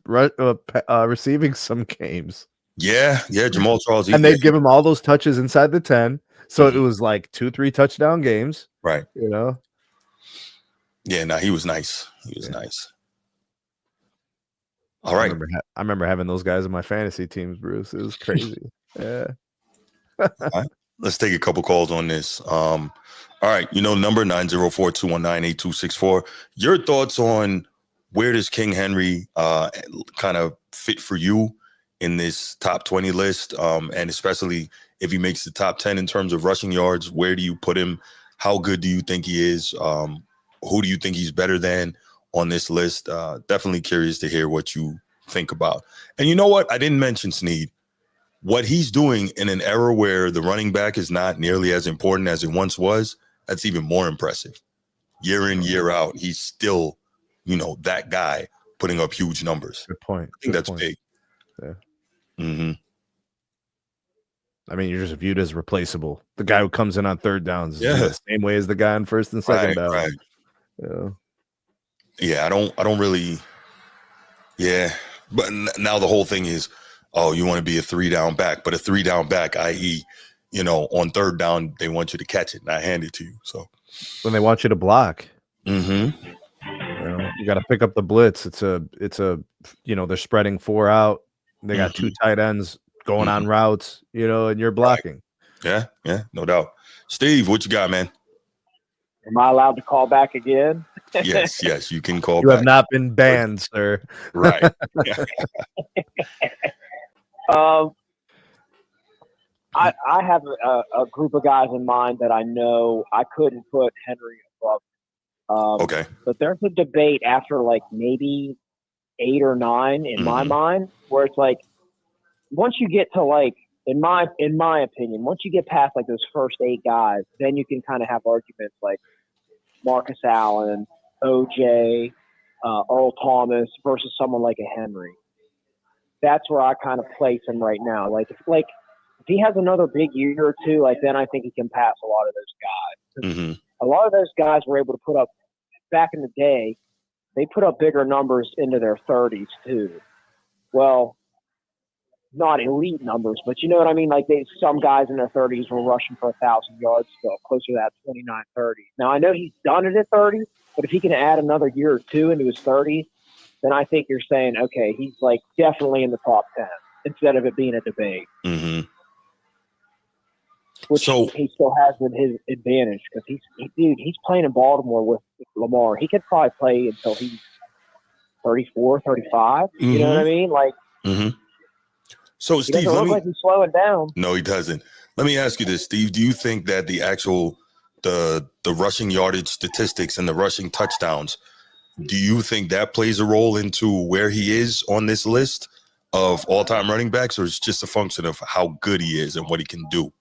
receiving some games. Yeah, Jamal Charles. And they'd give him all those touches inside the 10. So it was like 2-3 touchdown games. Right. You know? Yeah, no, he was nice. He was nice. All right. I remember having those guys in my fantasy teams, Bruce. It was crazy. Yeah. All right. Let's take a couple calls on this. All right. Number 904-219-8264. Your thoughts on where does King Henry kind of fit for you in this top 20 list? And especially if he makes the top 10 in terms of rushing yards, where do you put him? How good do you think he is? Who do you think he's better than on this list? Definitely curious to hear what you think about. And you know what? I didn't mention Sneed. What he's doing in an era where the running back is not nearly as important as it once was, that's even more impressive. Year in, year out, he's still, that guy putting up huge numbers. Good point. I think that's big. Yeah. Mm-hmm. I mean, you're just viewed as replaceable. The guy who comes in on third downs is viewed the same way as the guy on first and second down. Right. Yeah. Yeah, I don't really. Yeah, but now the whole thing is, oh, you want to be a 3-down back, but a 3-down back, i.e., on third down, they want you to catch it, not hand it to you. So when they want you to block, mm-hmm. You got to pick up the blitz. It's a they're spreading 4 out. They got 2 tight ends going on routes, and you're blocking. Right. Yeah, no doubt. Steve, what you got, man? Am I allowed to call back again? Yes, you can call you back. You have not been banned, sir. Right. I have a group of guys in mind that I know I couldn't put Henry above. Okay. But there's a debate after like maybe 8 or 9 in my mind, where it's like once you get to like in my opinion, once you get past like those first 8 guys, then you can kind of have arguments like Marcus Allen, OJ, Earl Thomas versus someone like a Henry. That's where I kind of place him right now. Like if he has another big year or two, like then I think he can pass a lot of those guys. A lot of those guys were able to put up back in the day. They put up bigger numbers into their 30s too. Well, not elite numbers, but you know what I mean? Like some guys in their 30s were rushing for 1,000 yards still, closer to that 29, 30. Now I know he's done it at 30, but if he can add another year or two into his 30s, then I think you're saying, okay, he's like definitely in the top 10 instead of it being a debate. Which he still has in his advantage because he's playing in Baltimore with Lamar. He could probably play until he's 34, 35. You know what I mean? Like, So, he Steve, doesn't look like he's slowing down. No, he doesn't. Let me ask you this, Steve. Do you think that the actual the rushing yardage statistics and the rushing touchdowns, do you think that plays a role into where he is on this list of all-time running backs, or is it just a function of how good he is and what he can do?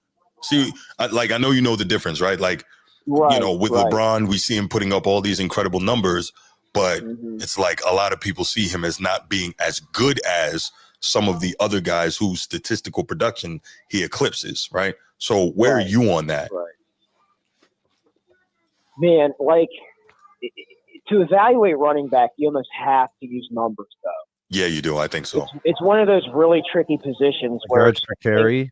See, I know you know the difference, right? Like, with LeBron, we see him putting up all these incredible numbers, but it's like a lot of people see him as not being as good as some of the other guys whose statistical production he eclipses, right? So where are you on that? Man, like, to evaluate running back, you almost have to use numbers, though. Yeah, you do. I think so. It's one of those really tricky positions where yards per carry.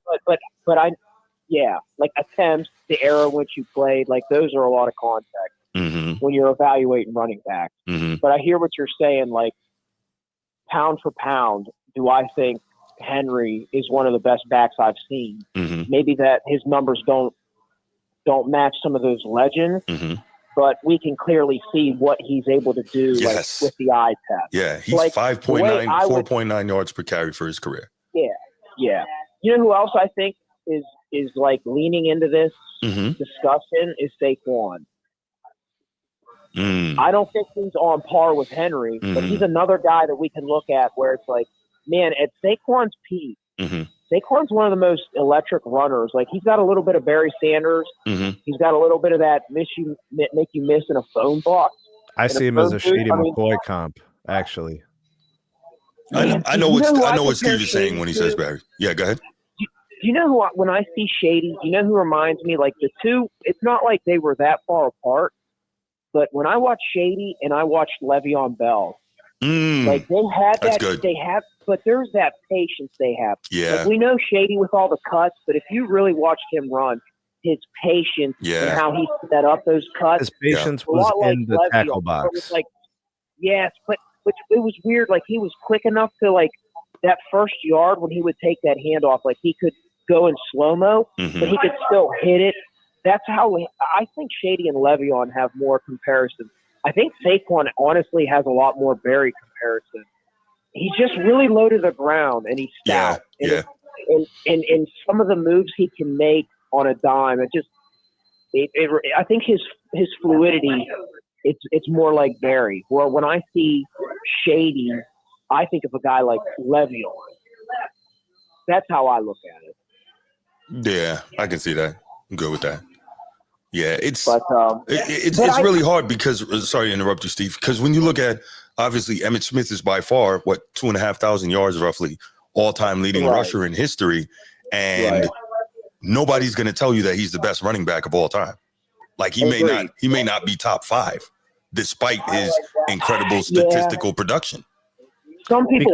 Like attempts, the era in which you played, like those are a lot of context when you're evaluating running backs. But I hear what you're saying, like pound for pound, do I think Henry is one of the best backs I've seen? Maybe that his numbers don't match some of those legends, but we can clearly see what he's able to do like, with the eye test. Yeah, he's like 5.9, 4.9 yards per carry for his career. Yeah. You know who else I think is like leaning into this discussion is Saquon. I don't think he's on par with Henry, but he's another guy that we can look at where it's like, man, at Saquon's peak, Saquon's one of the most electric runners. Like he's got a little bit of Barry Sanders. He's got a little bit of that make you miss in a phone box. I see him as a Shady McCoy comp, actually. I know what Steve is saying when he says Barry. Yeah, go ahead. You know who, when I see Shady, you know who reminds me? Like the two, it's not like they were that far apart, but when I watch Shady and I watched Le'Veon Bell, like they had that, but there's that patience they have. Yeah. Like we know Shady with all the cuts, but if you really watched him run, his patience and how he set up those cuts. His patience was in the tackle box. It was like, yes, but it was weird. Like he was quick enough to like that first yard when he would take that handoff, like he could go in slow-mo, but he could still hit it. That's how I think Shady and Le'Veon have more comparison. I think Saquon honestly has a lot more Barry comparison. He's just really low to the ground and he's stout. And some of the moves he can make on a dime, I think his fluidity, it's more like Barry. Where when I see Shady, I think of a guy like Le'Veon. That's how I look at it. Yeah, I can see that. I'm good with that. Yeah, it's But it's really hard because sorry to interrupt you, Steve. Because when you look at obviously Emmitt Smith is by far 2,500 yards roughly all-time leading rusher in history, and nobody's going to tell you that he's the best running back of all time. Like he may not be top 5, despite his incredible statistical production. Some people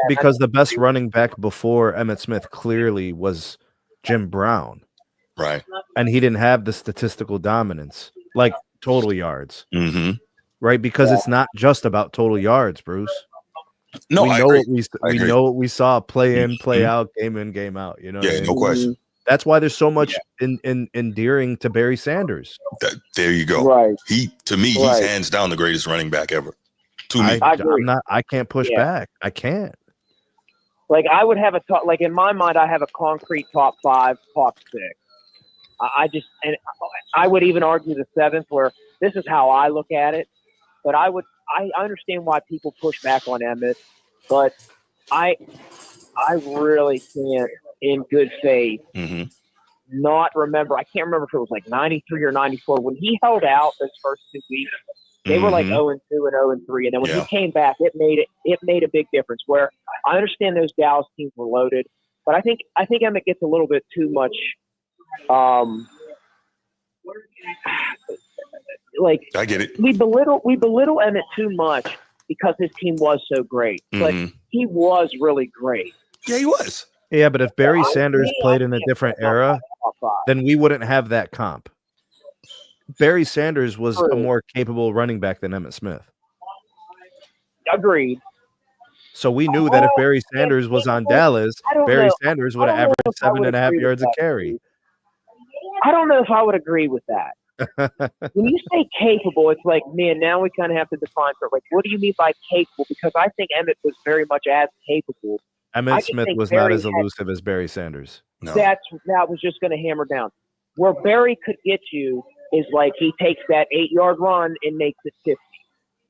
because the best running back before Emmitt Smith clearly was Jim Brown, right? And he didn't have the statistical dominance like total yards, right? Because it's not just about total yards, Bruce. No, we know what we saw play in, play out, game in, game out. You know, yeah, no question. That's why there's so much endearing to Barry Sanders. There you go. Right. To me, he's hands down the greatest running back ever. To me, I can't push back. I can't. Like I would have like in my mind, I have a concrete top 5, top 6. I would even argue the 7th, where this is how I look at it. But I understand why people push back on Emmitt, but I really can't, in good faith, not remember. I can't remember if it was like 93 or 94 when he held out those first 2 weeks. They were like 0-2 and 0-3, and then when he came back, it made a big difference. Where I understand those Dallas teams were loaded, but I think Emmitt gets a little bit too much. Like I get it. We belittle Emmitt too much because his team was so great, but he was really great. Yeah, he was. Yeah, but if Barry Sanders played in a different era, then we wouldn't have that comp. Barry Sanders was a more capable running back than Emmitt Smith. Agreed. So we knew that if Barry Sanders was on Dallas, Barry Sanders would have averaged 7.5 yards a carry. I don't know if I would agree with that. When you say capable, it's like, man, now we kind of have to define for like, what do you mean by capable? Because I think Emmitt was very much as capable. Emmitt Smith was not as elusive as Barry Sanders. No. That was just going to hammer down. Where Barry could get you is like he takes that 8-yard run and makes it 50.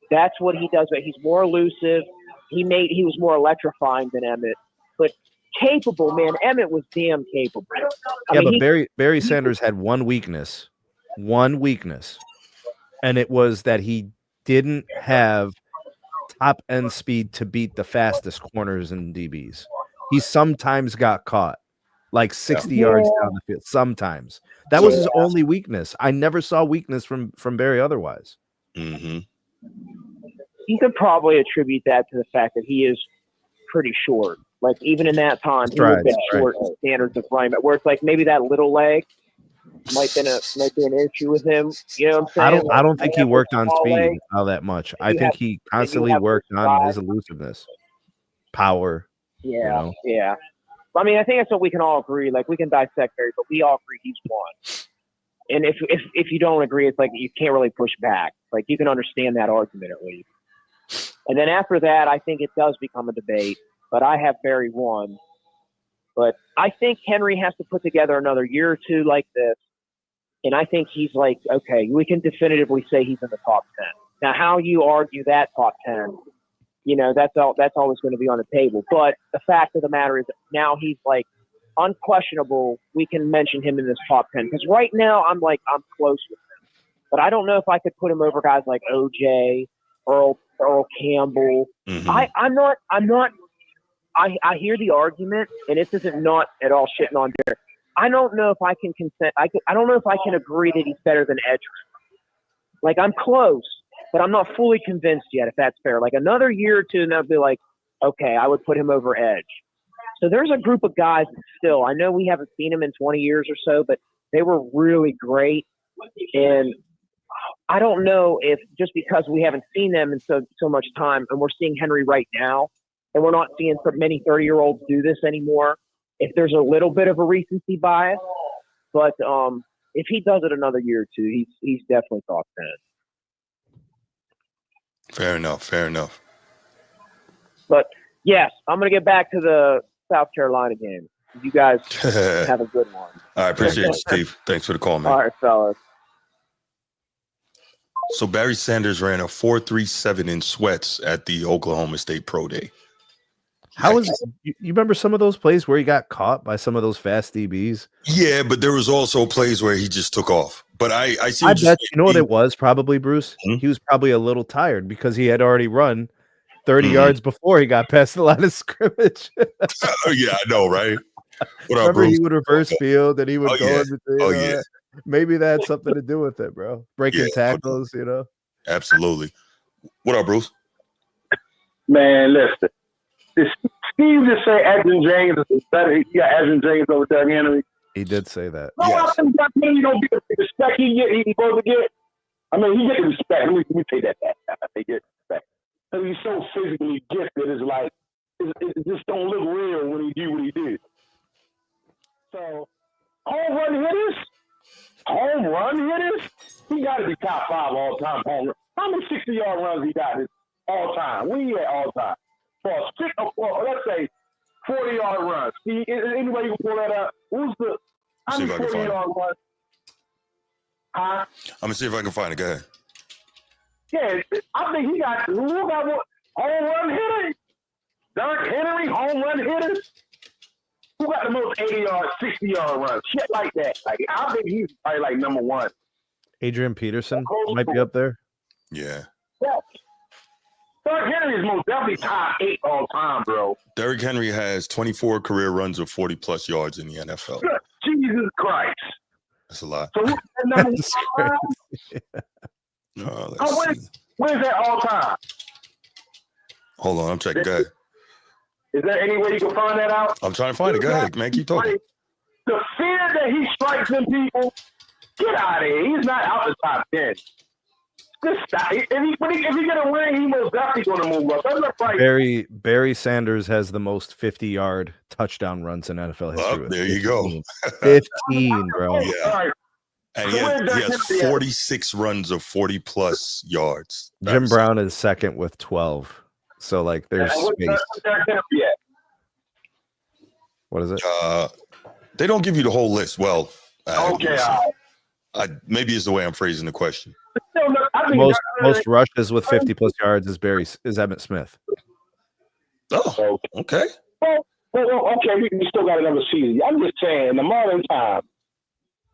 That's what he does. But he's more elusive. He was more electrifying than Emmitt. But capable, man, Emmitt was damn capable. Barry Sanders had one weakness, and it was that he didn't have top end speed to beat the fastest corners and DBs. He sometimes got caught like 60 yards down the field. Sometimes that was his only weakness. I never saw weakness from Barry otherwise. You could probably attribute that to the fact that he is pretty short. Like even in that time, he would have been short standards of running back. Where it's like maybe that little leg might be an issue with him. You know what I'm saying? I don't think he worked on speed all that much. I think he constantly worked on his elusiveness, power. Yeah. I mean, I think that's what we can all agree. Like we can dissect Barry, but we all agree he's one. And if you don't agree, it's like you can't really push back. Like you can understand that argument at least. And then after that, I think it does become a debate. But I have Barry one. But I think Henry has to put together another year or two like this. And I think he's like, okay, we can definitively say he's in the top 10. Now, how you argue that top 10, that's always going to be on the table. But the fact of the matter is now he's like unquestionable. We can mention him in this top 10. Because right now I'm close with him. But I don't know if I could put him over guys like OJ, Earl Campbell. Mm-hmm. I hear the argument, and this isn't not at all shitting on Barry. I don't know if I can consent. I don't know if I can agree that he's better than Edge. Like I'm close, but I'm not fully convinced yet. If that's fair, like another year or two, and I'll be like, okay, I would put him over Edge. So there's a group of guys that still. I know we haven't seen him in 20 years or so, but they were really great. And I don't know if just because we haven't seen them in so much time, and we're seeing Henry right now, and we're not seeing many 30-year-olds do this anymore, if there's a little bit of a recency bias. But if he does it another year or two, he's definitely top 10. Fair enough. But, yes, I'm going to get back to the South Carolina game. You guys have a good one. I appreciate it, Steve. Thanks for the call, man. All right, fellas. So Barry Sanders ran a 4.37 in sweats at the Oklahoma State Pro Day. How was you remember some of those plays where he got caught by some of those fast DBs? Yeah, but there was also plays where he just took off. But I see. I bet you know what it was probably, Bruce. He was probably a little tired because he had already run 30 yards before he got past the line of scrimmage. Oh, yeah, I know, right? What up, Remember, Bruce? he would reverse field and he would go yeah. in between. Maybe that had something to do with it, bro. Breaking tackles, you know. Absolutely. What up, Bruce? Man, listen. Steve just say Adrian James is better. He got Adrian James over Derrick Henry. He did say that. No, I think Derrick Henry don't get the respect he's supposed to get. I mean, he get the respect. Let me take that back. They get respect. Because he's so physically gifted. It's like, it just don't look real when he do what he did. So, home run hitters, he got to be top 5 all time home run. How many 60-yard runs he got all time? Where he at all time? Let's say 40-yard runs. Anybody can pull that up? How many 40-yard runs? Huh? I'm gonna see if I can find it. Go ahead. Yeah, I think he got what home run hitter. Derrick Henry, home run hitters. Who got the most 80-yard, 60-yard runs? Shit like that. Like I think he's probably like number 1. Adrian Peterson might be up there. Yeah. Derrick Henry is most definitely top 8 all time, bro. Derrick Henry has 24 career runs of 40+ yards in the NFL. Jesus Christ. That's a lot. So who's that number 1? Where's that all time? Hold on, I'm checking. Go ahead. Is there any way you can find that out? I'm trying to find it. Go ahead, man. Keep talking. The fear that he strikes in people, get out of here. He's not out the top 10. Just stop. If he get a ring, he most definitely going to move up. Barry Sanders has the most 50-yard touchdown runs in NFL history. There you go. 15, bro. Yeah. And he has 46 runs of 40+ yards. Jim Brown is second with 12. So, like, there's space. What is it? They don't give you the whole list. Well, maybe it's the way I'm phrasing the question. Most rushes with 50+ yards is Emmitt Smith. Oh, okay. Well, okay, we still got another season. I'm just saying, in the modern time,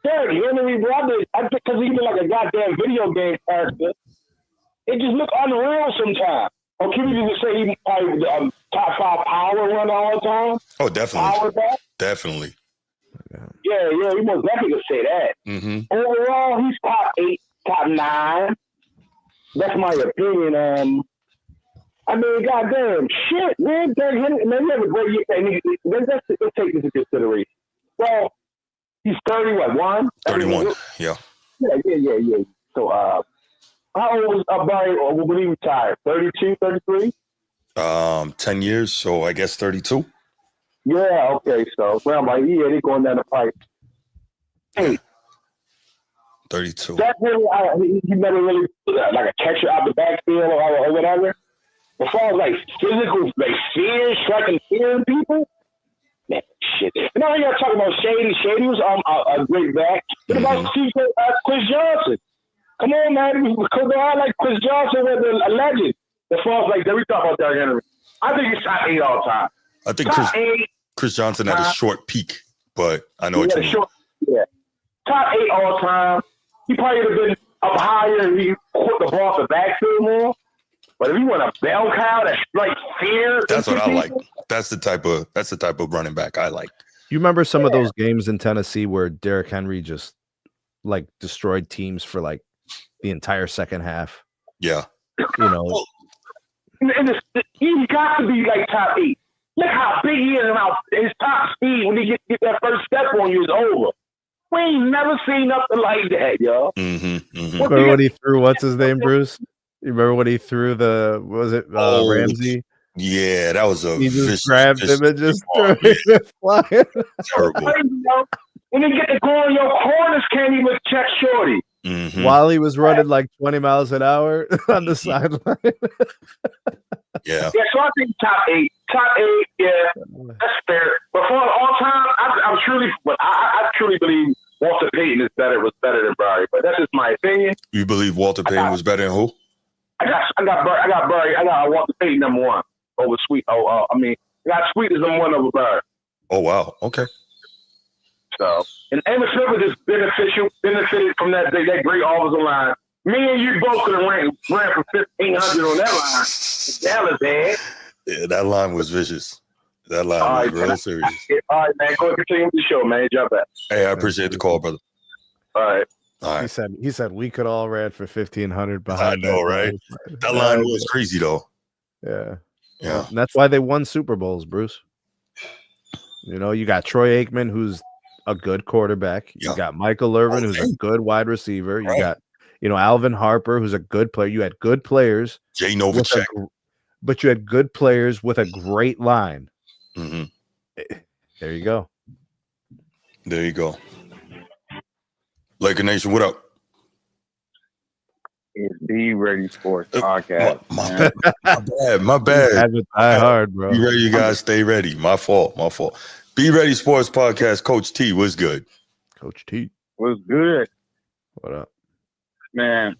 Derrick Henry, bro, because he's like a goddamn video game character, it just look unreal sometimes. Or can you just say he's probably the top 5 power runner all the time? Oh, definitely. Power back? Definitely. Yeah, he most definitely could say that. Mm-hmm. Overall, he's top 8, top 9. That's my opinion. I mean, goddamn, shit, man. Derrick Henry, man, he has a great year. Let's take this into consideration. Well, he's 31. 31, yeah. Yeah. So, how old was Barry when he retired? 32, 33? 10 years, so I guess 32. Yeah, okay. So, well, I'm like, they're going down the pipe. Hey. 32. That really, he never really like a catcher out the backfield or whatever. As far as like physical, like fear, striking fear in people, man, shit. You know, you gotta talk about Shady. Shady was a great back. What about Chris Johnson? Come on, man. Because I like Chris Johnson was a legend. As far as like, we talk about Derrick Henry. I think he's top 8 all time. I think Chris Johnson had a short peak, but I know what you mean. Top 8 all time. He probably would have been up higher if he put the ball to the backfield more. But if you want a bell cow that's like fear, that's what I like. That's the type of running back I like. You remember some of those games in Tennessee where Derrick Henry just like destroyed teams for like the entire second half? Yeah. You know. He's got to be like top 8. Look how big he is and how his top speed when he get that first step on you is over. We ain't never seen nothing like that, yo. Remember when he threw what's his name, Bruce? You remember when he threw Ramsey? Yeah, that was he just grabbed him and just threw him flying. Terrible. When you get to go on your corners, can't even check Shorty. While he was running like 20 miles an hour on the sideline. Yeah, so I think top 8. Top 8, yeah, that's fair. But for all time, I truly believe Walter Payton was better than Barry. But that's just my opinion. You believe Walter Payton was better than who? I got Walter Payton number 1 over Sweet. I got Sweet as number 1 over Barry. Oh wow, okay. So, and Amos Smith was just benefited from that great offensive line. Me and you both could have ran for 1,500 on that line. Dallas, man. Yeah, that line was vicious. That line was real serious. All right, man. Go ahead and continue with the show, man. Drop that. Hey, I appreciate the call, brother. All right. All right. He said we could all ran for 1,500 behind I know, that right? That line was crazy, though. Yeah. Yeah. And that's why they won Super Bowls, Bruce. You know, you got Troy Aikman, who's a good quarterback. You got Michael Irvin, who's a good wide receiver. You got, Alvin Harper, who's a good player. You had good players. Jay Novacek. But you had good players with a great line. Mm-hmm. There you go. There you go. Laker Nation, what up? It's Be Ready Sports Podcast. My bad. Die hard, bro. Be ready, you guys. Stay ready. My fault. Be Ready Sports Podcast. Coach T, what's good? Coach T. What's good? What up? Man.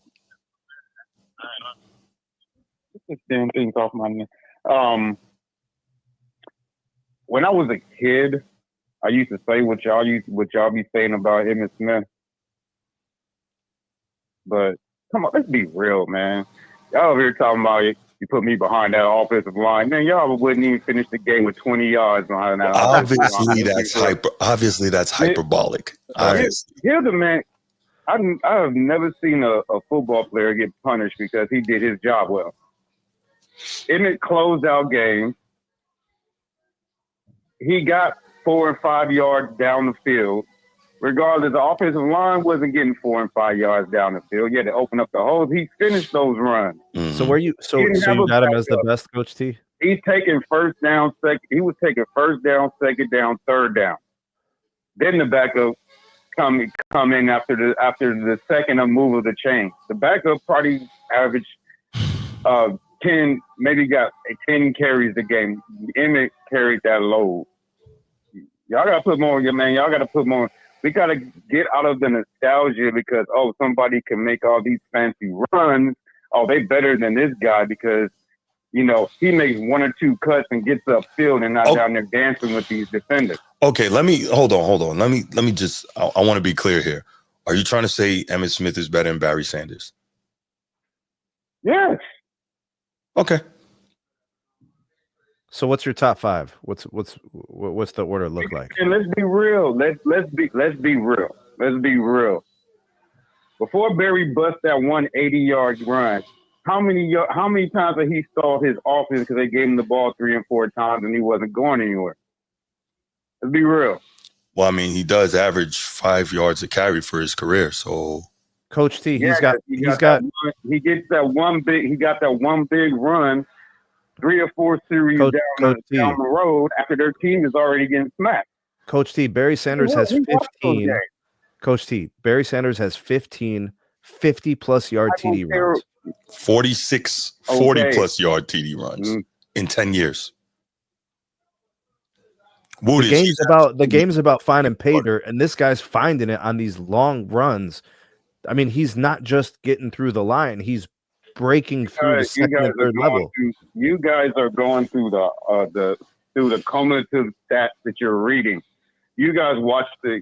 Get this damn thing off my neck. When I was a kid, I used to say what y'all be saying about Emmitt Smith. But come on, let's be real, man. Y'all over here talking about it. You put me behind that offensive line, man. Y'all wouldn't even finish the game with 20 yards behind that. Obviously, that's hyperbolic. Here's the man. I have never seen a football player get punished because he did his job well. Emmett closed out games. He got 4 and 5 yards down the field. Regardless, the offensive line wasn't getting 4 and 5 yards down the field. You had to open up the holes. He finished those runs. So you got him as the best, Coach T? He's taking first down, he was taking first down, second down, third down. Then the backup come in after the second move of the chain. The backup probably averaged 10, maybe got 10 carries a game. Emmett carried that load. Y'all got to put more, man. Y'all got to put more. We got to get out of the nostalgia because, somebody can make all these fancy runs. Oh, they better than this guy because, he makes 1 or 2 cuts and gets upfield and not down there dancing with these defenders. Okay, hold on. Let me just, I want to be clear here. Are you trying to say Emmitt Smith is better than Barry Sanders? Yes. Okay. So what's your top 5? What's the order look like? And let's be real. Let's be real. Let's be real. Before Barry bust that 180-yard run, how many times have he stalled his offense because they gave him the ball 3 and 4 times and he wasn't going anywhere? Let's be real. Well, I mean, he does average 5 yards a carry for his career. So, Coach T, he got that one big run. 3 or 4 series down the road after their team is already getting smacked. Coach T, Barry Sanders has 15. Coach T, Barry Sanders has 15 50-plus yard TD runs. 46 40-plus yard TD runs in 10 years. The game's about finding pay dirt, and this guy's finding it on these long runs. I mean, he's not just getting through the line; he's breaking through the second and third level. You guys are going through the cumulative stats that you're reading. You guys watch the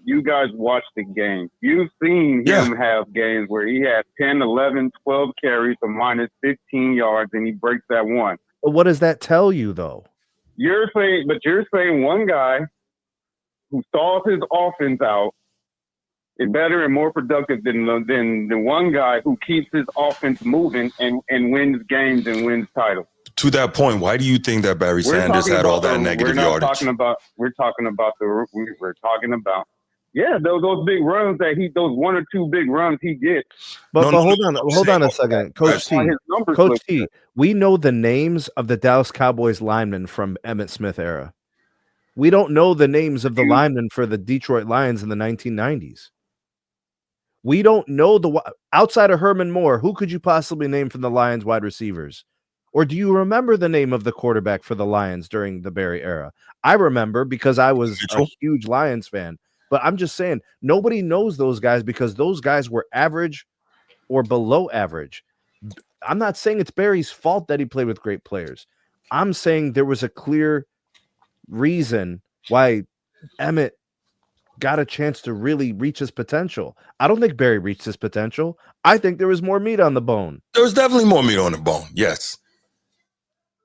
game. You've seen him have games where he had 10, 11, 12 carries for minus 15 yards, and he breaks that one. But what does that tell you, though? You're saying one guy who stalls his offense out is better and more productive than the one guy who keeps his offense moving and wins games and wins titles. To that point, why do you think that Barry Sanders had all that negative yardage? We're talking about those big runs those 1 or 2 big runs he gets. But hold on a second, Coach T. We know the names of the Dallas Cowboys linemen from Emmitt Smith era. We don't know the names of the linemen for the Detroit Lions in the 1990s. We don't know outside of Herman Moore. Who could you possibly name from the Lions wide receivers? Or do you remember the name of the quarterback for the Lions during the Barry era? I remember because I was a huge Lions fan. But I'm just saying, nobody knows those guys because those guys were average or below average. I'm not saying it's Barry's fault that he played with great players. I'm saying there was a clear reason why Emmitt got a chance to really reach his potential. I don't think Barry reached his potential. I think there was more meat on the bone. There was definitely more meat on the bone. Yes.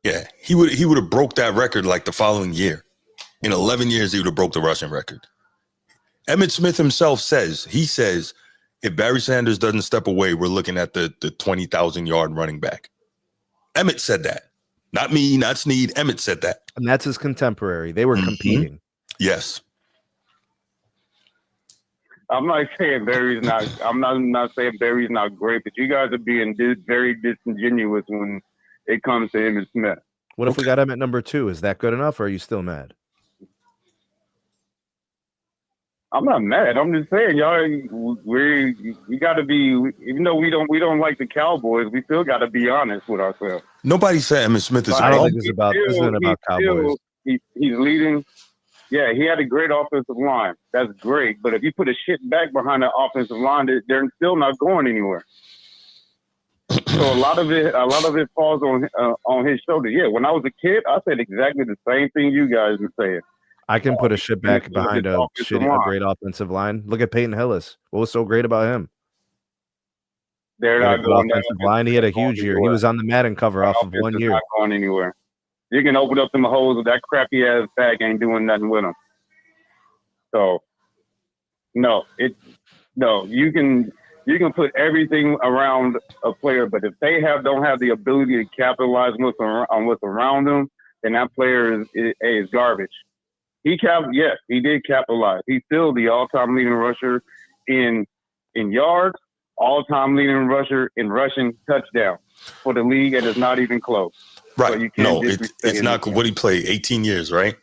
Yeah. He would have broke that record like the following year. In 11 years, he would have broke the rushing record. Emmitt Smith himself says, if Barry Sanders doesn't step away, we're looking at the 20,000-yard running back. Emmitt said that. Not me, not Sneed. Emmitt said that. And that's his contemporary. They were competing. Yes. I'm not saying Barry's not. I'm not saying Barry's not great, but you guys are being very disingenuous when it comes to Emmitt Smith. What if we got him at number 2? Is that good enough, or are you still mad? I'm not mad. I'm just saying, y'all, we got to be. Even though we don't like the Cowboys, we still got to be honest with ourselves. Nobody said Emmitt Smith is. I don't think this isn't about Cowboys. He's leading. Yeah, he had a great offensive line. That's great. But if you put a shit back behind the offensive line, they're still not going anywhere. So a lot of it falls on his shoulder. Yeah, when I was a kid, I said exactly the same thing you guys were saying. I can put a shit back behind a great offensive line. Look at Peyton Hillis. What was so great about him? They're not going offensive line. He had a huge year. He was on the Madden cover off of 1 year. Not going anywhere. You can open up them holes with that crappy ass bag, ain't doing nothing with them. So, you can put everything around a player, but if they don't have the ability to capitalize on what's around them, then that player is garbage. He did capitalize. He's still the all-time leading rusher in yards, all-time leading rusher in rushing touchdowns for the league, and it's not even close. Right. No, it's not. What he played 18 years, right?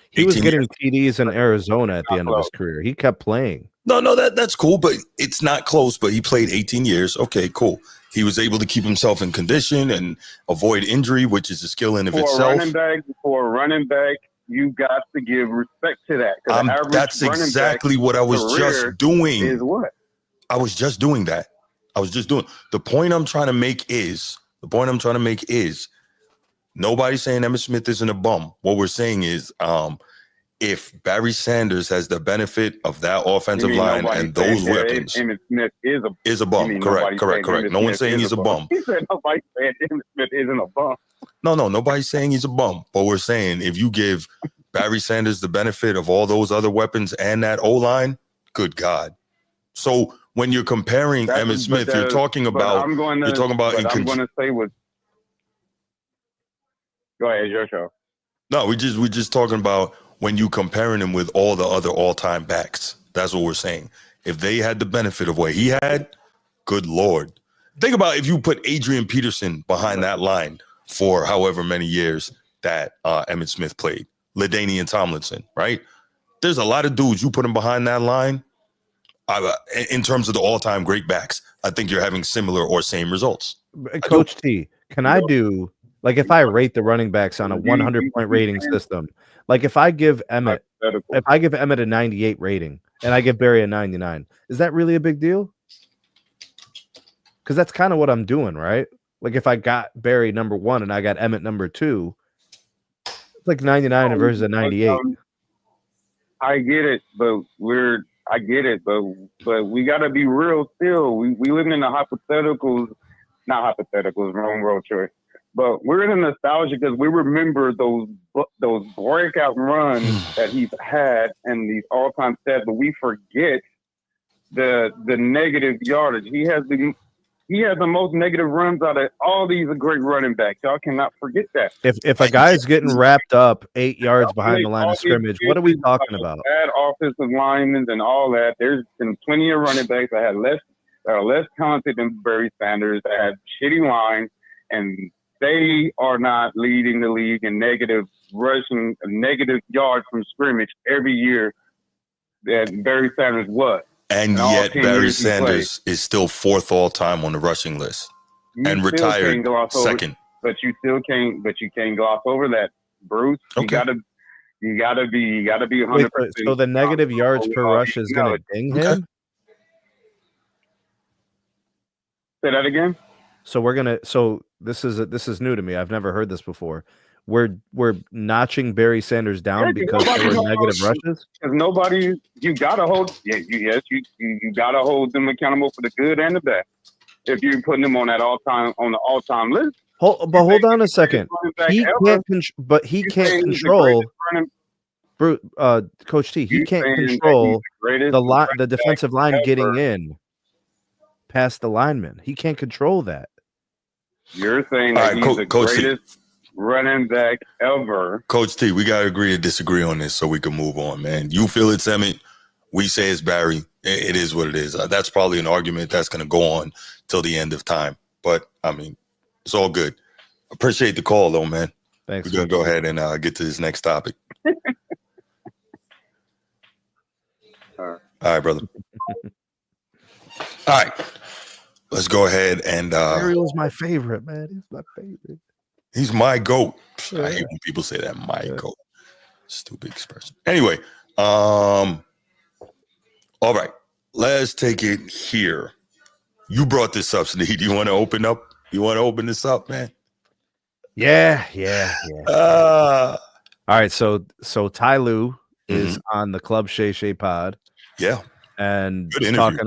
He was getting TDs in Arizona at the end of his career. He kept playing. No, that's cool, but it's not close. But he played 18 years. Okay, cool. He was able to keep himself in condition and avoid injury, which is a skill in of itself. For a running back, you got to give respect to that. That's exactly what I was just doing. Is what? I was just doing that. The point I'm trying to make is nobody's saying Emmitt Smith isn't a bum. What we're saying is if Barry Sanders has the benefit of that offensive line and those weapons, Emmitt Smith is a bum. Correct. No one's saying he's a bum. He said nobody said Emmitt Smith isn't a bum. No, nobody's saying he's a bum. But we're saying if you give Barry Sanders the benefit of all those other weapons and that O-line, good God. So when you're comparing Emmitt Smith, you're talking about. I'm going to say what. Go ahead, your show. No, we're just talking about when you comparing him with all the other all-time backs. That's what we're saying. If they had the benefit of what he had, good Lord. Think about if you put Adrian Peterson behind that line for however many years that Emmitt Smith played. LaDainian Tomlinson, right? There's a lot of dudes you put him behind that line. In terms of the all-time great backs, I think you're having similar or same results. Coach T, can I do... Like if I rate the running backs on a 100-point rating system, like if I give Emmitt a 98 rating and I give Barry a 99, is that really a big deal? Because that's kind of what I'm doing, right? Like if I got Barry number 1 and I got Emmitt number 2, it's like 99 versus a 98. I get it, but we got to be real still. We living in the hypotheticals, not hypotheticals, wrong word choice. But we're in a nostalgia because we remember those breakout runs that he's had and these all-time stats, but we forget the negative yardage. He has the most negative runs out of all these great running backs. Y'all cannot forget that. If a guy's getting wrapped up 8 yards behind the line of scrimmage, what are we talking about? Bad offensive linemen and all that. There's been plenty of running backs that are less talented than Barry Sanders, that had shitty lines, and they are not leading the league in negative rushing, negative yards from scrimmage every year that Barry Sanders was. And yet Barry Sanders is still 4th all time on the rushing list and retired 2nd. But you can't gloss over that, Bruce. Okay. You gotta be 100%. So the negative yards per rush is gonna ding him? Say that again. So this is new to me. I've never heard this before. we're notching Barry Sanders down because there were negative rushes? Because nobody, you gotta hold. Yeah, you gotta hold them accountable for the good and the bad. If you're putting them on the all-time list. Hold on a second. He can't control. Coach T, he can't control the defensive line getting in past the lineman. He can't control that. You're saying that he's the greatest running back ever. Coach T, we gotta agree to disagree on this so we can move on, man. You feel it's Emmett. We say it's Barry. It is what it is. That's probably an argument that's going to go on till the end of time. But, I mean, it's all good. Appreciate the call, though, man. Thanks. We're going to go ahead and get to this next topic. All right, brother. All right. Let's go ahead and Barry was my favorite, man. He's my favorite. He's my GOAT. I hate when people say that, my GOAT. Stupid expression. Anyway, all right, let's take it here. You brought this up, Sneed. You want to open up? You want to open this up, man? Yeah. All right, so Ty Lue is on the Club Shay Shay pod. Yeah, and talked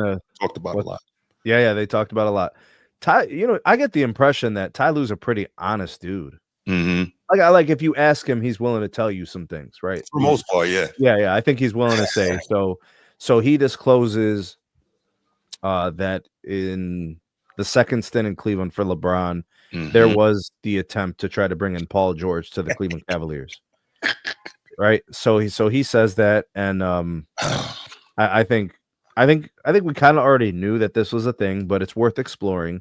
about a lot. Yeah, they talked about a lot. Ty, I get the impression that Ty Lue's a pretty honest dude. Mm-hmm. Like if you ask him, he's willing to tell you some things, right? For the most part, yeah. Yeah. I think he's willing to say so. So he discloses that in the second stint in Cleveland for LeBron, there was the attempt to try to bring in Paul George to the Cleveland Cavaliers. Right. So he says that, and I think we kind of already knew that this was a thing, but it's worth exploring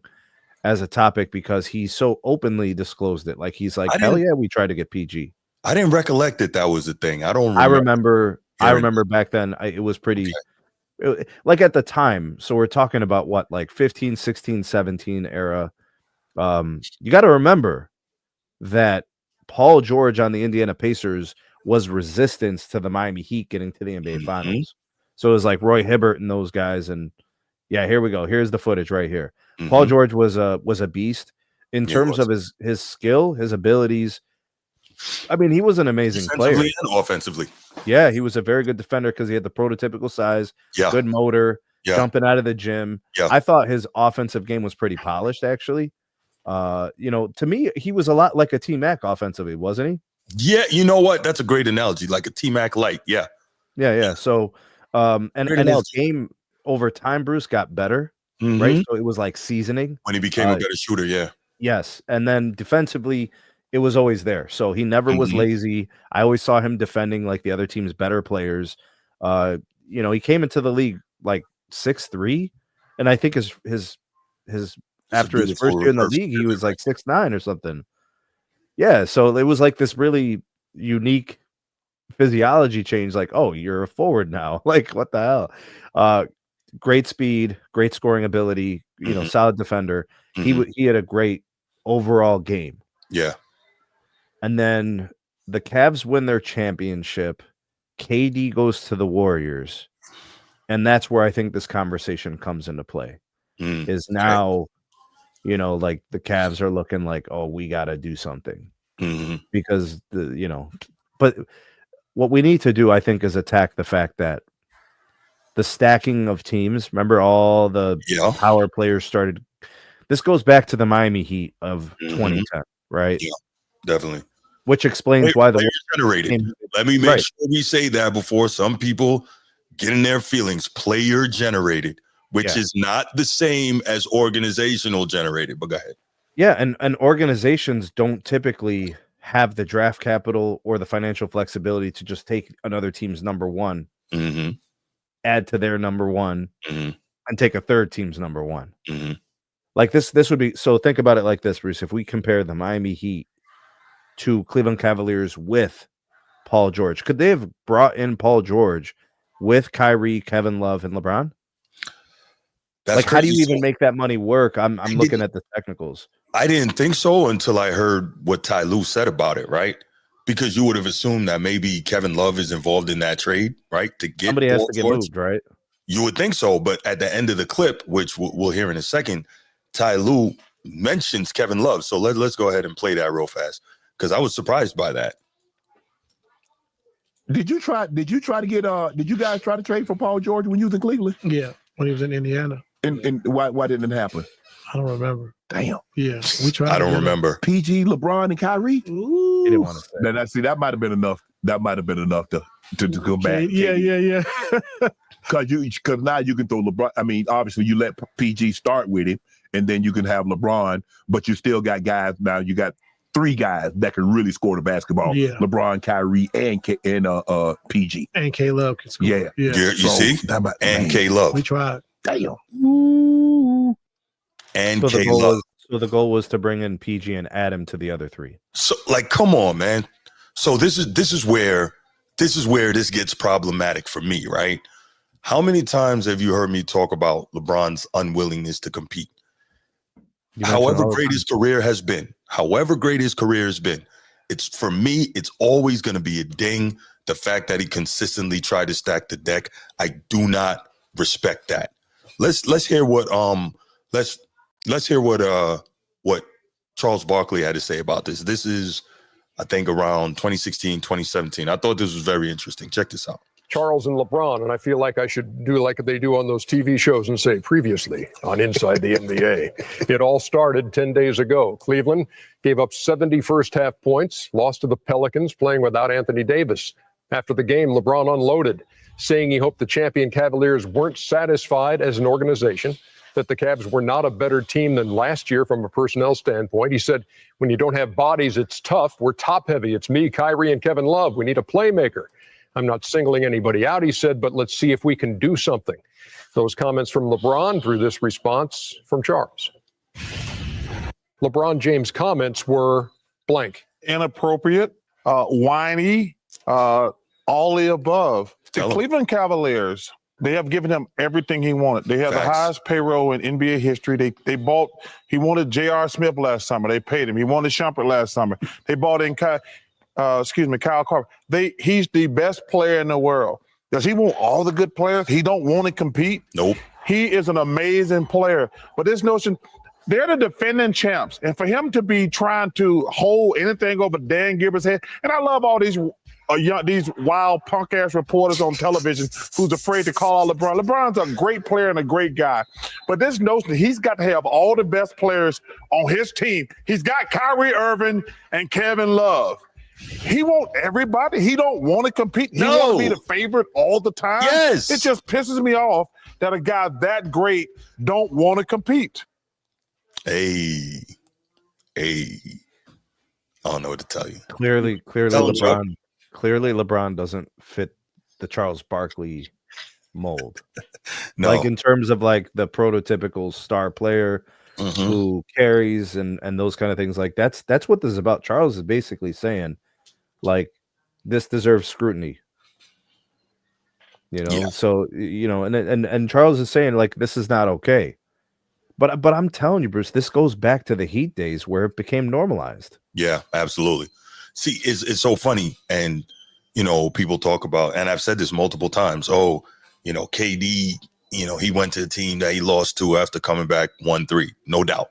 as a topic because he so openly disclosed it. Like he's like, hell yeah, we tried to get PG. I didn't recollect that was a thing. I remember back then it was pretty like at the time. So we're talking about what, like 15, 16, 17 era. You got to remember that Paul George on the Indiana Pacers was resistance to the Miami Heat getting to the NBA Finals. So it was like Roy Hibbert and those guys. And yeah, here we go. Here's the footage right here. Paul George was a beast in terms of his skill, his abilities. I mean, he was an amazing player. And offensively. Yeah, he was a very good defender because he had the prototypical size, good motor, jumping out of the gym. Yeah. I thought his offensive game was pretty polished, actually. To me, he was a lot like a T-Mac offensively, wasn't he? Yeah, you know what? That's a great analogy, like a T-Mac light. Yeah. So, and his game over time, Bruce, got better, right? So it was like seasoning. When he became a better shooter, yeah. Yes, and then defensively, it was always there. So he never was lazy. I always saw him defending like the other team's better players. He came into the league like 6'3", and I think his after his first year in the league, he was like 6'9" or something. Yeah, so it was like this really unique physiology change. Like, oh, you're a forward now. Like, what the hell? Great speed, great scoring ability. Solid defender. He had a great overall game. Yeah. And then the Cavs win their championship. KD goes to the Warriors. And that's where I think this conversation comes into play. Is now, like the Cavs are looking like, oh, we got to do something. Because, but what we need to do, I think, is attack the fact that the stacking of teams, remember all the power players started. This goes back to the Miami Heat of 2010, right? Yeah, definitely. Which explains why the generated. Let me make sure we say that before some people get in their feelings. Player generated, which is not the same as organizational generated. But go ahead. Yeah, and organizations don't typically have the draft capital or the financial flexibility to just take another team's number one, add to their number one, and take a third team's number one. Like this would be, so think about it like this, Bruce. If we compare the Miami Heat to Cleveland Cavaliers with Paul George, could they have brought in Paul George with Kyrie, Kevin Love, and LeBron? That's like, how do you even make that money work? I'm looking at the technicals. I didn't think so until I heard what Ty Lue said about it, right? Because you would have assumed that maybe Kevin Love is involved in that trade, right? To get somebody has to get moved, right? You would think so, but at the end of the clip, which we'll hear in a second, Ty Lue mentions Kevin Love. So let's go ahead and play that real fast. because I was surprised by that. Did you guys try to trade for Paul George when you was in Cleveland? Yeah, when he was in Indiana. And why didn't it happen? I don't remember. Damn. Yeah, we tried. I don't remember. PG, LeBron, and Kyrie. Ooh. He didn't want to say. Now, see, that might have been enough. That might have been enough to go back. Yeah. Because now you can throw LeBron. I mean, obviously you let PG start with him, and then you can have LeBron, but you still got guys. Now you got 3 guys that can really score the basketball. Yeah. LeBron, Kyrie, and PG. And K-Love can score. Yeah. You see? And K-Love. We tried. Damn. And So K-Love. the goal was to bring in PG and add him to the other 3. So, like, come on, man. So this is where this gets problematic for me, right? How many times have you heard me talk about LeBron's unwillingness to compete? However great his career has been, it's for me, it's always going to be a ding. The fact that he consistently tried to stack the deck, I do not respect that. Let's hear what what Charles Barkley had to say about this. This is, I think, around 2016, 2017. I thought this was very interesting. Check this out. Charles and LeBron, and I feel like I should do like they do on those TV shows and say previously on Inside the NBA. It all started 10 days ago. Cleveland gave up 70 first-half points, lost to the Pelicans playing without Anthony Davis. After the game, LeBron unloaded, saying he hoped the champion Cavaliers weren't satisfied as an organization, that the Cavs were not a better team than last year from a personnel standpoint. He said, when you don't have bodies, it's tough. We're top-heavy. It's me, Kyrie, and Kevin Love. We need a playmaker. I'm not singling anybody out, he said, but let's see if we can do something. Those comments from LeBron drew this response from Charles. LeBron James' comments were blank. Inappropriate, whiny, all the above. The Cleveland Cavaliers, they have given him everything he wanted. They have the highest payroll in NBA history. He wanted J.R. Smith last summer. They paid him. He wanted Shumpert last summer. They bought in Kyle Korver. He's the best player in the world. Does he want all the good players? He don't want to compete? Nope. He is an amazing player. But this notion, they're the defending champs. And for him to be trying to hold anything over Dan Gilbert's head, and I love all these wild punk-ass reporters on television who's afraid to call LeBron. LeBron's a great player and a great guy. But this notion that he's got to have all the best players on his team. He's got Kyrie Irving and Kevin Love. He want everybody. He don't want to compete. He want to be the favorite all the time. Yes. It just pisses me off that a guy that great don't want to compete. Hey. I don't know what to tell you. Clearly LeBron doesn't fit the Charles Barkley mold. No. Like in terms of like the prototypical star player who carries and those kind of things. Like that's what this is about. Charles is basically saying, like, this deserves scrutiny. So and Charles is saying, like, this is not okay. But I'm telling you, Bruce, this goes back to the Heat days where it became normalized. Yeah, absolutely. See, it's so funny. And, people talk about, and I've said this multiple times, KD, he went to a team that he lost to after coming back 1-3. No doubt.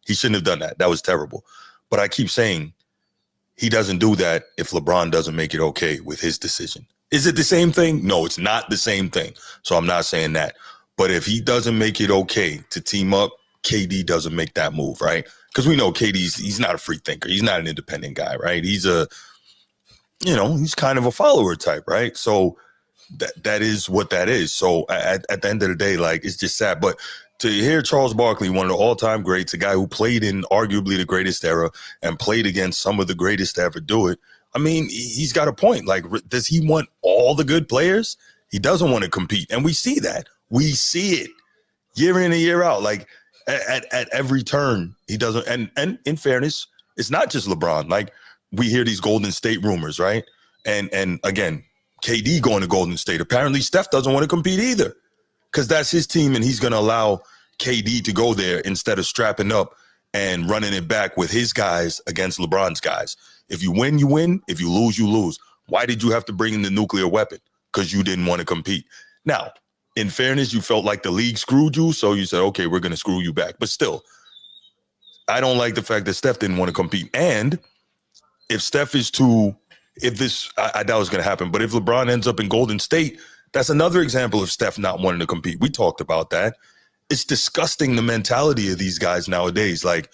He shouldn't have done that. That was terrible. But I keep saying he doesn't do that if LeBron doesn't make it okay with his decision. Is it the same thing? No, it's not the same thing. So I'm not saying that. But if he doesn't make it okay to team up, KD doesn't make that move, right? Because we know he's not a free thinker. He's not an independent guy, right? He's he's kind of a follower type, right? So that is what that is. So at the end of the day, like, it's just sad. But to hear Charles Barkley, one of the all-time greats, a guy who played in arguably the greatest era and played against some of the greatest to ever do it, I mean, he's got a point. Like, does he want all the good players? He doesn't want to compete. And we see that. We see it year in and year out. Like, at every turn, he doesn't. And in fairness, it's not just LeBron. Like, we hear these Golden State rumors, right? And again, KD going to Golden State. Apparently, Steph doesn't want to compete either because that's his team, and he's going to allow KD to go there instead of strapping up and running it back with his guys against LeBron's guys. If you win, you win. If you lose, you lose. Why did you have to bring in the nuclear weapon? Because you didn't want to compete. Now, in fairness, you felt like the league screwed you, so you said, okay, we're going to screw you back. But still, I don't like the fact that Steph didn't want to compete. And if Steph is too, if this, I doubt it's going to happen, but if LeBron ends up in Golden State, that's another example of Steph not wanting to compete. We talked about that. It's disgusting, the mentality of these guys nowadays. Like,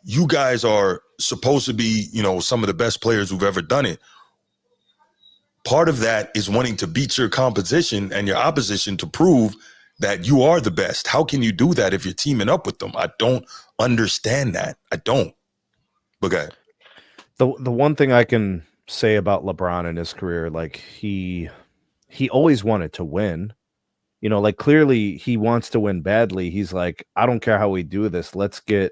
you guys are supposed to be, you know, some of the best players who've ever done it. Part of that is wanting to beat your competition and your opposition to prove that you are the best. How can you do that if you're teaming up with them? I don't understand that. I don't. But go ahead. The one thing I can say about LeBron in his career, like he always wanted to win. You know, like clearly he wants to win badly. He's like, I don't care how we do this. Let's get,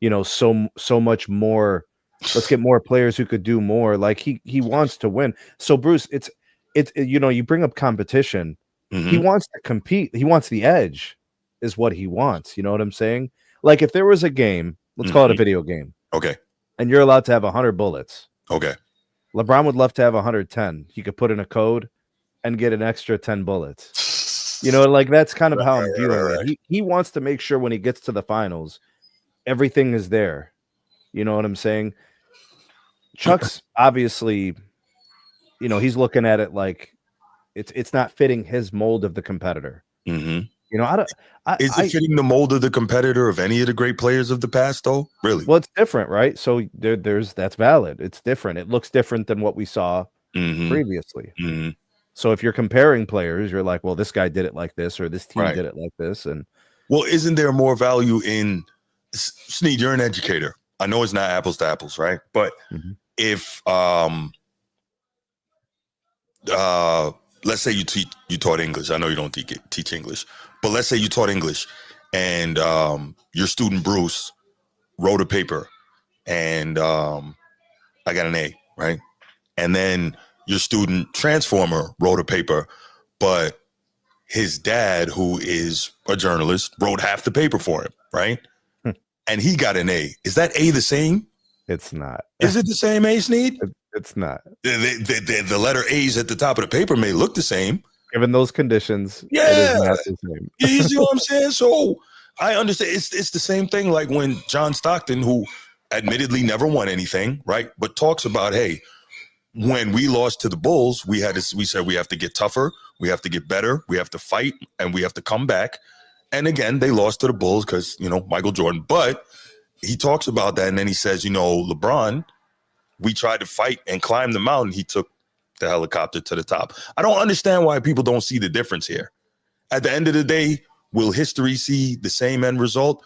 you know, so much more. Let's get more players who could do more. Like he wants to win. So Bruce, it's you know, you bring up competition. He wants to compete. He wants the edge, is what he wants. You know what I'm saying? Like if there was a game, let's call it a video game. Okay. And you're allowed to have 100 bullets. Okay. LeBron would love to have 110. He could put in a code and get an extra 10 bullets. You know, like that's kind of how I'm viewing it. He wants to make sure when he gets to the finals, everything is there. You know what I'm saying? Chuck's obviously, you know, he's looking at it like it's not fitting his mold of the competitor. You know, is it fitting the mold of the competitor of any of the great players of the past, though? Really? Well, it's different, right? So there's that's valid. It's different. It looks different than what we saw previously. So if you're comparing players, you're like, well, this guy did it like this, or this team did it like this, and well, isn't there more value in Sneed? You're an educator. I know it's not apples to apples, right? But if let's say you taught English. I know you don't teach English, but let's say you taught English, and your student Bruce wrote a paper, and I got an A, right? And then your student Transformer wrote a paper, but his dad, who is a journalist, wrote half the paper for him, right? And he got an A. Is that A the same? It's not. Is it the same, A, Sneed? It's not. The letter A's at the top of the paper may look the same. Given those conditions, yeah, it is not the same. You see what I'm saying? So I understand. It's the same thing like when John Stockton, who admittedly never won anything, right? But talks about, hey, when we lost to the Bulls, we said we have to get tougher, we have to get better, we have to fight, and we have to come back. And again, they lost to the Bulls because, you know, Michael Jordan. But he talks about that, and then he says, you know, LeBron, we tried to fight and climb the mountain. He took the helicopter to the top. I don't understand why people don't see the difference here. At the end of the day, will history see the same end result?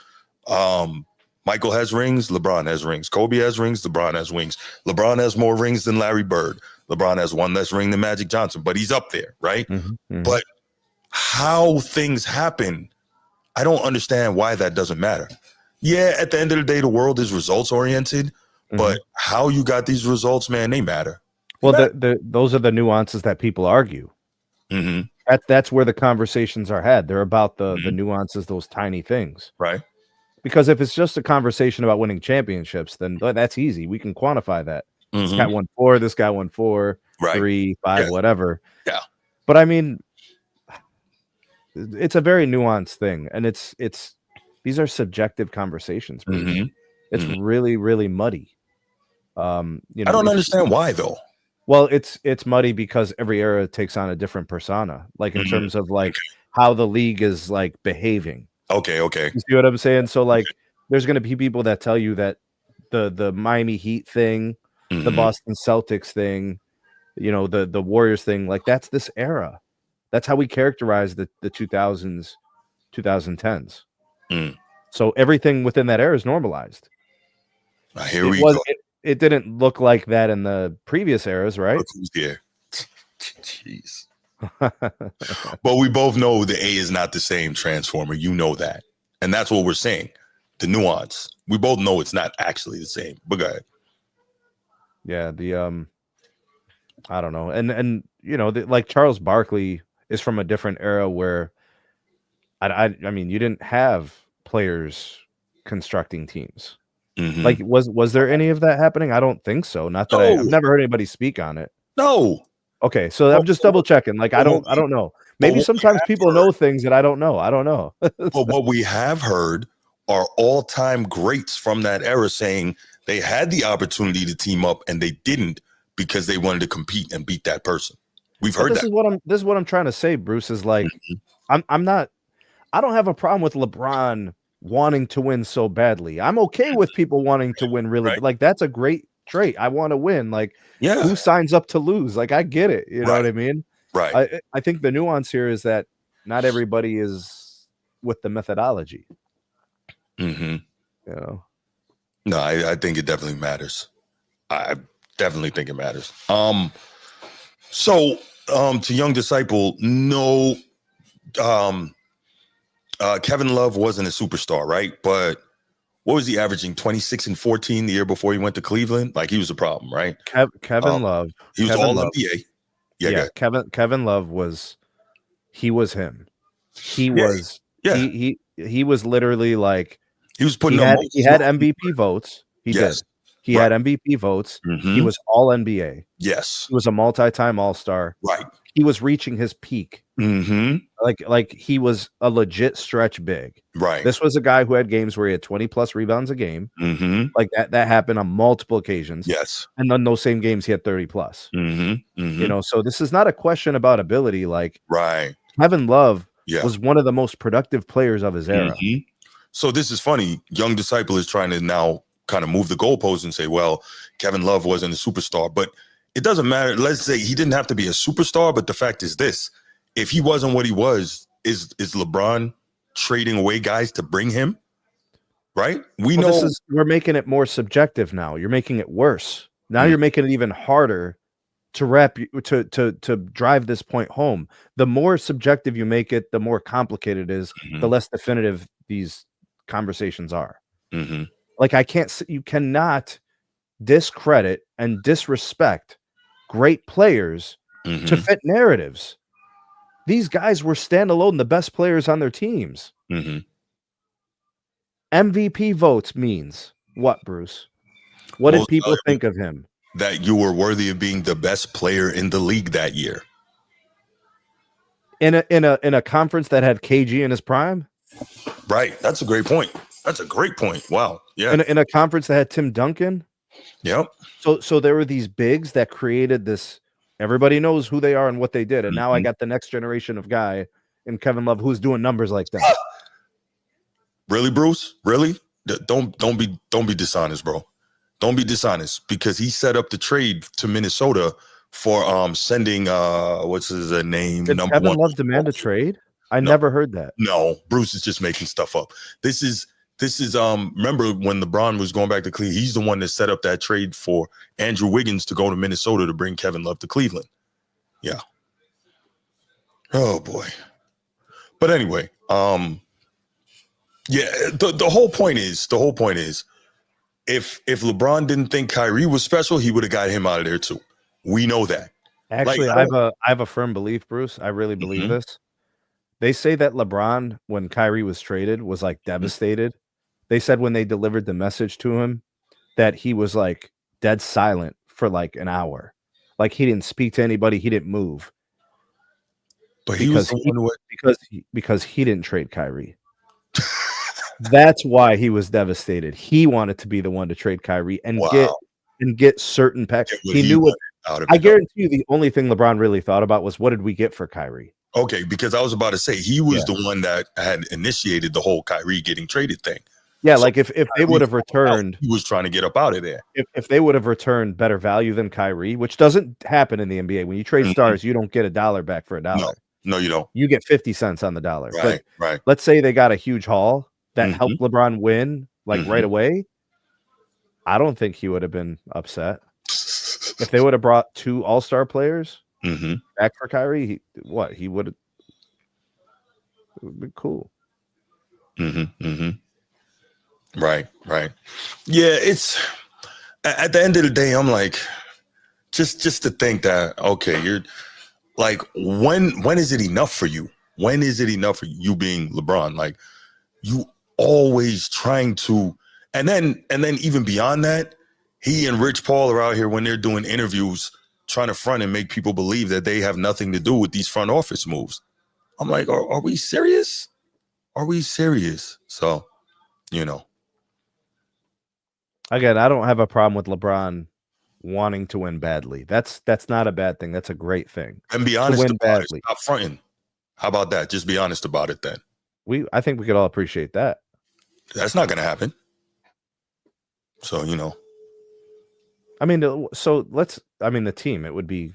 Michael has rings, LeBron has rings. Kobe has rings, LeBron has rings. LeBron has more rings than Larry Bird. LeBron has one less ring than Magic Johnson, but he's up there, right? But how things happen, I don't understand why that doesn't matter. Yeah, at the end of the day, the world is results oriented, but how you got these results, man, they matter. Well, those are the nuances that people argue. That's where the conversations are had. They're about the nuances, those tiny things. Right. Because if it's just a conversation about winning championships, then that's easy. We can quantify that. This guy won 4, this guy won 4, 3, 5, whatever. Yeah. But I mean, it's a very nuanced thing. And it's these are subjective conversations. It's really, really muddy. You know, I don't understand why though. Well, it's muddy because every era takes on a different persona, like in terms of like how the league is like behaving. Okay. You see what I'm saying? So like there's going to be people that tell you that the Miami Heat thing, the Boston Celtics thing, you know, the Warriors thing, like that's this era. That's how we characterize the 2000s, 2010s. So everything within that era is normalized. Here we go. It didn't look like that in the previous eras, right? Look who's here. Jeez. But we both know the A is not the same Transformer. You know that. And that's what we're saying. The nuance. We both know it's not actually the same. But go ahead. Yeah, the I don't know. And you know, like Charles Barkley is from a different era where I mean, you didn't have players constructing teams. Like was there any of that happening? I don't think so. Not that I've never heard anybody speak on it. No. Okay, so I'm just double checking. Like I don't know. Maybe sometimes people know things that I don't know. I don't know. But what we have heard are all-time greats from that era saying They had the opportunity to team up and they didn't because they wanted to compete and beat that person. We've heard this that. This is what I'm trying to say, Bruce, is like I don't have a problem with LeBron wanting to win so badly. I'm okay with people wanting to win really like that's a great trait. I want to win. Like who signs up to lose? Like I get it. You know what I mean? Right. I think the nuance here is that not everybody is with the methodology. Mm-hmm. You know. No, I think it definitely matters. I definitely think it matters. So to Young Disciple, no, Kevin Love wasn't a superstar, right? But what was he averaging? 26 and 14 the year before he went to Cleveland? Like he was a problem, right? Kevin Love. He was all NBA. Yeah, Kevin Love was him. He was he was literally like he was putting he had MVP votes. He did. He had MVP votes. He was all NBA. Yes. He was a multi-time all-star. Right. He was reaching his peak. Like he was a legit stretch big. Right. This was a guy who had games where he had 20 plus rebounds a game. Like that happened on multiple occasions. Yes. And then those same games he had 30 plus. You know, so this is not a question about ability. Like Kevin Love was one of the most productive players of his era. So this is funny. Young Disciple is trying to now kind of move the goalposts and say, well, Kevin Love wasn't a superstar, but it doesn't matter. Let's say he didn't have to be a superstar, but the fact is this: if he wasn't what he was, is LeBron trading away guys to bring him? Right? We're making it more subjective now. You're making it worse. Now you're making it even harder to drive this point home. The more subjective you make it, the more complicated it is, the less definitive these conversations are. Like you cannot discredit and disrespect great players to fit narratives. These guys were standalone, the best players on their teams. MVP votes means what, Bruce? What did people think of him? That you were worthy of being the best player in the league that year. In a conference that had KG in his prime? Right. That's a great point. That's a great point. Wow. Yeah. In a conference that had Tim Duncan. Yep. So there were these bigs that created this. Everybody knows who they are and what they did. And now I got the next generation of guy in Kevin Love who's doing numbers like that. Really, Bruce? Really? Don't be dishonest, bro. Don't be dishonest, because he set up the trade to Minnesota for sending what's his name? Did number Kevin one. Love demand a trade? I never heard that. No, Bruce is just making stuff up. This is remember when LeBron was going back to Cleveland, he's the one that set up that trade for Andrew Wiggins to go to Minnesota to bring Kevin Love to Cleveland. Yeah. Oh boy. But anyway, yeah, the whole point is if LeBron didn't think Kyrie was special, he would have got him out of there too. We know that. Actually, I have a firm belief, Bruce. I really believe this. They say that LeBron, when Kyrie was traded, was like devastated. They said when they delivered the message to him that he was like dead silent for like an hour. Like he didn't speak to anybody, he didn't move. But because he didn't trade Kyrie. That's why he was devastated. He wanted to be the one to trade Kyrie and get certain packs. He knew what I guarantee you the only thing LeBron really thought about was what did we get for Kyrie? Okay, because I was about to say he was the one that had initiated the whole Kyrie getting traded thing. Yeah, so like if they would have returned, he was trying to get up out of there. If they would have returned better value than Kyrie, which doesn't happen in the NBA. When you trade stars, you don't get $1 back for $1. No, you don't. You get 50 cents on the dollar. Right, but right. Let's say they got a huge haul that helped LeBron win like right away. I don't think he would have been upset. If they would have brought 2 all-star players back for Kyrie, he would have. It would be cool. Right. Yeah, it's at the end of the day, I'm like, just to think that, okay, you're like, when is it enough for you? When is it enough for you being LeBron? Like, you always trying to, and then even beyond that, he and Rich Paul are out here when they're doing interviews trying to front and make people believe that they have nothing to do with these front office moves. I'm like, are we serious? Are we serious? So, you know. Again, I don't have a problem with LeBron wanting to win badly. That's not a bad thing. That's a great thing. And be honest win about badly. it. Stop fronting. How about that? Just be honest about it then. I think we could all appreciate that. That's not going to happen. So, you know. I mean, the team, it would be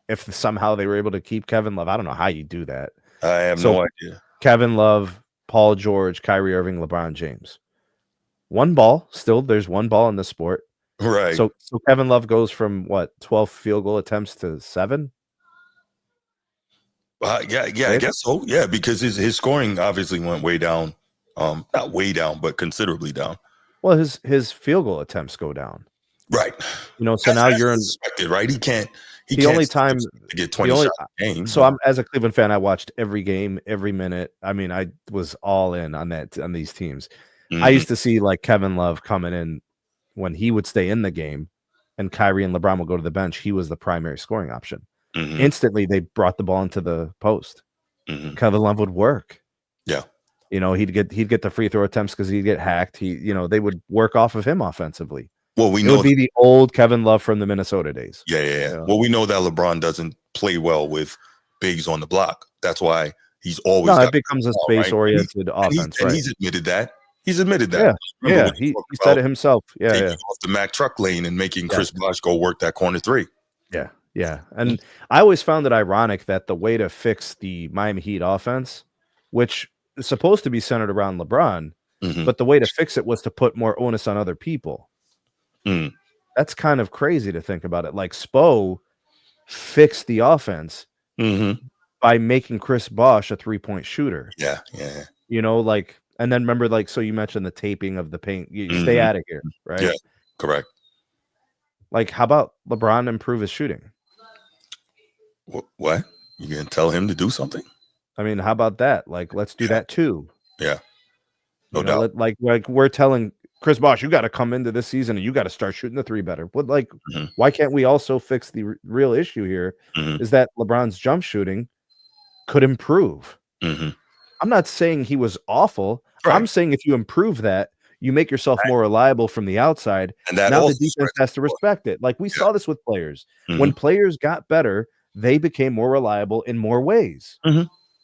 if somehow they were able to keep Kevin Love. I don't know how you do that. I have no idea. Kevin Love, Paul George, Kyrie Irving, LeBron James. One ball. Still, there's one ball in the sport. Right. So Kevin Love goes from what, 12 field goal attempts to 7? Yeah, I guess so. Yeah, because his scoring obviously went way down. Not way down, but considerably down. Well, his field goal attempts go down. Right. You know, so now you're expected, right? He can't. The only time to get 20 shots a game. So I'm, as a Cleveland fan, I watched every game, every minute. I mean, I was all in on these teams. Mm-hmm. I used to see like Kevin Love coming in when he would stay in the game, and Kyrie and LeBron would go to the bench. He was the primary scoring option. Mm-hmm. Instantly, they brought the ball into the post. Mm-hmm. Kevin Love would work. Yeah. You know, he'd get the free throw attempts because he'd get hacked. They would work off of him offensively. Well, it would be the old Kevin Love from the Minnesota days. Yeah. Well, we know that LeBron doesn't play well with bigs on the block. That's why he's always. It becomes a space-oriented offense, right? And he's admitted that. He's admitted that. Yeah. He said it himself. Yeah. Off the Mack truck lane and making Chris Bosh go work that corner 3. Yeah. And I always found it ironic that the way to fix the Miami Heat offense, which is supposed to be centered around LeBron, but the way to fix it was to put more onus on other people. That's kind of crazy to think about it. Like Spo fixed the offense by making Chris Bosh a 3-point shooter. Yeah. You know, like, and then remember, like, so you mentioned the taping of the paint. You stay out of here, right? Yeah, correct. Like, how about LeBron improve his shooting? What? You gonna tell him to do something? I mean, how about that? Like, let's do that too. Yeah, no doubt. Like we're telling Chris Bosh, you got to come into this season and you got to start shooting the 3 better. But like, why can't we also fix the real issue here? Is that LeBron's jump shooting could improve. I'm not saying he was awful. Right. I'm saying if you improve that, you make yourself more reliable from the outside. And that now the defense has to respect it. Like we saw this with players. When players got better, they became more reliable in more ways.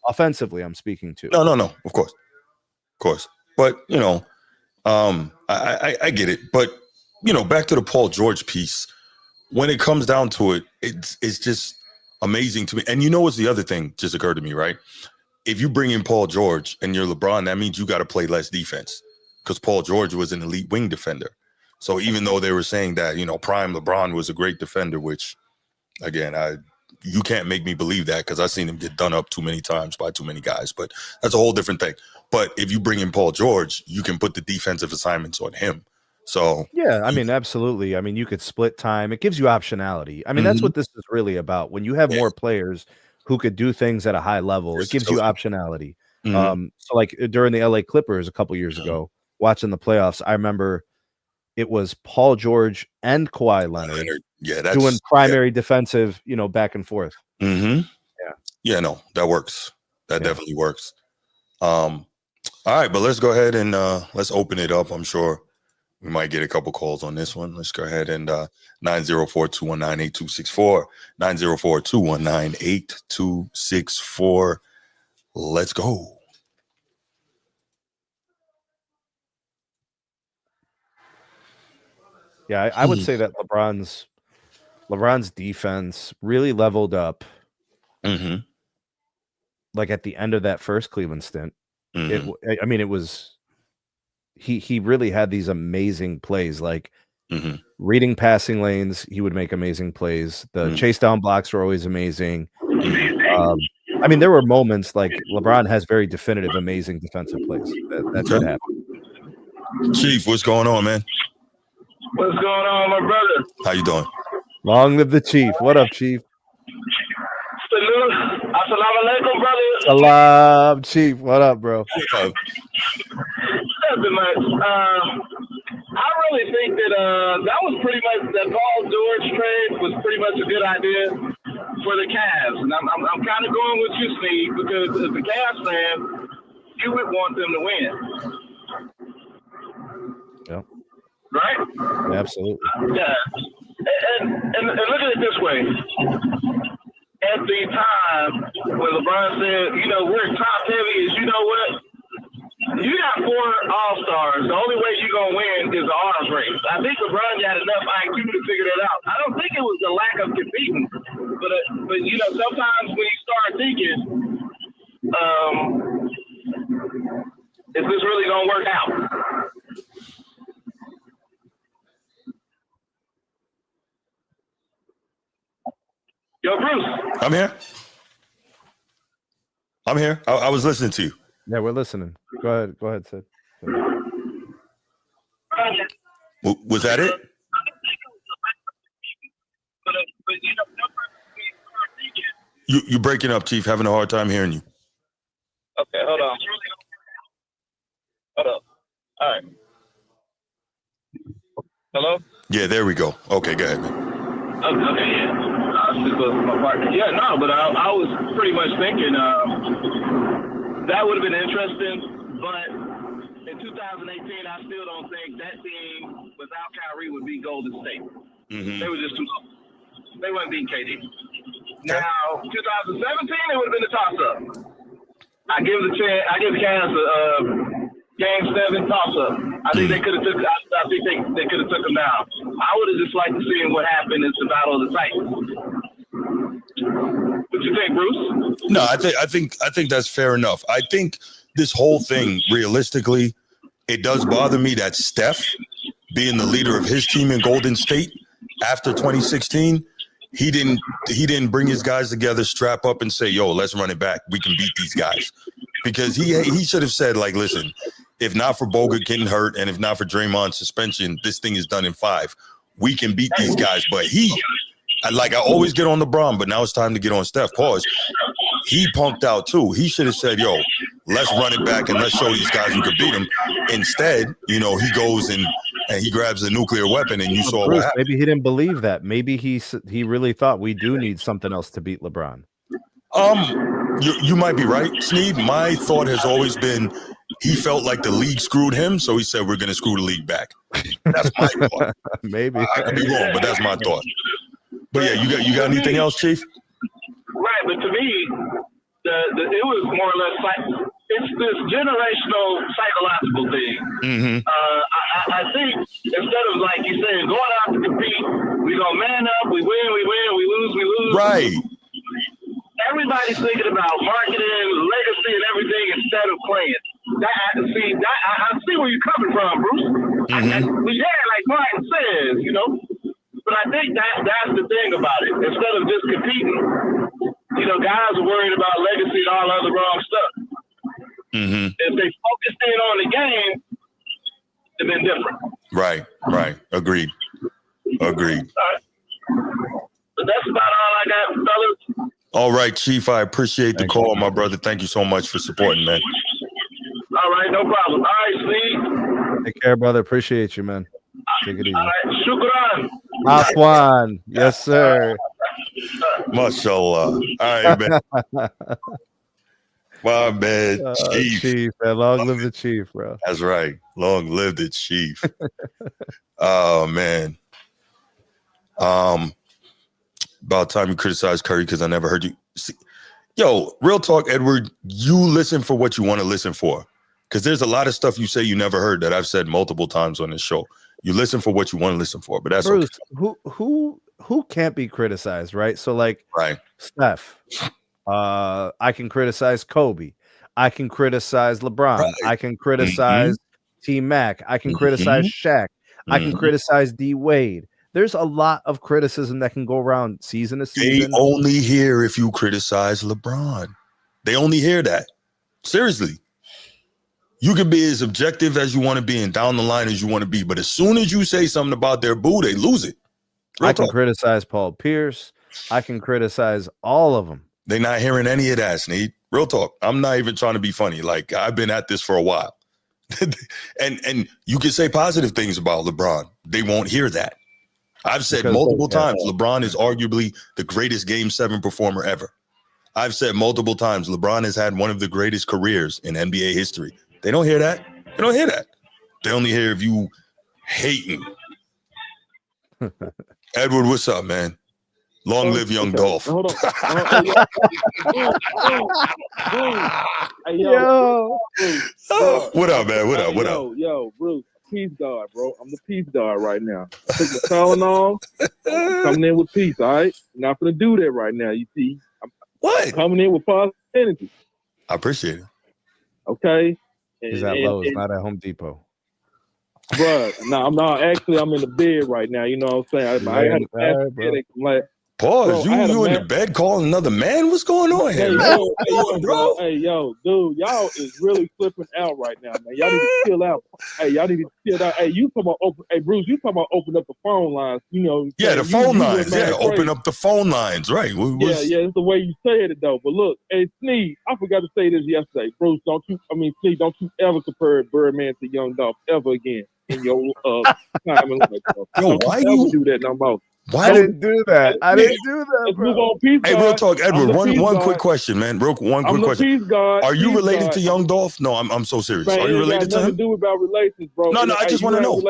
Offensively, I'm speaking to. No. Of course. But you know, I get it. But you know, back to the Paul George piece. When it comes down to it, it's just amazing to me. And you know what's the other thing just occurred to me, right? If you bring in Paul George and you're LeBron, that means you got to play less defense because Paul George was an elite wing defender. So even though they were saying that, you know, prime LeBron was a great defender, which again, you can't make me believe that because I've seen him get done up too many times by too many guys, but that's a whole different thing. But if you bring in Paul George, you can put the defensive assignments on him. So yeah, I mean, absolutely. I mean, you could split time. It gives you optionality. I mean, that's what this is really about. When you have more players who could do things at a high level, it gives you optionality. So like during the LA Clippers a couple years ago, watching the playoffs, I remember it was Paul George and Kawhi Leonard doing primary defensive, you know, back and forth. Yeah, no, that works. That definitely works. All right, but let's go ahead and let's open it up. I'm sure we might get a couple calls on this one. Let's go ahead and 904-219-8264. 904-219-8264. Let's go. Yeah, I would say that LeBron's defense really leveled up. Like at the end of that first Cleveland stint, it was he really had these amazing plays, like reading passing lanes. He would make amazing plays. The chase down blocks were always amazing. I mean, there were moments like LeBron has very definitive, amazing defensive plays. That did happen. Chief, what's going on, man? What's going on, my brother? How you doing? Long live the Chief. What up, Chief? Assalamu alaikum, brother. Salam, Chief. What up, bro? Nothing much. I really think that that was pretty much that Paul George trade was pretty much a good idea for the Cavs, and I'm kind of going with you, Sneed, because as a Cavs fan, you would want them to win. Yeah. right? Absolutely. Yeah. And look at it this way. At the time when LeBron said, you know, we're top heavy, is you know what? You got 4 All-Stars. The only way you're going to win is the arms race. I think LeBron got enough IQ to figure that out. I don't think it was the lack of competing. But you know, sometimes when you start thinking, is this really going to work out? Yo, Bruce. I'm here. I was listening to you. Yeah, we're listening. Go ahead, Sid. Was that it? You breaking up, Chief. Having a hard time hearing you. Okay, hold on. Hold up. All right. Hello? Yeah, there we go. Okay, go ahead, man. Okay, yeah. My partner. Yeah, no, but I was pretty much thinking that would have been interesting, but in 2018, I still don't think that team without Kyrie would beat Golden State. Mm-hmm. They were just too low. They wouldn't beat KD. Now, 2017, it would have been a toss-up. I give the Cavs a Game 7 toss-up. I think they could have took. I think they could have took them down. I would have just liked to see what happened in the Battle of the Titans. What you think, Bruce? No, I think that's fair enough. I think this whole thing, realistically, it does bother me that Steph, being the leader of his team in Golden State after 2016, he didn't bring his guys together, strap up, and say, "Yo, let's run it back. We can beat these guys." Because he should have said, like, "Listen, if not for Bogut getting hurt and if not for Draymond's suspension, this thing is done in 5. We can beat these guys." But I always get on LeBron, but now it's time to get on Steph. Pause. He punked out too. He should have said, "Yo, let's run it back and let's show these guys we could beat them." Instead, you know, he goes and he grabs a nuclear weapon, and you saw Bruce, what happened. maybe he didn't believe that. Maybe he really thought we do need something else to beat LeBron. You might be right, Sneed. My thought has always been he felt like the league screwed him, so he said we're going to screw the league back. That's my thought. Maybe I could be wrong, but that's my thought. But yeah, you got anything else, Chief? Right, but to me, it was more or less like it's this generational psychological thing. Mm-hmm. I think instead of like you said, going out to compete, we gonna man up, we win, we lose. Right. Everybody's thinking about marketing, legacy, and everything instead of playing. I see where you're coming from, Bruce. Mm-hmm. Like Martin says, you know. But I think that's the thing about it. Instead of just competing, you know, guys are worried about legacy and all other wrong stuff. Mm-hmm. If they focused in on the game, it'd been different. Right. Agreed. All right. But that's about all I got, fellas. All right, Chief. I appreciate the call, my brother. Thank you so much for supporting, man. All right, no problem. All right, Steve. Take care, brother. Appreciate you, man. Take it easy. All right, shukran. Afwan. Yes, sir. Mashallah. All right, man. My man, Chief. Man. Long live the Chief, bro. That's right. Long live the Chief. Oh, man. About time you criticize Curry because I never heard you. See, yo, real talk, Edward, you listen for what you want to listen for. Because there's a lot of stuff you say you never heard that I've said multiple times on this show. You listen for what you want to listen for, but that's Bruce, okay. Who can't be criticized, right? So like right. Steph, I can criticize Kobe. I can criticize LeBron. Right. I can criticize T-Mac. I can criticize Shaq. I can criticize D Wade. There's a lot of criticism that can go around season to season. They only hear if you criticize LeBron. They only hear that. Seriously. You can be as objective as you want to be and down the line as you want to be. But as soon as you say something about their boo, they lose it. I can criticize Paul Pierce. I can criticize all of them. They're not hearing any of that, Sneed. Real talk. I'm not even trying to be funny. Like, I've been at this for a while. and you can say positive things about LeBron. They won't hear that. I've said multiple times, LeBron is arguably the greatest Game 7 performer ever. I've said multiple times, LeBron has had one of the greatest careers in NBA history. They don't hear that. They don't hear that. They only hear if you hating. Edward, what's up, man? Long live young Dolph. Hold on. Hey, yo. What up, man? What up? What up? Yo, Bruce, peace guard, bro. I'm the peace guard right now. I took my Tylenol. I'm coming in with peace, all right? I'm not gonna do that right now. You see, I'm coming in with positive energy. I appreciate it. Okay. He's at Lowe's, not at Home Depot. But no, I'm not. Actually, I'm in the bed right now. You know what I'm saying? I had a headache. I'm like, pause. Bro, you in the bed calling another man? What's going on here, man? Bro. Hey, yo, dude, y'all is really flipping out right now, man. Y'all need to chill out. Hey, y'all need to chill out. Hey, you talking about open? Hey, Bruce, you talking about open up the phone lines? You know? Yeah, the phone lines. Yeah, open up the phone lines. Right. Yeah, it's the way you said it though. But look, hey, Sneed, I forgot to say this yesterday. Bruce, Sneed, don't you ever compare Birdman to Young Dolph ever again in your time in life. Yo, why you do that no more? Why I didn't do that. I didn't do that, Let's bro. move on, peace Hey, guard. real talk, Edward. One quick guard. question, man. One I'm quick the question. peace guard. Are you Peace related guard. to Young Dolph? No, I'm so serious. Man, Are you related to nothing him? to do about relations, bro. No, I just want to know.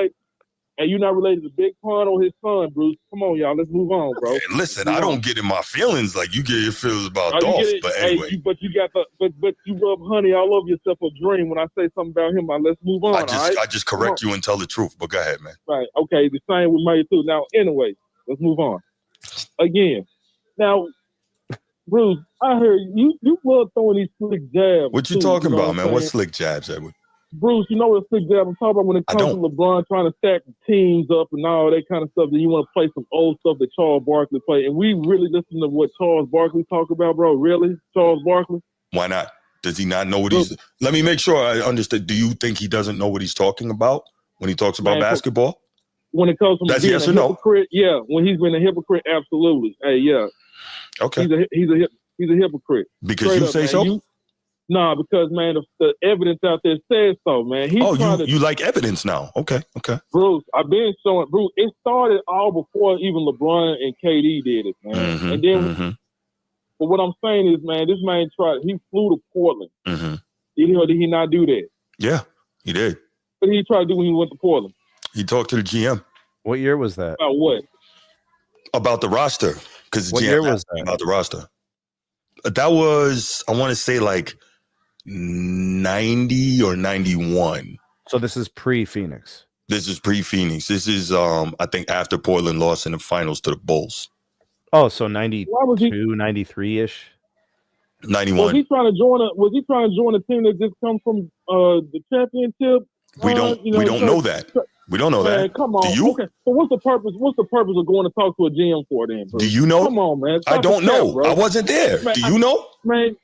And you're not related to Big Pun or his son, Bruce. Come on, y'all. Let's move on, bro. Hey, listen, I don't get in my feelings like you get your feelings about Dolph. But anyway. Hey, but you got but you rub honey all over yourself a dream when I say something about him. Let's move on. I just correct you and tell the truth. But go ahead, man. Right. Okay. The same with May too. Now, anyway, let's move on. Again. Now, Bruce, I heard you love throwing these slick jabs. What you talking about, man? What slick jabs, Edward? Bruce, you know what slick jab I'm talking about when it comes to LeBron trying to stack teams up and all that kind of stuff. Then you want to play some old stuff that Charles Barkley played. And we really listen to what Charles Barkley talk about, bro. Really? Charles Barkley? Why not? Does he not know what he's... Let me make sure I understand. Do you think he doesn't know what he's talking about when he talks about basketball? When it comes to that's being yes a or no? Hypocrite, yeah. When he's been a hypocrite, absolutely. Hey, yeah. Okay. He's a hypocrite. Because Straight you up, say man. so? Nah, because, man, the evidence out there says so, man. You like evidence now. Okay. Bruce, I've been showing, Bruce, it started all before even LeBron and KD did it, man. Mm-hmm, and then, but what I'm saying is, man, this man he flew to Portland. Mm-hmm. Did he not do that? Yeah, he did. What did he try to do when he went to Portland? He talked to the GM. What year was that? About what? About the roster. Because the What GM year was asked me that? about the roster. That was, I want to say, like 90 or 91. So this is pre-Phoenix. This is pre-Phoenix. This is, I think, after Portland lost in the finals to the Bulls. Oh, so 92, 93-ish? 91. Was he trying to join a team that just come from the championship? We don't know that. We don't know man, that. Come on. Do you? Okay. So what's the purpose? What's the purpose of going to talk to a GM for then, bro? Do you know? Come on, man. I don't know. I wasn't there. Man, Do you know? Man,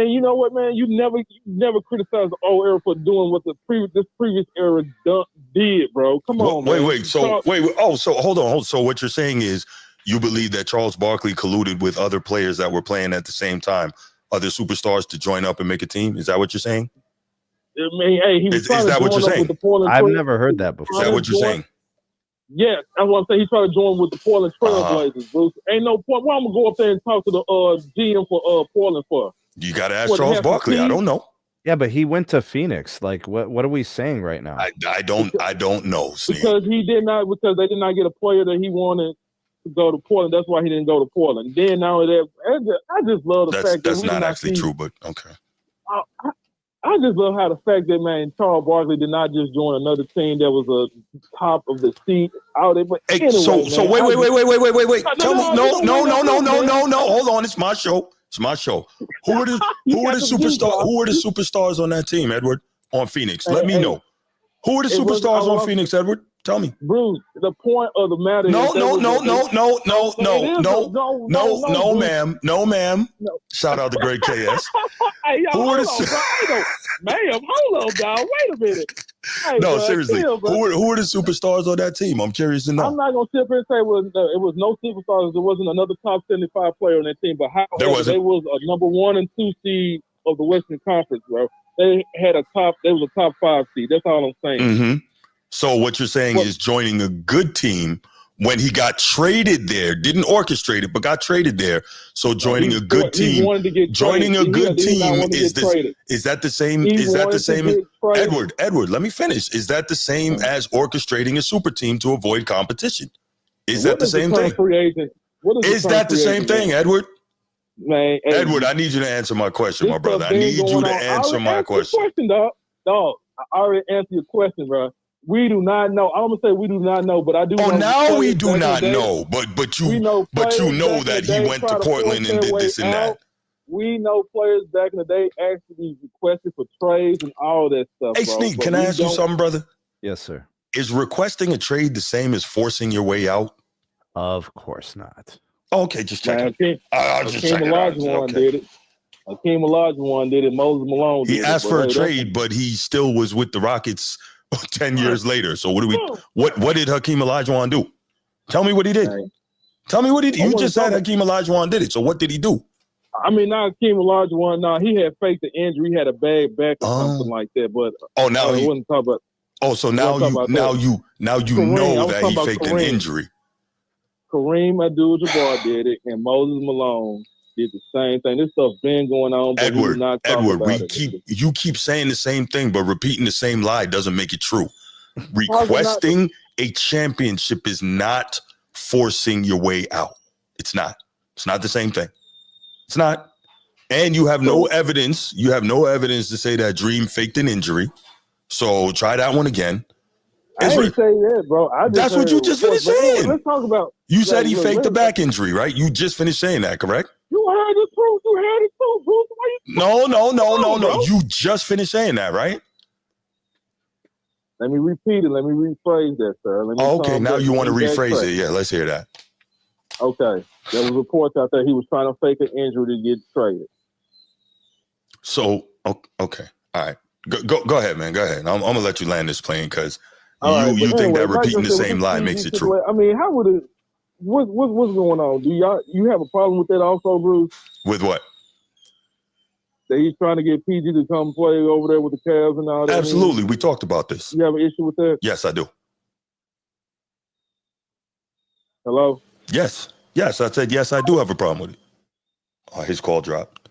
you know what, man? You never criticized the old era for doing what this previous era did, bro. Come on, man. Wait. So hold on. So what you're saying is you believe that Charles Barkley colluded with other players that were playing at the same time, other superstars to join up and make a team? Is that what you're saying? I mean, hey, he was Is trying that to what join you're up saying? with the Portland I've Trail- never heard that before. Is that what you're saying? Yes, that's what I'm saying. He's trying to join with the Portland Trailblazers, Bruce. Ain't no point. Why I'm gonna go up there and talk to the GM for Portland for? You got to ask Charles Barkley. I don't know. Yeah, but he went to Phoenix. Like, what are we saying right now? I don't know. Sneed. Because they did not get a player that he wanted to go to Portland. That's why he didn't go to Portland. Then now that I just love the fact that's that not actually true, but okay. I just love how the fact that, man, Charles Barkley did not just join another team that was a top of the seat out there. But Hey, anyway, so wait. Tell me, no. No. Hold on, it's my show. It's my show. Who are the superstars on that team, Edward? On Phoenix? Let me know. Who are the superstars on Phoenix, Edward? Tell me. Bruce, the point of the matter No, is ma'am. No, ma'am. Shout out to Great KS. Hey, yo, Who are the ma'am, hold on, dog. Wait a minute. Hey, no, bro, seriously. chill, bro. Who are the superstars on that team? I'm curious to know. I'm not gonna sit here and say it was no superstars. There wasn't another top 75 player on that team, but however, they was a number 1 and 2 seed of the Western Conference, bro. They was a top 5 seed. That's all I'm saying. Mm-hmm. So what you're saying is joining a good team when he got traded there, didn't orchestrate it, but got traded there. So joining a good team, joining a good team is that the same? Is that the same? Edward, let me finish. Is that the same as orchestrating a super team to avoid competition? Is that the same thing? Is that the same thing, Edward? Man, Edward, I need you to answer my question, my brother. I need you to answer my question. Dog, I already answered your question, bro. We do not know. I'm gonna say we do not know, but I do. Oh, know now we do not know. But you know that he went to Portland and did this and that. We know players back in the day actually requested for trades and all that stuff. Hey, Sneak, can I ask you something, brother? Yes, sir. Is requesting a trade the same as forcing your way out? Of course not. Okay, just checking. I'll just check it out. Did it. Hakeem Olajuwon did it. Moses Malone did he asked for a trade, but he still was with the Rockets 10 years later. So what did Hakeem Olajuwon do? Tell me what he did. Tell me what he did. You just said Hakeem Olajuwon did it. So what did he do? I mean, not Hakeem Olajuwon. No, he had faked the injury. He had a bad back or something like that. But now he wouldn't talk about. Oh, so now you know that he faked an injury. Kareem Abdul-Jabbar did it, and Moses Malone did the same thing. This stuff's been going on. But you keep saying the same thing, but repeating the same lie doesn't make it true. Requesting a championship is not forcing your way out. It's not. It's not the same thing. It's not. And you have no evidence. You have no evidence to say that Dream faked an injury. So try that one again. I didn't say that, bro. That's what you just finished saying. Let's talk about. You said he faked the back injury, right? You just finished saying that, correct? You had it too. Bruce. No. You just finished saying that, right? Let me repeat it. Let me rephrase that, sir. Okay, now you want to rephrase it. Yeah, let's hear that. Okay. There was reports out there he was trying to fake an injury to get traded. So, okay. All right. Go ahead, man. Go ahead. I'm going to let you land this plane because you think that repeating the same lie makes it true. I mean, how would it... What's going on? You have a problem with that also, Bruce? With what? That he's trying to get PG to come play over there with the Cavs and all that. Absolutely, we talked about this. You have an issue with that? Yes, I do. Hello? Yes, I said yes. I do have a problem with it. Oh, his call dropped.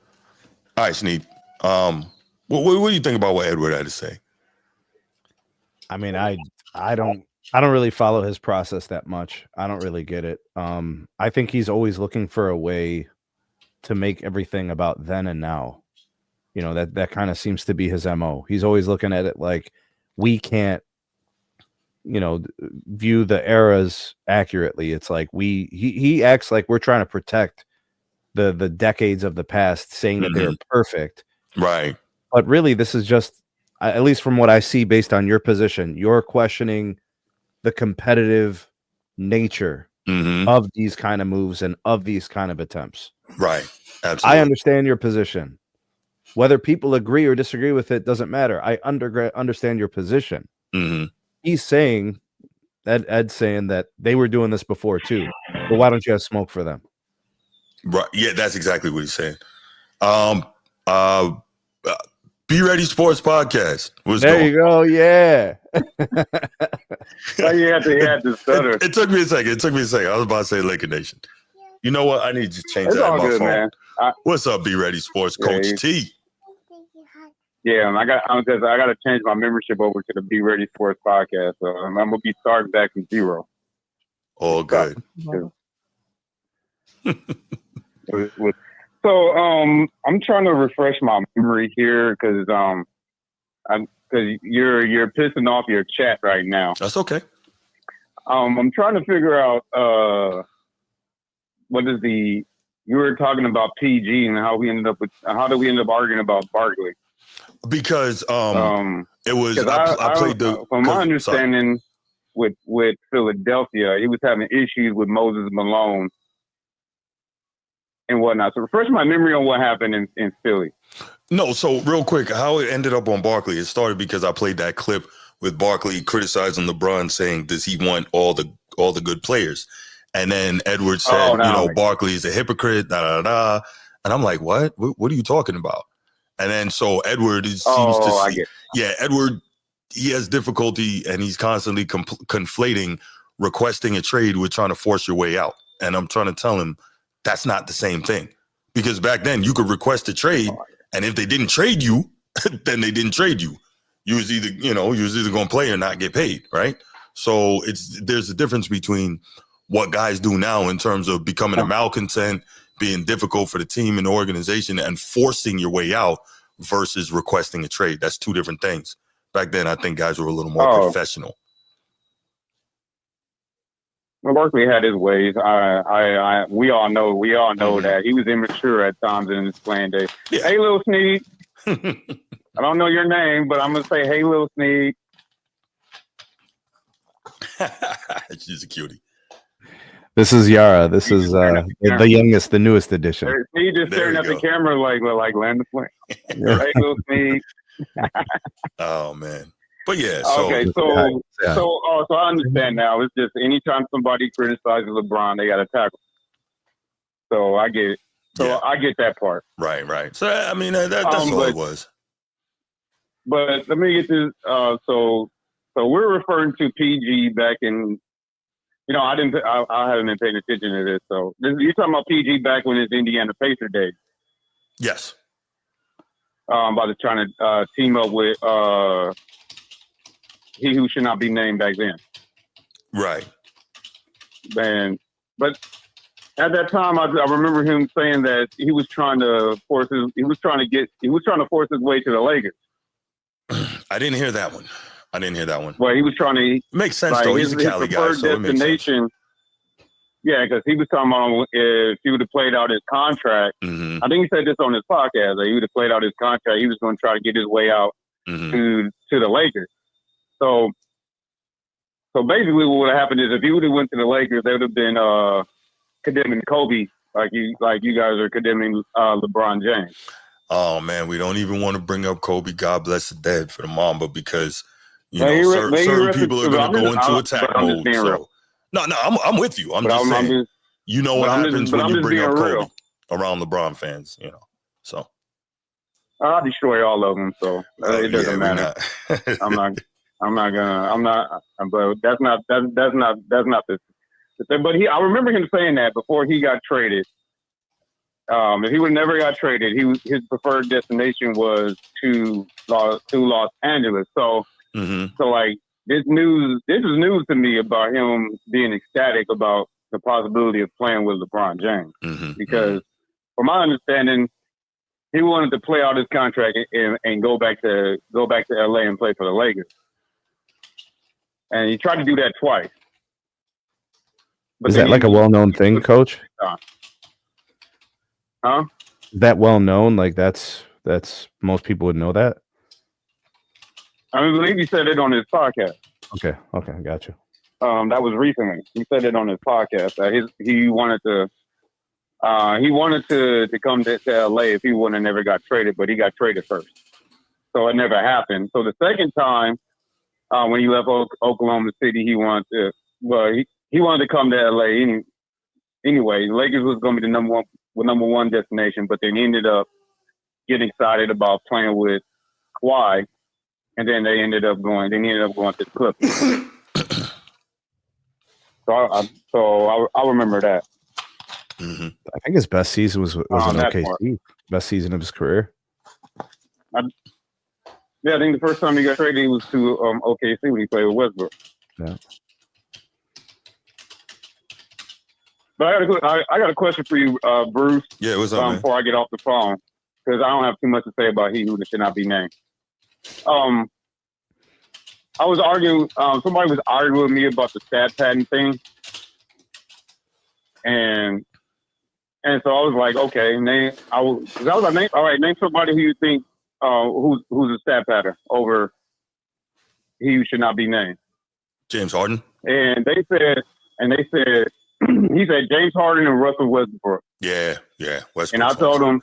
All right, Sneed. What do you think about what Edward had to say? I mean, I don't really follow his process that much. I don't really get it. I think he's always looking for a way to make everything about then and now. You know, that kind of seems to be his MO. He's always looking at it like we can't, view the eras accurately. It's like he acts like we're trying to protect the decades of the past, saying that they're perfect. Right. But really, this is just, at least from what I see based on your position, you're questioning the competitive nature of these kind of moves and of these kind of attempts. Right. Absolutely. I understand your position. Whether people agree or disagree with it doesn't matter. I understand your position. He's saying that Ed's saying that they were doing this before too. But why don't you have smoke for them? Right. Yeah, that's exactly what he's saying. Be Ready Sports Podcast. There you go. Yeah. You had to stutter. It took me a second. I was about to say Laker Nation. You know what? I need to change that on my phone. Man. What's up, Be Ready Sports, Coach T? Yeah, I got to change my membership over to the Be Ready Sports Podcast. So I'm gonna be starting back from zero. All good. So I'm trying to refresh my memory here because you're pissing off your chat right now. That's okay. I'm trying to figure out you were talking about PG and how did we end up arguing about Barkley? Because it was I played from my understanding with Philadelphia, he was having issues with Moses Malone and whatnot. So refresh my memory on what happened in Philly. No, so real quick, how it ended up on Barkley, it started because I played that clip with Barkley criticizing LeBron, saying, does he want all the good players? And then Edward said, Barkley is a hypocrite, And I'm like, what? What are you talking about? And then so Edward Edward, he has difficulty and he's constantly conflating requesting a trade with trying to force your way out. And I'm trying to tell him that's not the same thing. Because back then you could request a trade, and if they didn't trade you, then they didn't trade you. You was either going to play or not get paid, right? So there's a difference between what guys do now in terms of becoming a malcontent, being difficult for the team and the organization, and forcing your way out versus requesting a trade. That's two different things. Back then, I think guys were a little more professional. Well, Barkley had his ways. We all know that he was immature at times in his playing days. Yeah. Hey, Lil Sneed. I don't know your name, but I'm gonna say, hey, Lil Sneed. She's a cutie. This is Yara. This is the youngest, the newest edition. He just staring at the camera like land the plane. Hey, Lil Sneed. Oh man. But yeah, so I understand now. It's just anytime somebody criticizes LeBron, they got to tackle. So I get it. I get that part. Right. So I mean, that's all it was. But let me get this. So we're referring to PG back in. I haven't been paying attention to this. So you're talking about PG back when it's Indiana Pacer days. Yes. About trying to team up with he who should not be named back then. Right. But at that time, I remember him saying that he was trying to force his way to the Lakers. I didn't hear that one. Well, he was trying to makes sense though. He's a Cali guy, so it makes sense. Yeah, because he was talking about if he would have played out his contract. Mm-hmm. I think he said this on his podcast. That he would have played out his contract. He was going to try to get his way out to the Lakers. So basically, what would have happened is if he would have went to the Lakers, they would have been condemning Kobe like you guys are condemning LeBron James. Oh man, we don't even want to bring up Kobe. God bless the dead for the Mamba because certain people are going to go into attack mode. So. No, I'm with you. I'm just saying. What happens when you bring up Kobe around LeBron fans? So I'll destroy all of them. So it doesn't matter. I'm not gonna. But that's not the thing. But I remember him saying that before he got traded. If he would never got traded, his preferred destination was to Los Angeles. So like this is news to me about him being ecstatic about the possibility of playing with LeBron James. Because from my understanding, he wanted to play out his contract and go back to LA and play for the Lakers. And he tried to do that twice. But is that like a well-known thing, Coach? Huh? Is that well-known? Like that's most people would know that? I believe he said it on his podcast. Okay, got you. That was recently. He said it on his podcast that he wanted to come to LA if he wouldn't have never got traded, but he got traded first. So it never happened. So the second time, when he left Oklahoma City, he wanted to come to LA anyway. Lakers was going to be the number one destination, but then he ended up getting excited about playing with Kawhi, and then they ended up going to the Clippers. So I remember that. I think his best season was in OKC. Best season of his career. I think the first time he got traded, he was to OKC when he played with Westbrook. Yeah. But I got a question for you, Bruce. Yeah, what's up, man? Before I get off the phone, because I don't have too much to say about he who should not be named. I was arguing. Somebody was arguing with me about the stat padding thing, and so I was like, okay, name somebody who you think who's a stat patter over he who should not be named. James Harden. And they said he said James Harden and Russell Westbrook. Yeah, Westbrook. And I told him,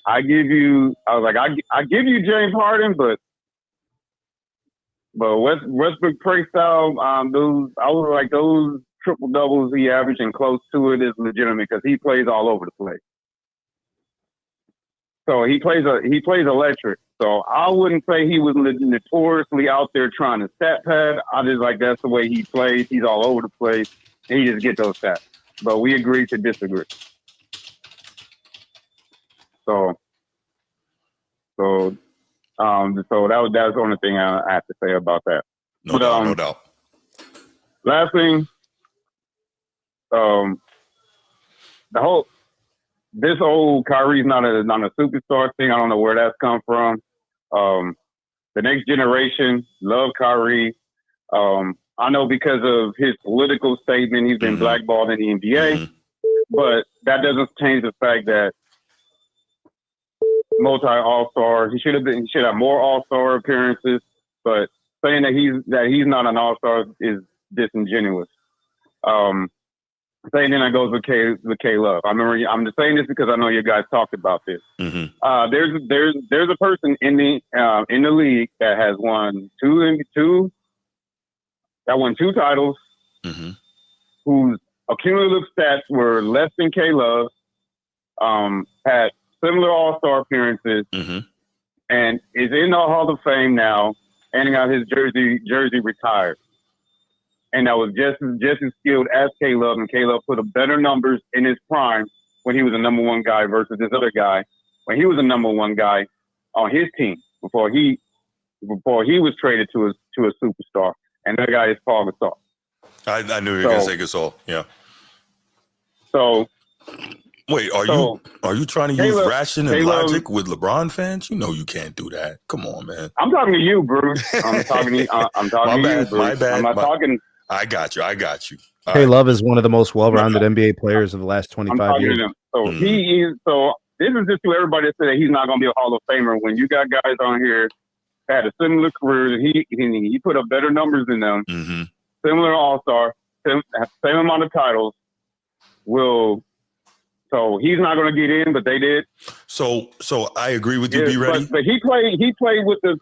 I give you James Harden, but Westbrook play style, those triple doubles he averaging close to it is legitimate because he plays all over the place. So he plays electric. So I wouldn't say he was notoriously out there trying to stat pad. I just like that's the way he plays. He's all over the place. And he just get those stats. But we agree to disagree. So that's the only thing I have to say about that. No doubt, no doubt. Last thing, this whole Kyrie's not a superstar thing. I don't know where that's come from. The next generation love Kyrie. I know because of his political statement, he's been blackballed in the NBA, but that doesn't change the fact that multi-all-star. He should have more all-star appearances, but saying that he's not an all-star is disingenuous. Same thing that goes with K Love. I remember I'm just saying this because I know you guys talked about this. There's a person in the league that has won two titles, whose cumulative stats were less than K Love, had similar All-Star appearances, and is in the Hall of Fame now, and got his jersey retired. And that was just as skilled as K Love, and K Love put up better numbers in his prime when he was a number one guy versus this other guy when he was a number one guy on his team before he was traded to a superstar. And that guy is Paul Gasol. I knew you were gonna say Gasol. Yeah. So wait, are you trying to use ration and logic with LeBron fans? You know you can't do that. Come on, man. I'm talking to you, Bruce. I'm talking to you, Bruce. My bad. I'm not talking. I got you. K Love is one of the most well-rounded NBA players of the last 25 years. So he is. So this is just to everybody that said that he's not going to be a Hall of Famer. When you got guys on here that had a similar career, he put up better numbers than them. Similar All-Star, same amount of titles. So he's not going to get in, but they did. So I agree with you. Be ready. But he played with the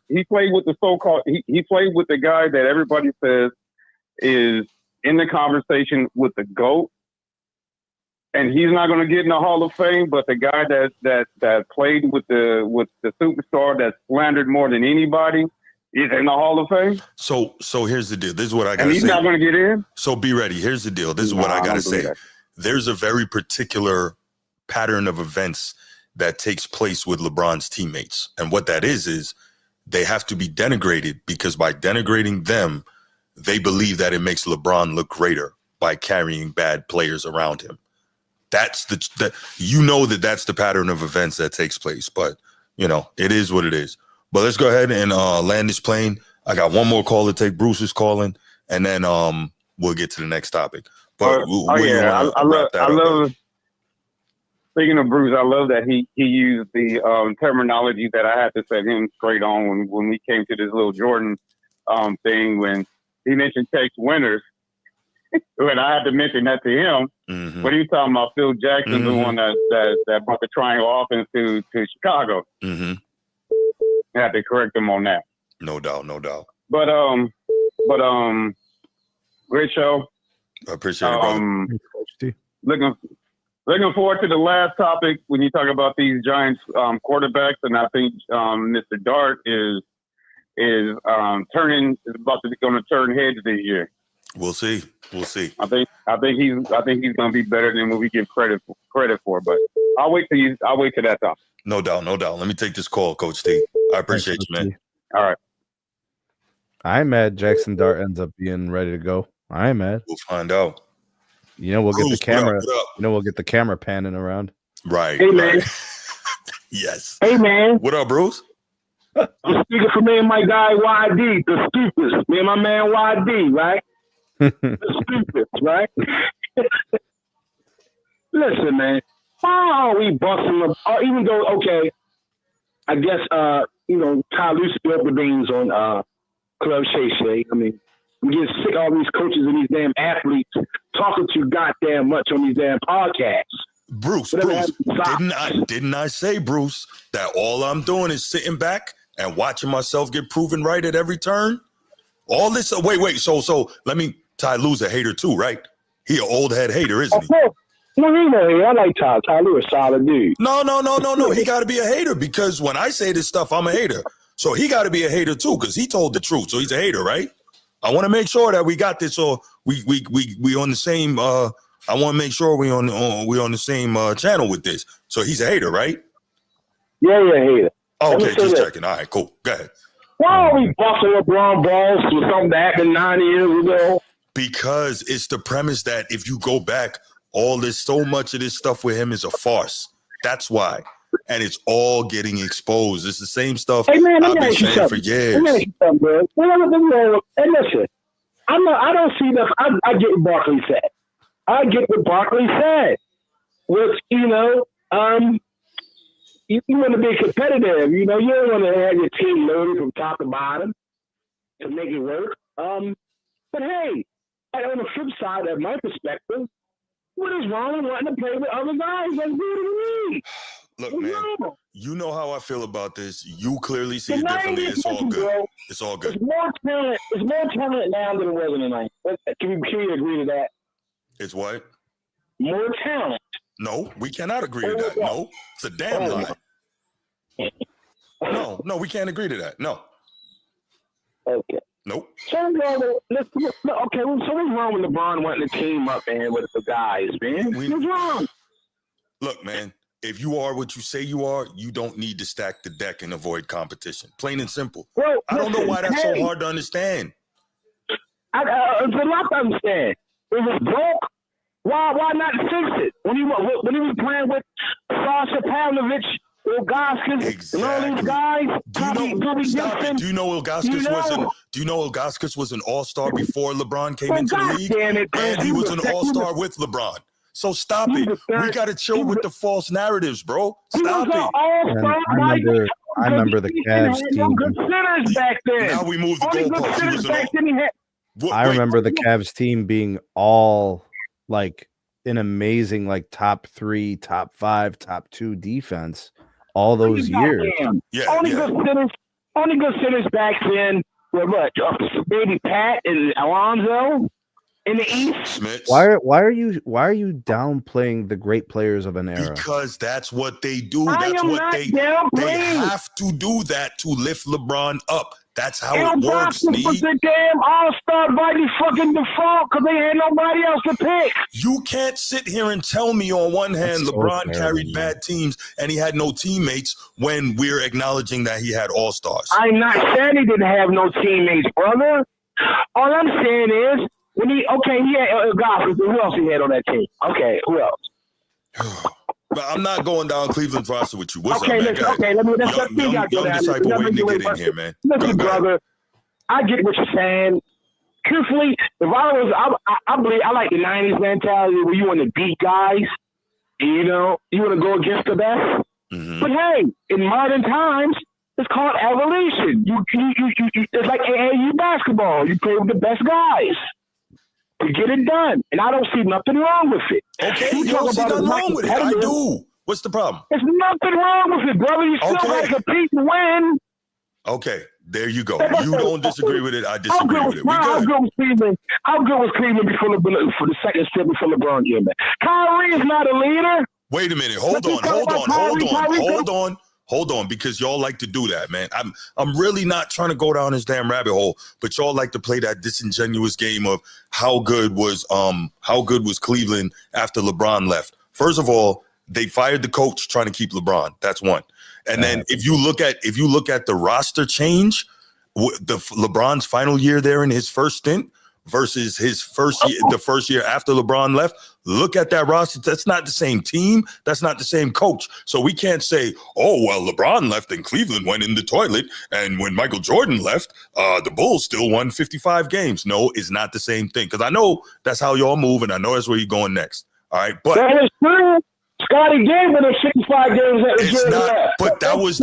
so-called. He played with the guy that everybody says is in the conversation with the GOAT, and he's not going to get in the Hall of Fame. But the guy that played with the superstar that slandered more than anybody is in the Hall of Fame. So here's the deal. This is what I got to say. And he's not going to get in. So be ready. Here's the deal. This is what I got to say. There's a very particular pattern of events that takes place with LeBron's teammates, and what that is they have to be denigrated, because by denigrating them, they believe that it makes LeBron look greater by carrying bad players around him. That's that's the pattern of events that takes place. But it is what it is. But let's go ahead and land this plane. I got one more call to take. Bruce is calling, and then we'll get to the next topic. But I love. Speaking of Bruce, I love that he used the terminology that I had to set him straight on when we came to this little Jordan thing when he mentioned Tex Winters. When I had to mention that to him, what are you talking about? Phil Jackson, the one that brought the triangle offense to Chicago. I had to correct him on that. No doubt. But great show. I appreciate it, brother. Looking forward to the last topic when you talk about these Giants quarterbacks, and I think Mr. Dart is going to turn heads this year. We'll see. I think he's going to be better than what we give credit for. But I'll wait till that topic. No doubt. Let me take this call, Coach T. I appreciate you, man. All right. I'm mad Jackson Dart ends up being ready to go. I'm mad. We'll find out. We'll get the camera. We'll get the camera panning around. Right. Hey, man. Yes. Hey, man. What up, Bruce? I'm speaking for me and my guy YD, the stupid. Me and my man YD, right? The stupid, right? Listen, man. Why are we busting them? Even though, okay, I guess Ty Lucy up the beans on Club Shay Shay. I mean, we get sick of all these coaches and these damn athletes talking too goddamn much on these damn podcasts. Bruce, didn't I say, Bruce, that all I'm doing is sitting back and watching myself get proven right at every turn? All this, wait. So let me, Ty Lue's a hater too, right? He an old head hater, isn't he? No, he ain't no hater. I like Ty. Ty Lue a solid dude. No. He got to be a hater because when I say this stuff, I'm a hater. So he got to be a hater too because he told the truth. So he's a hater, right? I want to make sure that we got this. So we on the same. I want to make sure we on the same channel with this. So he's a hater, right? Yeah, hater. Okay, just checking. All right, cool. Go ahead. Why are we busting LeBron balls for something that happened 9 years ago? Because it's the premise that if you go back, so much of this stuff with him is a farce. That's why. And it's all getting exposed. It's the same stuff I've been saying for years. Let me ask you something, bro. Hey, listen, I don't see enough. I get what Barkley said. I get what Barkley said. Which, you want to be competitive. You don't want to have your team loaded from top to bottom to make it work. But hey, on the flip side, of my perspective, what is wrong with wanting to play with other guys? Like, what do you mean? Look, man, you know how I feel about this. You clearly see it differently. It's all good. Bro, it's all good. It's more talent now than it was in the 90s. Can you agree to that? It's what? More talent. No, we cannot agree to that. No, it's a damn lie. No, we can't agree to that. No. Okay. Nope. So what's wrong with LeBron wanting to team up, man, with the guys, man? What's wrong? Look, man, if you are what you say you are, you don't need to stack the deck and avoid competition. Plain and simple. Bro, I don't know why that's so hard to understand. It's a lot to understand. It was broke. Why not fix it? When he was playing with Sasha Pavlovich, Ilgauskas, and all these guys. Do you know Ilgauskas was an all-star before LeBron came into the league? Damn it, and he was an all-star with LeBron. So stop it. We got to chill with the false narratives, bro. Stop it. I remember the Cavs team. Good centers back then. Now we moved the goalposts. I remember the Cavs team being all like an amazing top 3, top 5, top 2 defense all those years. Only good centers back then were what? Baby Pat and Alonzo in the East. Smith. Why are you downplaying the great players of an era? Because that's what they do. That's what they have to do that to lift LeBron up. That's how it works, Sneed. Was the damn all-star by the fucking default because they had nobody else to pick. You can't sit here and tell me on one hand LeBron carried bad teams and he had no teammates when we're acknowledging that he had all-stars. I'm not saying he didn't have no teammates, brother. All I'm saying is when he had Gossip. Who else he had on that team? Okay, who else? But I'm not going down Cleveland's roster with you. What's up, man? Young disciple waiting to get in here, man. Listen, brother, I get what you're saying. Truthfully, if I believe I like the 90s mentality where you want to beat guys, you want to go against the best. Mm-hmm. But hey, in modern times, it's called evolution. You it's like AAU basketball. You play with the best guys. To get it done, and I don't see nothing wrong with it. Okay, you don't see nothing wrong with it. I do. What's the problem? There's nothing wrong with it, brother. You still got to compete and win. Okay, there you go. You don't disagree with it. I disagree with it. How good was Cleveland before for the second strip before LeBron came back? Kyrie is not a leader. Wait a minute. Hold on, because y'all like to do that, man. I'm really not trying to go down this damn rabbit hole, but y'all like to play that disingenuous game of how good was Cleveland after LeBron left. First of all, they fired the coach trying to keep LeBron. That's one. And then if you look at the roster change, LeBron's final year there in his first stint versus his the first year after LeBron left, look at that roster. That's not the same team. That's not the same coach. So we can't say, oh, well, LeBron left and Cleveland went in the toilet. And when Michael Jordan left, the Bulls still won 55 games. No, it's not the same thing. Because I know that's how y'all move, and I know that's where you're going next. All right. But that is true. Scotty gave it 65 games. It's not, but that was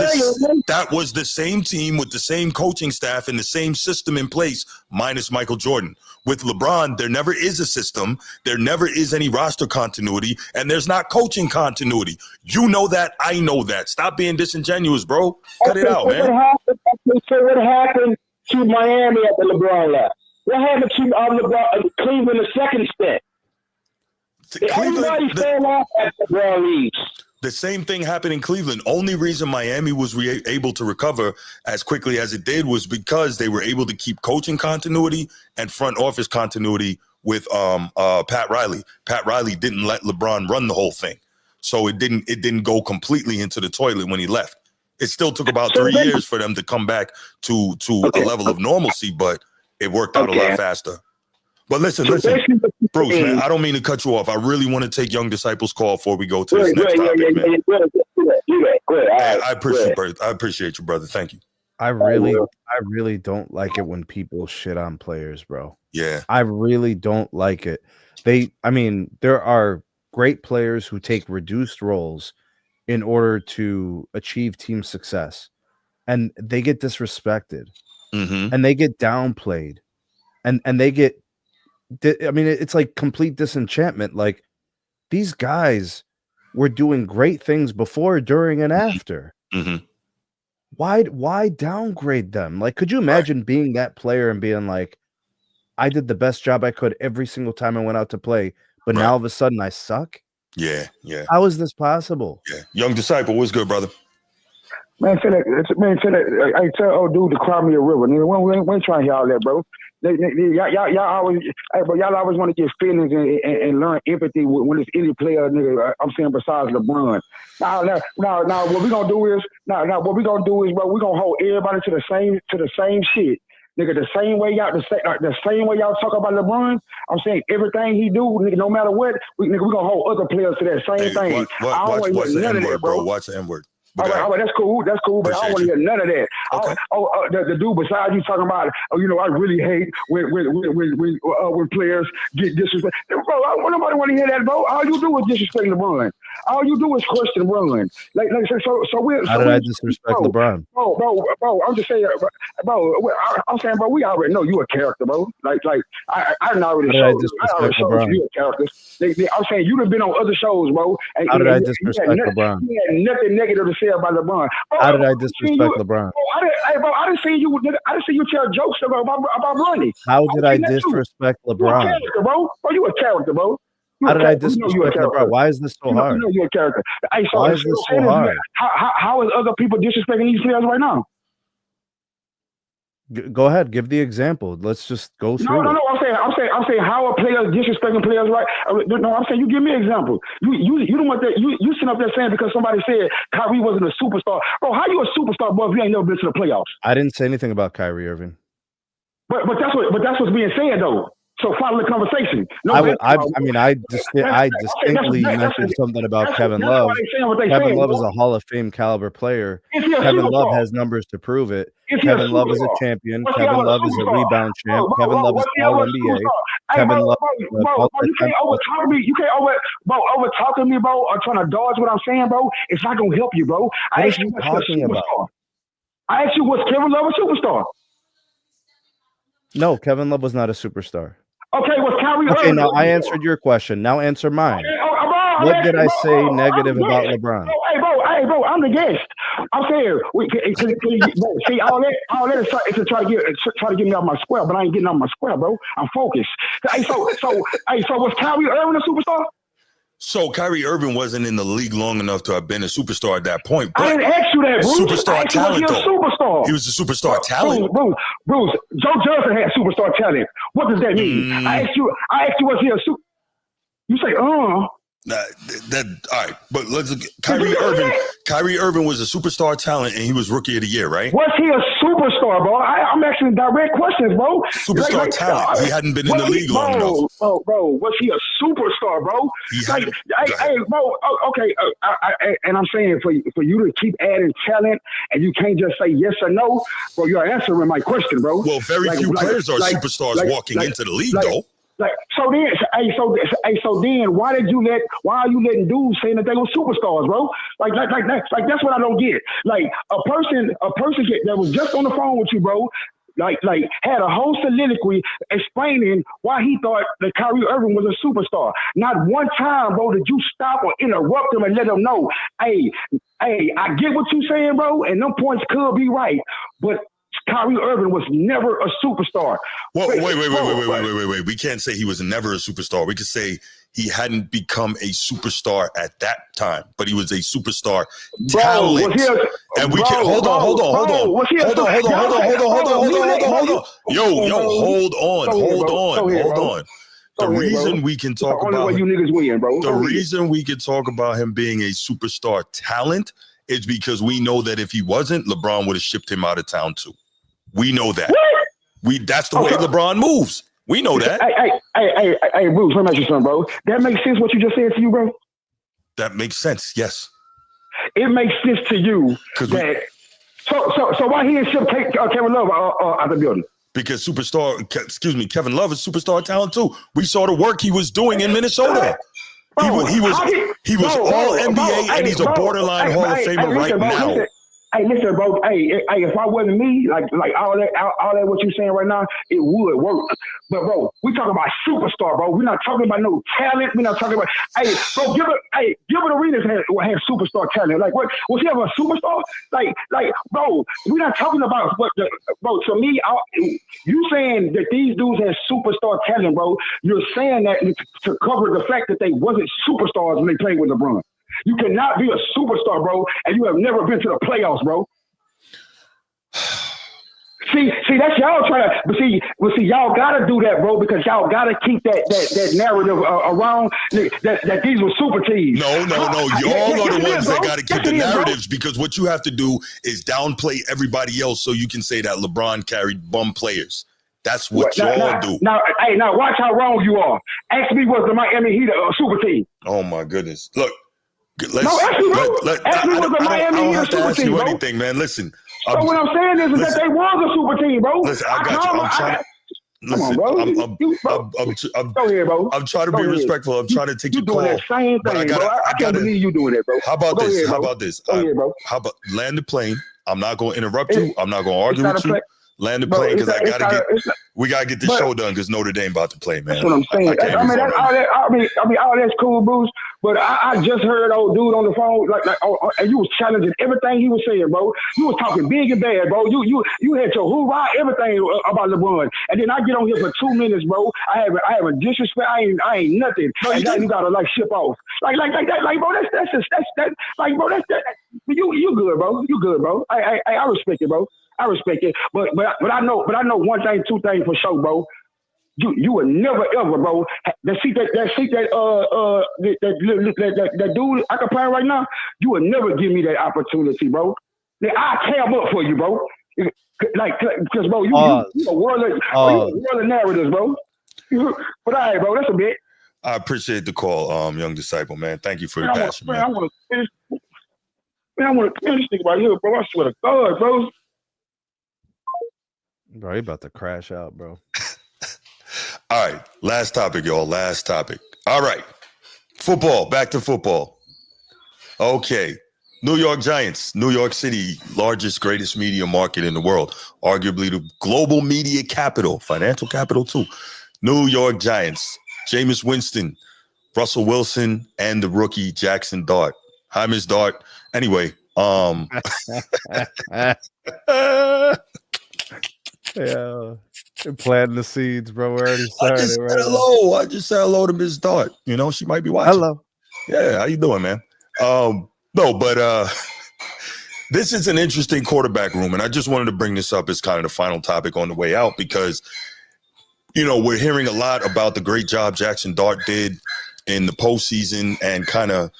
the same team with the same coaching staff and the same system in place, minus Michael Jordan. With LeBron, there never is a system. There never is any roster continuity, and there's not coaching continuity. You know that. I know that. Stop being disingenuous, bro. Cut it out, man. So what happened to Miami after LeBron left? What happened to Cleveland the second stint? Everybody fell off at the Brown leagues. The same thing happened in Cleveland. Only reason Miami was able to recover as quickly as it did was because they were able to keep coaching continuity and front office continuity with Pat Riley. Pat Riley didn't let LeBron run the whole thing, so it didn't go completely into the toilet when he left. It still took about 3 years for them to come back to a level of normalcy, but it worked out a lot faster. But listen, Bruce, man, I don't mean to cut you off. I really want to take Young Disciples' call before we go to this next topic, man. I appreciate you, brother. Thank you. I really don't like it when people shit on players, bro. Yeah. I really don't like it. There are great players who take reduced roles in order to achieve team success, and they get disrespected, and they get downplayed, and they get. It's like complete disenchantment. Like, these guys were doing great things before, during, and after. Why downgrade them? Like, could you imagine being that player and being like, I did the best job I could every single time I went out to play, but now all of a sudden I suck? Yeah. How is this possible? Yeah. Young Disciple, what's good, brother? Man, I tell old dude to cry me a river. We ain't trying to hear all that, bro. Y'all always want to get feelings and learn empathy when it's any player, nigga. I'm saying besides LeBron. Now, what we gonna do is, bro, we gonna hold everybody to the same shit, nigga. The same way y'all talk about LeBron. I'm saying everything he do, nigga. No matter what, we gonna hold other players to that same thing. Watch the N-word, bro. Watch the N-word. All right, that's cool, but I don't want to hear none of that. Okay. The dude beside you talking about, I really hate when players get disrespected. Bro, nobody want to hear that, bro. All you do is disrespect LeBron. All you do is question LeBron. How did I disrespect LeBron? Bro, I'm just saying, bro. I'm saying, bro, we already know you a character, bro. I already showed you a character. I'm saying you have been on other shows, bro. How did I disrespect LeBron? You had nothing negative to say about LeBron. How did I disrespect LeBron? I didn't see you tell jokes about money. How did I disrespect LeBron? You a character, bro. You a character, bro. How did I disrespect LeBron? Why is this so hard? You know you're a character. Why is this so hard? How is other people disrespecting these players right now? Go ahead, give the example. Let's just go through. No. I'm saying how are players disrespecting players, right? No, I'm saying you give me an example. You don't want that. You sitting up there saying because somebody said Kyrie wasn't a superstar. Bro, how you a superstar, boy, if you ain't never been to the playoffs? I didn't say anything about Kyrie Irving. But that's what's being said though. So follow the conversation. I distinctly mentioned something about Kevin Love. Kevin Love is a Hall of Fame caliber player. Kevin Love has numbers to prove it. Kevin Love is a champion. Kevin Love is a rebound champ. Kevin Love is all NBA. Kevin Love. You can't overtalk me. You can't overtalk me, bro, or trying to dodge what I'm saying, bro. It's not gonna help you, bro. What are you talking about? I asked you, was Kevin Love a superstar? No, Kevin Love was not a superstar. Okay, was Kyrie Okay, Irving? now I answered your question. Now answer mine. What did I say negative about LeBron? Hey, bro, I'm the guest. I'm saying, see, all that is to try to get me off my square, but I ain't getting off my square, bro. I'm focused. So was Kyrie Irving a superstar? So Kyrie Irving wasn't in the league long enough to have been a superstar at that point. I didn't ask you that, Bruce. Superstar talent, was he a superstar? He was a superstar talent. Bruce, Joe Johnson had superstar talent. What does that mean? I asked you, was he a super? You say, all right, but let's look. Kyrie Irving was a superstar talent, and he was Rookie of the Year, right? Was he a superstar, bro? I'm asking direct questions, bro. Superstar talent. He hadn't been in the league long enough. Bro, was he a superstar, bro? Hey, bro. Okay, and I'm saying for you to keep adding talent, and you can't just say yes or no, bro. You're answering my question, bro. Well, very few players are superstars walking into the league, though. So then, why are you letting dudes saying that they were superstars, bro? Like that's what I don't get. Like a person that was just on the phone with you, bro, like had a whole soliloquy explaining why he thought that Kyrie Irving was a superstar. Not one time, bro, did you stop or interrupt him and let him know, hey, I get what you're saying, bro, and them points could be right, but Kyrie Irving was never a superstar. Well, wait. We can't say he was never a superstar. We could say he hadn't become a superstar at that time, but he was a superstar talent. And we can hold on. Hold on. The reason we can talk about you niggas win, bro. The reason we can talk about him being a superstar talent is because we know that if he wasn't, LeBron would have shipped him out of town too. We know that. That's the way LeBron moves. We know that. Hey, Bruce, let me ask you something, bro. That makes sense what you just said to you, bro? That makes sense, yes. It makes sense to you that so why he didn't ship Kevin Love out the building? Because Kevin Love is superstar talent too. We saw the work he was doing in Minnesota. He was all NBA, and he's a borderline Hall of Famer right now. Hey, listen, bro. Hey, if I wasn't me, like all that what you're saying right now, it would work. But bro, we talking about superstar, bro. We're not talking about no talent. We're not talking about bro. Gilbert Arenas had superstar talent. Like what was he ever a superstar? Like bro, we're not talking about bro. To me, you saying that these dudes had superstar talent, bro. You're saying that to cover the fact that they wasn't superstars when they played with LeBron. You cannot be a superstar, bro, and you have never been to the playoffs, bro. See, that's y'all trying to, but see, y'all gotta do that, bro, because y'all gotta keep that narrative around that these were super teams. No. Y'all are the ones that gotta keep the narratives, because what you have to do is downplay everybody else so you can say that LeBron carried bum players. That's what y'all do. Now watch how wrong you are. Ask me, was the Miami Heat a super team? Oh my goodness! Look. Ask me, was the Miami Heat a super team, bro? Anything, man. Listen. So what I'm saying is that they was a super team, bro. Listen, I got you. Go ahead, bro. I'm trying to be respectful. I'm trying to take your call. You doing that same thing, bro. I can't believe you doing that, bro. How about this? Go ahead, bro. How about land the plane? I'm not going to interrupt you. I'm not going to argue with you. Land the plane, because we gotta get this show done, because Notre Dame about to play, man. That's what I'm saying. All that's cool, Bruce. But I just heard old dude on the phone, and you was challenging everything he was saying, bro. You was talking big and bad, bro. You had your hoorah, everything about LeBron, and then I get on here for 2 minutes, bro. I have a disrespect. I ain't nothing. No, and now you gotta ship off, like that, bro. That's you good, bro. You good, bro. I respect it, bro. I respect it, but I know one thing, two things for sure, bro. You would never ever, bro. That dude I can play right now. You would never give me that opportunity, bro. I cam up for you, bro. Because bro, you a world of narratives, bro. But all right, bro, that's a bit. I appreciate the call, young disciple, man. Thank you for your passion, man. I want to finish. Man, I want to finish this thing right here, bro. I swear to God, bro. Bro, you about to crash out, bro. All right. Last topic, y'all. Last topic. All right. Football. Back to football. Okay. New York Giants, New York City, largest, greatest media market in the world. Arguably the global media capital, financial capital too. New York Giants, Jameis Winston, Russell Wilson, and the rookie Jackson Dart. Hi, Miss Dart. Anyway, yeah, planting the seeds, bro. We already started. I just said hello to Miss Dart. You know, she might be watching. Hello. Yeah, how you doing, man? This is an interesting quarterback room, and I just wanted to bring this up as kind of the final topic on the way out, because, you know, we're hearing a lot about the great job Jackson Dart did in the postseason, and kind of,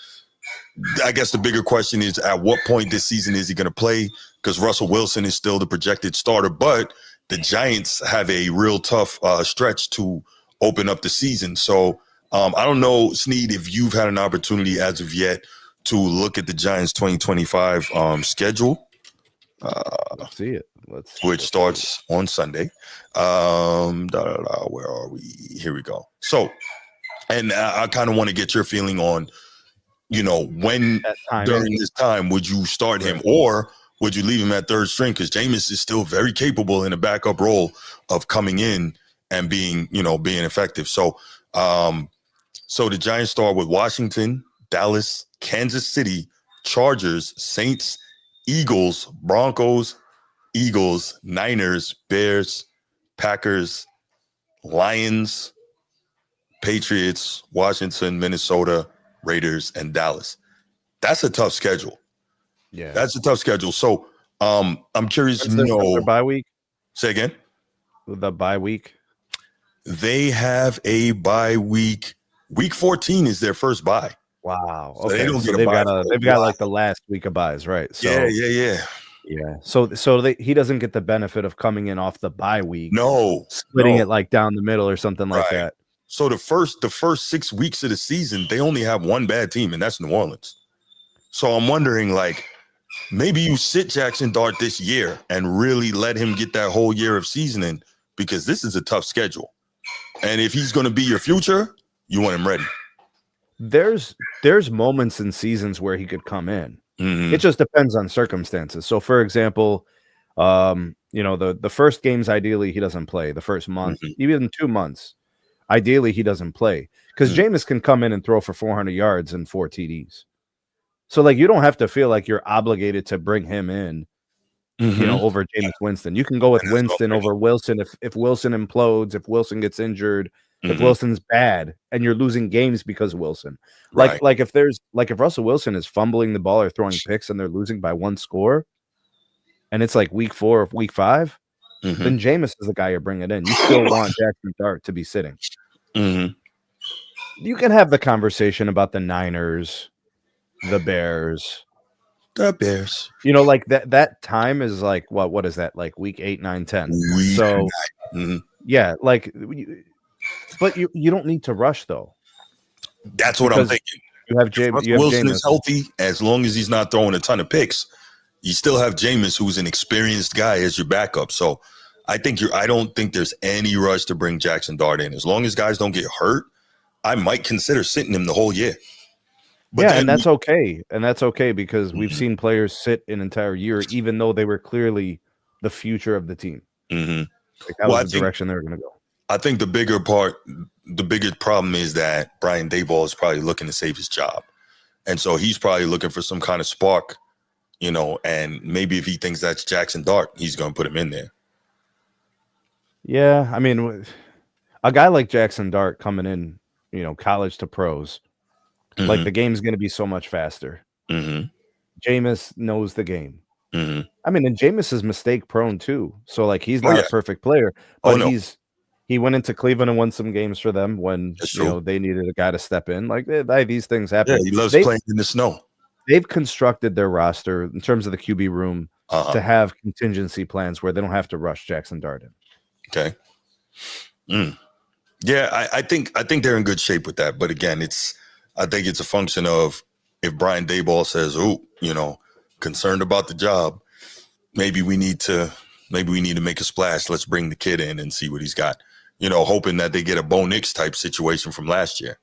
I guess the bigger question is, at what point this season is he going to play? Because Russell Wilson is still the projected starter, but the Giants have a real tough stretch to open up the season. So I don't know, Sneed, if you've had an opportunity as of yet to look at the Giants 2025 schedule. Let's see it. Which starts on Sunday. Where are we? Here we go. So, and I kind of want to get your feeling on, you know, when during this time would you start him, or would you leave him at third string? Because Jameis is still very capable in a backup role of coming in and being effective. So, so the Giants start with Washington, Dallas, Kansas City, Chargers, Saints, Eagles, Broncos, Eagles, Niners, Bears, Packers, Lions, Patriots, Washington, Minnesota, Raiders, and Dallas. That's a tough schedule. Yeah, that's a tough schedule. So I'm curious to know. Their bye week? Say again. The bye week. They have a bye week. Week 14 is their first bye. Wow. So okay. They've got like the last week of buys, right? So yeah. So he doesn't get the benefit of coming in off the bye week. No, splitting it like down the middle or something like that. So the first 6 weeks of the season, they only have one bad team, and that's New Orleans. So I'm wondering, like, maybe you sit Jackson Dart this year and really let him get that whole year of seasoning, because this is a tough schedule. And if he's going to be your future, you want him ready. There's moments in seasons where he could come in. Mm-hmm. It just depends on circumstances. So, for example, the first games, ideally, he doesn't play. The first month, even 2 months, ideally, he doesn't play. Because Jameis can come in and throw for 400 yards and 4 TDs. So, like, you don't have to feel like you're obligated to bring him in, over Jameis Winston. You can go with Winston over Wilson if Wilson implodes, if Wilson gets injured, if Wilson's bad, and you're losing games because of Wilson. Like if Russell Wilson is fumbling the ball or throwing picks and they're losing by 1 score, and it's like week 4 or week 5, then Jameis is the guy you're bringing in. You still want Jackson Dart to be sitting. You can have the conversation about the Niners, the Bears. Like that time is like what is that, like week 8, 9, 10? So yeah, like, but you don't need to rush though. That's what I'm thinking. You have Jameis. Wilson is healthy, as long as he's not throwing a ton of picks. You still have Jameis, who's an experienced guy, as your backup. So I don't think there's any rush to bring Jackson Dart in. As long as guys don't get hurt, I might consider sitting him the whole year. But and that's okay. And that's okay, because we've seen players sit an entire year, even though they were clearly the future of the team. Like that was the direction they were going to go. I think the bigger problem is that Brian Daboll is probably looking to save his job. And so he's probably looking for some kind of spark, and maybe if he thinks that's Jackson Dart, he's going to put him in there. Yeah. I mean, a guy like Jackson Dart coming in, college to pros, like the game's going to be so much faster. Jameis knows the game. I mean, and Jameis is mistake prone too. So like, he's not a perfect player, but he went into Cleveland and won some games for them when they needed a guy to step in. Like these things happen. Yeah, he loves playing in the snow. They've constructed their roster in terms of the QB room to have contingency plans where they don't have to rush Jackson Dart in. Okay. Yeah, I think they're in good shape with that. But again, I think it's a function of if Brian Daboll says, concerned about the job, maybe we need to make a splash. Let's bring the kid in and see what he's got. Hoping that they get a Bo Nix type situation from last year.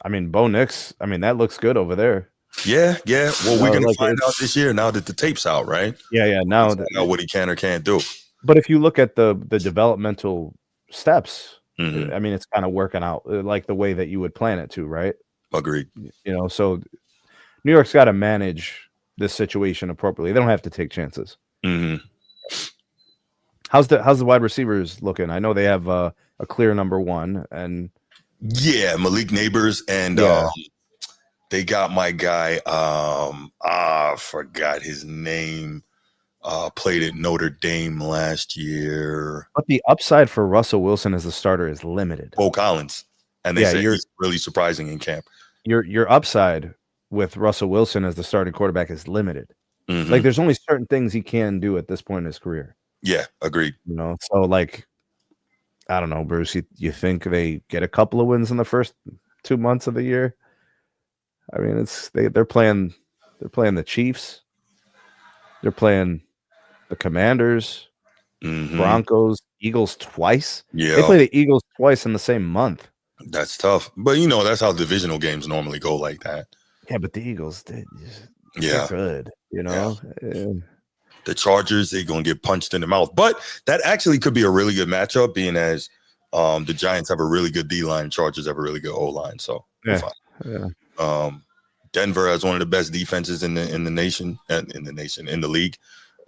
I mean, Bo Nix, that looks good over there. Yeah. Well, we're going to find out this year now that the tape's out, right? Yeah. Now know what he can or can't do. But if you look at the developmental steps, it's kind of working out like the way that you would plan it to, right? Agreed. So New York's got to manage this situation appropriately. They don't have to take chances. How's the wide receivers looking? I know they have a clear number 1, and Malik Neighbors, and they got my guy. I forgot his name. Played at Notre Dame last year. But the upside for Russell Wilson as a starter is limited. Bo Collins, and they say he's really surprising in camp. Your upside with Russell Wilson as the starting quarterback is limited. Like there's only certain things he can do at this point in his career. Yeah, agreed. So like, I don't know, Bruce. You think they get a couple of wins in the first 2 months of the year? I mean, they're playing the Chiefs. They're playing the Commanders, Broncos, Eagles twice. Yeah, they play the Eagles twice in the same month. That's tough, but that's how divisional games normally go like that. Yeah, but the Eagles, they're good. The Chargers, they're gonna get punched in the mouth, but that actually could be a really good matchup, being as the Giants have a really good D line, Chargers have a really good O line. So Denver has one of the best defenses in the nation, in the league.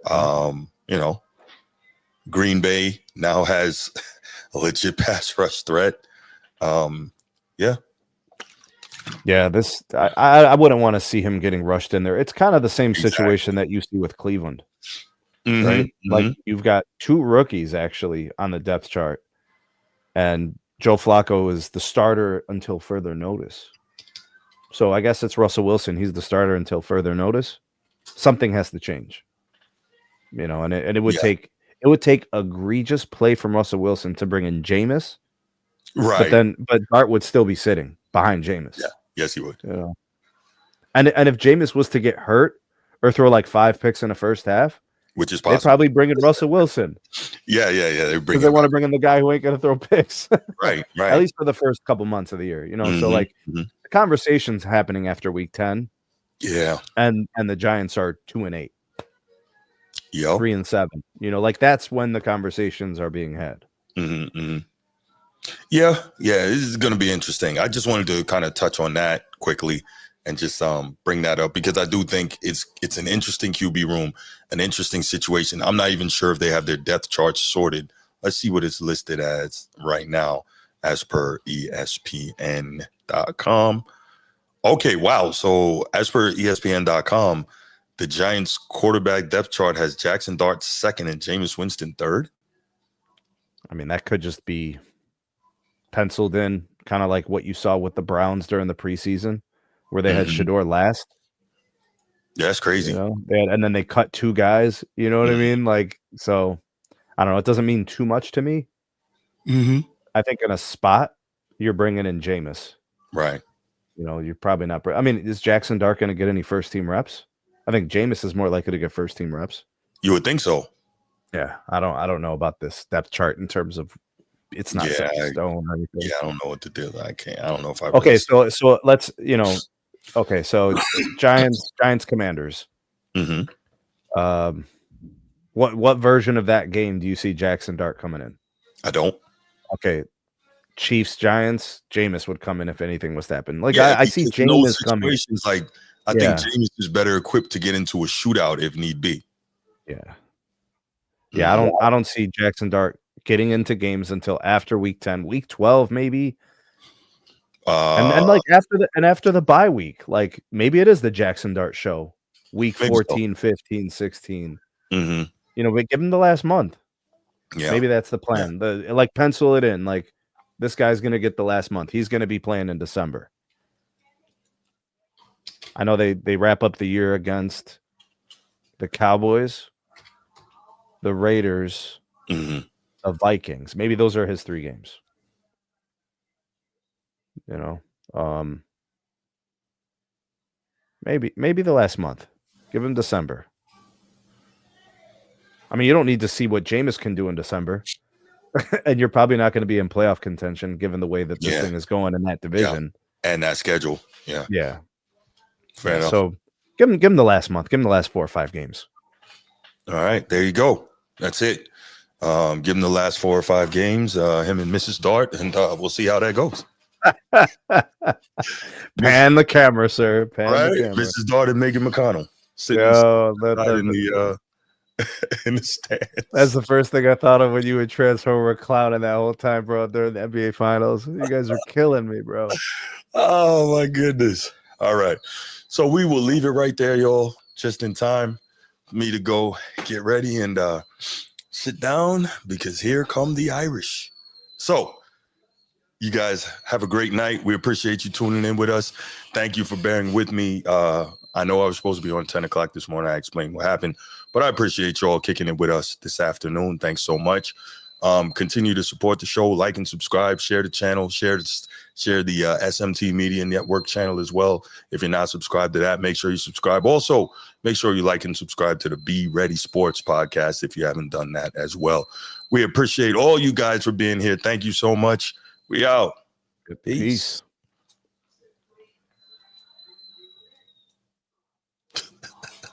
You know, Green Bay now has a legit pass rush threat. Yeah. Yeah, this I wouldn't want to see him getting rushed in there. It's kind of the same situation that you see with Cleveland, right? Like you've got 2 rookies actually on the depth chart, and Joe Flacco is the starter until further notice. So I guess it's Russell Wilson. He's the starter until further notice. Something has to change, you know, and it would take egregious play from Russell Wilson to bring in Jameis, right? But Dart would still be sitting behind Jameis. Yeah, yes, he would. You know? And if Jameis was to get hurt or throw like 5 picks in the first half, which is possible, they probably bring in Russell Wilson. Yeah. They want to bring in the guy who ain't going to throw picks, right? At least for the first couple months of the year, you know. So like the conversations happening after week 10. Yeah, and the Giants are 2-8. Yep. 3-7. You know, like that's when the conversations are being had. Yeah, this is going to be interesting. I just wanted to kind of touch on that quickly and just bring that up because I do think it's an interesting QB room, an interesting situation. I'm not even sure if they have their depth charts sorted. Let's see what it's listed as right now, as per ESPN.com. Okay, wow. So as per ESPN.com, the Giants quarterback depth chart has Jackson Dart second and Jameis Winston third. I mean, that could just be penciled in, kind of like what you saw with the Browns during the preseason, where they had Shador last. Yeah, that's crazy. You know? And then they cut 2 guys. You know what I mean? Like, so I don't know. It doesn't mean too much to me. I think in a spot, you're bringing in Jameis. Right. You know, you're probably not. I mean, is Jackson Dart going to get any first team reps? I think Jameis is more likely to get first team reps. You would think so. Yeah, I don't know about this depth chart in terms of it's not set in stone or anything. Yeah, I don't know what to do. I don't know if I. Okay, so let's Okay, so Giants Commanders. What version of that game do you see Jackson Dart coming in? I don't. Okay. Chiefs, Giants, Jameis would come in if anything was to happen. Like I see Jameis coming. Like I think Jameis is better equipped to get into a shootout if need be. Yeah, I don't see Jackson Dart getting into games until after week 10, week 12 maybe. And like after the bye week, like maybe it is the Jackson Dart show. Week 14, 15, 16. You know, but give him the last month. Yeah. Maybe that's the plan. Like pencil it in. Like this guy's going to get the last month. He's going to be playing in December. I know they wrap up the year against the Cowboys, the Raiders, the Vikings. Maybe those are his 3 games. You know, maybe the last month. Give him December. I mean, you don't need to see what Jameis can do in December. And you're probably not going to be in playoff contention given the way that this thing is going in that division. And that schedule. Yeah. Fair enough. So give him the last month. Give him the last 4 or 5 games. All right. There you go. That's it. Give him the last 4 or 5 games, him and Mrs. Dart, and we'll see how that goes. Pan the camera, sir. Pan the camera. Mrs. Dart and Megan McConnell sitting in the stand. That's the first thing I thought of when you would transform a clown in that whole time, bro, during the NBA Finals. You guys are killing me, bro. Oh, my goodness. All right. So we will leave it right there, y'all, just in time for me to go get ready and sit down because here come the Irish. So you guys have a great night. We appreciate you tuning in with us. Thank you for bearing with me. I know I was supposed to be on 10 o'clock this morning. I explained what happened, but I appreciate you all kicking it with us this afternoon. Thanks so much. Continue to support the show, like and subscribe, share the channel, share the SMT Media Network channel as well. If you're not subscribed to that, make sure you subscribe. Also, make sure you like and subscribe to the Be Ready Sports podcast if you haven't done that as well. We appreciate all you guys for being here. Thank you so much. We out. Peace.